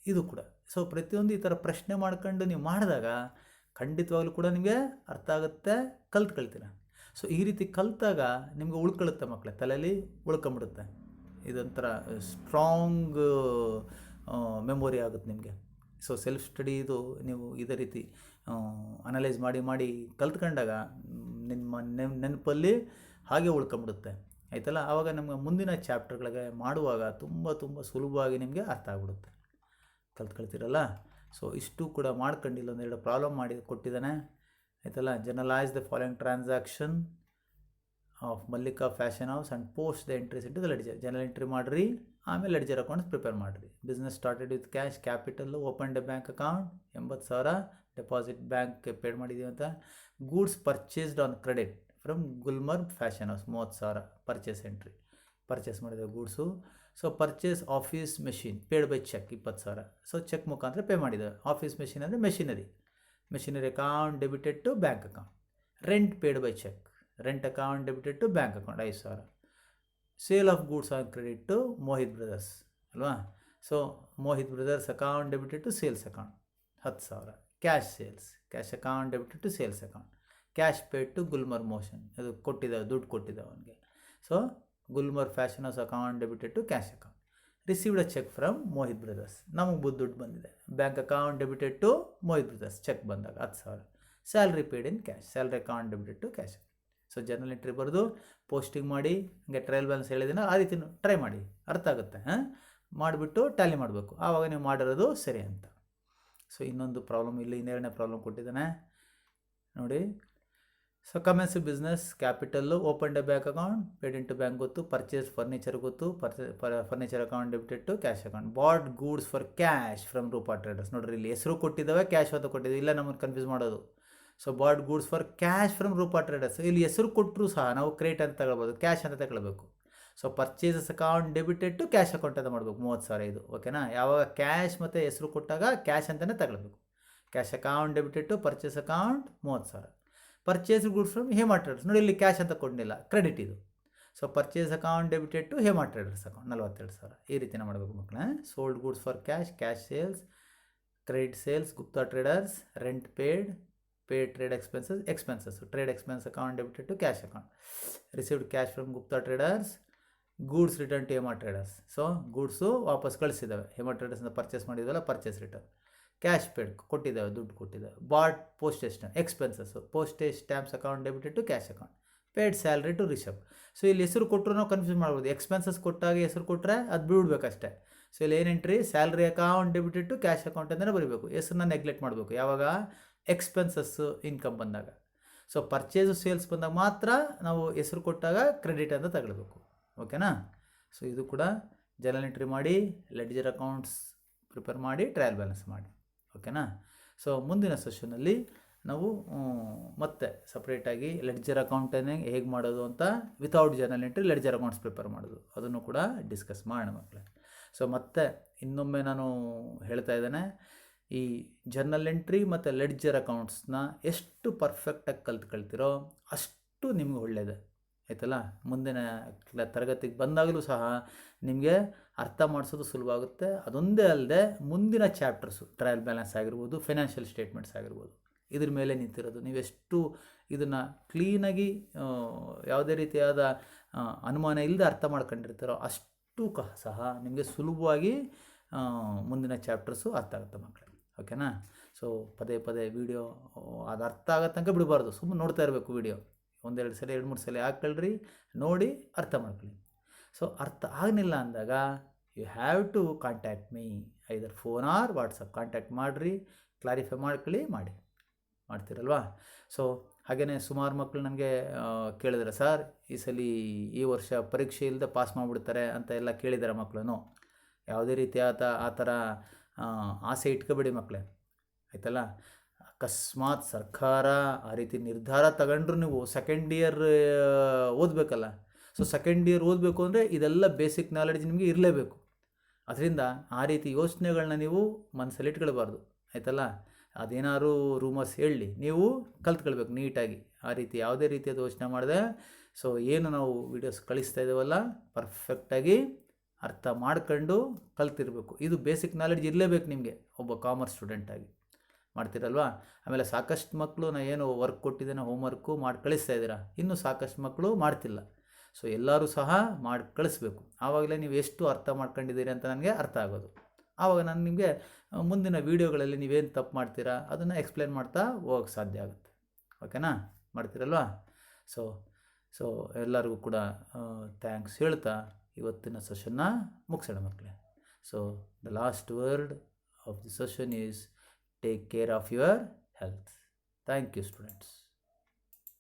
ಇದು ಕೂಡ. ಸೊ ಪ್ರತಿಯೊಂದು ಈ ಥರ ಪ್ರಶ್ನೆ ಮಾಡ್ಕೊಂಡು ನೀವು ಮಾಡಿದಾಗ ಖಂಡಿತವಾಗ್ಲೂ ಕೂಡ ನಿಮಗೆ ಅರ್ಥ ಆಗುತ್ತೆ, ಕಲ್ತ್ಕೊಳ್ತೀರ. ಸೊ ಈ ರೀತಿ ಕಲಿತಾಗ ನಿಮಗೆ ಉಳ್ಕೊಳ್ಳುತ್ತೆ ಮಕ್ಕಳೇ, ತಲೆಯಲ್ಲಿ ಉಳ್ಕೊಂಬಿಡುತ್ತೆ. ಇದೊಂಥರ ಸ್ಟ್ರಾಂಗ್ ಮೆಮೊರಿ ಆಗುತ್ತೆ ನಿಮಗೆ. ಸೊ ಸೆಲ್ಫ್ ಸ್ಟಡಿದು ನೀವು ಇದೇ ರೀತಿ ಅನಲೈಸ್ ಮಾಡಿ ಕಲ್ತ್ಕೊಂಡಾಗ ನಿಮ್ಮ ನೆನಪಲ್ಲಿ ಹಾಗೆ ಉಳ್ಕೊಂಬಿಡುತ್ತೆ ಆಯ್ತಲ್ಲ. ಆವಾಗ ನಮಗೆ ಮುಂದಿನ ಚಾಪ್ಟರ್ಗಳಿಗೆ ಮಾಡುವಾಗ ತುಂಬ ಸುಲಭವಾಗಿ ನಿಮಗೆ ಅರ್ಥ ಆಗ್ಬಿಡುತ್ತೆ, ಕಲ್ತ್ಕೊಳ್ತೀರಲ್ಲ. ಸೊ ಇಷ್ಟು ಕೂಡ ಮಾಡ್ಕೊಂಡಿಲ್ಲ, ಒಂದೆರಡು ಪ್ರಾಬ್ಲಮ್ ಮಾಡಿ ಕೊಟ್ಟಿದ್ದಾನೆ ಆಯ್ತಲ್ಲ. Generalise the following transaction of Mallika fashion house and post the entries into the ledger. General entry ಮಾಡಿರಿ, ಆಮೇಲೆ ಲೆಡ್ಜರ್ ಅಕೌಂಟ್ಸ್ ಪ್ರಿಪೇರ್ ಮಾಡಿರಿ. Business started with cash capital, open the bank account, 80,000 deposit bank paid ಮಾಡಿದ್ದೀವಿ ಅಂತ. Goods purchased on credit from Gulmarg fashion house, 30,000 purchase entry, purchase ಮಾಡಿದ goods. So purchase office machine paid by cheque 20,000. So cheque ಮುಖಾಂತರ pay ಮಾಡಿದ್ದೇವೆ. Office machine ಅಂದರೆ machinery account debited to bank account. Rent paid by cheque, rent account debited to bank account 5,000. Sale of goods on credit to Mohit brothers ಅಲ್ವಾ. So Mohit brothers account debited to sales account 10,000. Cash sales, cash account debited to sales account. Cash paid to Gulmarg motion, ಅದು ಕೊಟ್ಟಿದ್ದಾವೆ, ದುಡ್ಡು ಕೊಟ್ಟಿದ್ದಾವೆ ಅವನಿಗೆ. So Gulmarg fashion house account debited to cash account. Received a cheque from Mohit brothers, ನಮಗೆ ದುಡ್ಡು ಬಂದಿದೆ. Bank account debited to Mohit brothers, cheque ಬಂದಾಗ 10,000. Salary paid in cash, salary account debited to cash. So journal entry ಬರೆದು posting ಮಾಡಿ, ಹಂಗೆ trial balance ಹೇಳಿದ್ದೀನ ಆ ರೀತಿ try ಮಾಡಿ, ಅರ್ಥ ಆಗುತ್ತೆ. ಮಾಡಿಬಿಟ್ಟು ಟ್ಯಾಲಿ ಮಾಡಬೇಕು, ಆವಾಗ ನೀವು ಮಾಡಿರೋದು ಸರಿ ಅಂತ. ಸೊ ಇನ್ನೊಂದು ಪ್ರಾಬ್ಲಮ್ ಇಲ್ಲಿ, ಇನ್ನೆರಡನೇ ಪ್ರಾಬ್ಲಮ್ ಕೊಟ್ಟಿದ್ದಾನೆ ನೋಡಿ. So commence business capital, open the bank account, paid into bank ಗೊತ್ತು. ಪರ್ಚೇಸ್ ಫರ್ನಿಚರ್ ಗೊತ್ತು, furniture account debited to cash account. Bought goods for cash from Rupa traders. ನೋಡ್ರಿ ಇಲ್ಲಿ ಹೆಸರು ಕೊಟ್ಟಿದ್ದಾವೆ, ಕ್ಯಾಶ್ ಅಂತ ಕೊಟ್ಟಿದ್ದೀವಿ, ಇಲ್ಲ ನಮಗೆ ಕನ್ಫ್ಯೂಸ್ ಮಾಡೋದು. So bought goods for cash from Rupa traders, ಇಲ್ಲಿ ಹೆಸರು ಕೊಟ್ಟರು ಸಹ ನಾವು ಕ್ರೆಡಿಟ್ ಅಂತ ತಗೊಳ್ಬೋದು, ಕ್ಯಾಶ್ ಅಂತ ತಗೊಳ್ಬೇಕು. So purchases account debited to cash account ಅಂತ ಮಾಡಬೇಕು, 30,000 ಇದು ಓಕೆನಾ. ಯಾವಾಗ ಕ್ಯಾಶ್ ಮತ್ತು ಹೆಸರು ಕೊಟ್ಟಾಗ ಕ್ಯಾಶ್ ಅಂತಲೇ ತಗೊಳ್ಬೇಕು. Cash account debited to purchase account 30,000. Purchase goods from Hema traders, ನೋಡಿ ಇಲ್ಲಿ ಕ್ಯಾಶ್ ಅಂತ ಕೊಡಲಿಲ್ಲ, ಕ್ರೆಡಿಟ್ ಇದು. So purchase account debited to Hema traders account 42,000. ಈ ರೀತಿನ ಮಾಡಬೇಕು ಮಕ್ಕಳೇ. Sold goods for cash, cash sales, credit sales Gupta traders, rent paid trade expenses, trade expense account debited to cash account. Received cash from Gupta traders, goods return to Hema traders. So goods ವಾಪಸ್ ಕಳಿಸಿದ್ದಾವೆ, ಹೇಮಾ ಟ್ರೇಡರ್ಸಿಂದ purchase ಮಾಡಿದ್ವಲ್ಲ, purchase return. Cash paid ಕೊಟ್ಟಿದ್ದಾವೆ, ದುಡ್ಡು ಕೊಟ್ಟಿದ್ದಾವೆ. Bought postage stamp expenses, postage stamps account debited to cash account. Paid salary to Rishabh. So ಇಲ್ಲಿ ಹೆಸರು ಕೊಟ್ಟರು ನಾವು ಕನ್ಫ್ಯೂಸ್ ಮಾಡ್ಬೋದು, ಎಕ್ಸ್ಪೆನ್ಸಸ್ ಕೊಟ್ಟಾಗ ಹೆಸರು ಕೊಟ್ಟರೆ ಅದು ಬಿಡ್ಬೇಕಷ್ಟೇ. ಸೊ ಇಲ್ಲಿ ಏನು entry, salary account debited to cash account ಅಂತಲೇ ಬರೀಬೇಕು, ಹೆಸರನ್ನ ನೆಗ್ಲೆಕ್ಟ್ ಮಾಡಬೇಕು ಯಾವಾಗ ಎಕ್ಸ್ಪೆನ್ಸಸ್ಸು ಇನ್ಕಮ್ ಬಂದಾಗ. ಸೊ ಪರ್ಚೇಸು ಸೇಲ್ಸ್ ಬಂದಾಗ ಮಾತ್ರ ನಾವು ಹೆಸರು ಕೊಟ್ಟಾಗ ಕ್ರೆಡಿಟ್ ಅಂತ ತಗೊಳ್ಬೇಕು ಓಕೆನಾ. ಸೊ ಇದು ಕೂಡ ಜರ್ನಲ್ ಎಂಟ್ರಿ ಮಾಡಿ, ಲೆಡ್ಜರ್ ಅಕೌಂಟ್ಸ್ ಪ್ರಿಪೇರ್ ಮಾಡಿ, ಟ್ರಯಲ್ ಬ್ಯಾಲೆನ್ಸ್ ಮಾಡಿ ಓಕೆನಾ. ಸೊ ಮುಂದಿನ ಸೆಷನಲ್ಲಿ ನಾವು ಮತ್ತೆ ಸಪ್ರೇಟಾಗಿ ಲೆಡ್ಜರ್ ಅಕೌಂಟನ್ನೇ ಹೇಗೆ ಮಾಡೋದು ಅಂತ, without journal entry ledger accounts prepare ಮಾಡೋದು, ಅದನ್ನು ಕೂಡ ಡಿಸ್ಕಸ್ ಮಾಡೋಣ ಮಕ್ಕಳೇ. ಸೊ ಮತ್ತೆ ಇನ್ನೊಮ್ಮೆ ನಾನು ಹೇಳ್ತಾ ಇದ್ದೇನೆ, ಈ ಜರ್ನಲ್ ಎಂಟ್ರಿ ಮತ್ತು ಲೆಡ್ಜರ್ ಅಕೌಂಟ್ಸ್ನ ಎಷ್ಟು ಪರ್ಫೆಕ್ಟಾಗಿ ಕಲ್ತ್ಕೊಳ್ತೀರೋ ಅಷ್ಟು ನಿಮ್ಗೆ ಒಳ್ಳೆಯದು ಆಯ್ತಲ್ಲ. ಮುಂದಿನ ತರಗತಿಗೆ ಬಂದಾಗಲೂ ಸಹ ನಿಮಗೆ ಅರ್ಥ ಮಾಡಿಸೋದು ಸುಲಭ ಆಗುತ್ತೆ. ಅದೊಂದೇ ಅಲ್ಲದೆ ಮುಂದಿನ ಚಾಪ್ಟರ್ಸು, ಟ್ರಯಲ್ ಬ್ಯಾಲೆನ್ಸ್ ಆಗಿರ್ಬೋದು, ಫೈನಾನ್ಷಿಯಲ್ ಸ್ಟೇಟ್ಮೆಂಟ್ಸ್ ಆಗಿರ್ಬೋದು, ಇದ್ರ ಮೇಲೆ ನಿಂತಿರೋದು. ನೀವೆಷ್ಟು ಇದನ್ನು ಕ್ಲೀನಾಗಿ ಯಾವುದೇ ರೀತಿಯಾದ ಅನುಮಾನ ಇಲ್ಲದೆ ಅರ್ಥ ಮಾಡ್ಕೊಂಡಿರ್ತಾರೋ ಅಷ್ಟು ಸಹ ನಿಮಗೆ ಸುಲಭವಾಗಿ ಮುಂದಿನ ಚಾಪ್ಟರ್ಸು ಅರ್ಥ ಆಗುತ್ತೆ ಮಕ್ಕಳೇ ಓಕೆನಾ. ಸೊ ಪದೇ ವೀಡಿಯೋ ಅದು ಅರ್ಥ ಆಗೋ ತನಕ ಬಿಡಬಾರ್ದು, ಸುಮ್ಮನೆ ನೋಡ್ತಾ ಇರಬೇಕು ವೀಡಿಯೋ. 1-2 ಸಲ 2-3 ಸಲ ಹಾಕ್ಕೊಳ್ರಿ, ನೋಡಿ ಅರ್ಥ ಮಾಡ್ಕೊಳ್ಳಿ. ಸೊ ಅರ್ಥ ಆಗಲಿಲ್ಲ ಅಂದಾಗ you have to contact me, either phone or WhatsApp contact ಮಾಡಿರಿ, ಕ್ಲಾರಿಫೈ ಮಾಡ್ತೀರಲ್ವಾ. ಸೊ ಹಾಗೆಯೇ ಸುಮಾರು ಮಕ್ಕಳು ನನಗೆ ಕೇಳಿದ್ದಾರೆ, ಸರ್ ಈ ವರ್ಷ ಪರೀಕ್ಷೆ ಇಲ್ಲದೆ ಪಾಸ್ ಮಾಡಿಬಿಡ್ತಾರೆ ಅಂತ ಎಲ್ಲ ಕೇಳಿದ್ದಾರೆ ಮಕ್ಕಳು. ಯಾವುದೇ ರೀತಿಯಾದ ಆ ಥರ ಆಸೆ ಇಟ್ಕೋಬೇಡಿ ಮಕ್ಕಳೇ ಆಯ್ತಲ್ಲ. ಅಕಸ್ಮಾತ್ ಸರ್ಕಾರ ಆ ರೀತಿ ನಿರ್ಧಾರ ತಗೊಂಡ್ರು ನೀವು ಸೆಕೆಂಡ್ ಇಯರ್ ಓದಬೇಕಲ್ಲ. ಸೊ ಸೆಕೆಂಡ್ ಇಯರ್ ಓದಬೇಕು ಅಂದರೆ ಇದೆಲ್ಲ ಬೇಸಿಕ್ ನಾಲೆಡ್ಜ್ ನಿಮಗೆ ಇರಲೇಬೇಕು. ಅದರಿಂದ ಆ ರೀತಿ ಯೋಚನೆಗಳನ್ನ ನೀವು ಮನಸ್ಸಲ್ಲಿ ಇಟ್ಕೊಳ್ಬಾರ್ದು ಆಯ್ತಲ್ಲ. ಅದೇನಾದ್ರು ರೂಮರ್ಸ್ ಹೇಳಲಿ, ನೀವು ಕಲ್ತ್ಕೊಳ್ಬೇಕು ನೀಟಾಗಿ. ಆ ರೀತಿ ಯಾವುದೇ ರೀತಿಯಾದ ಯೋಚನೆ ಮಾಡಿದೆ. ಸೊ ಏನು ನಾವು ವೀಡಿಯೋಸ್ ಕಳಿಸ್ತಾ ಇದ್ದೇವಲ್ಲ, ಪರ್ಫೆಕ್ಟಾಗಿ ಅರ್ಥ ಮಾಡ್ಕೊಂಡು ಕಲ್ತಿರಬೇಕು. ಇದು ಬೇಸಿಕ್ ನಾಲೆಡ್ಜ್ ಇರಲೇಬೇಕು ನಿಮಗೆ ಒಬ್ಬ ಕಾಮರ್ಸ್ ಸ್ಟೂಡೆಂಟಾಗಿ. ಮಾಡ್ತೀರಲ್ವಾ. ಆಮೇಲೆ ಸಾಕಷ್ಟು ಮಕ್ಕಳು ನಾನು ಏನು ವರ್ಕ್ ಕೊಟ್ಟಿದ್ದೇನೆ ಹೋಮ್ವರ್ಕು ಮಾಡಿ ಕಳಿಸ್ತಾ ಇದ್ದೀರಾ, ಇನ್ನೂ ಸಾಕಷ್ಟು ಮಕ್ಕಳು ಮಾಡ್ತಿಲ್ಲ. ಸೊ ಎಲ್ಲರೂ ಸಹ ಮಾಡಿ ಕಳಿಸ್ಬೇಕು, ಆವಾಗಲೇ ನೀವು ಎಷ್ಟು ಅರ್ಥ ಮಾಡ್ಕೊಂಡಿದ್ದೀರಿ ಅಂತ ನನಗೆ ಅರ್ಥ ಆಗೋದು ಆವಾಗ ನಾನು ನಿಮಗೆ ಮುಂದಿನ ವೀಡಿಯೋಗಳಲ್ಲಿ ನೀವೇನು ತಪ್ಪು ಮಾಡ್ತೀರಾ ಅದನ್ನು ಎಕ್ಸ್ಪ್ಲೇನ್ ಮಾಡ್ತಾ ಹೋಗೋಕ್ಕೆ ಸಾಧ್ಯ ಆಗುತ್ತೆ. ಓಕೆನಾ? ಮಾಡ್ತೀರಲ್ವಾ? ಸೊ ಸೊ ಎಲ್ಲರಿಗೂ ಕೂಡ ಥ್ಯಾಂಕ್ಸ್ ಹೇಳ್ತಾ ಇವತ್ತಿನ ಸೆಷನ್ನ ಮುಗಿಸೋಣ ಮಕ್ಕಳೇ. So the last word of the session is take care of your health. Thank you students.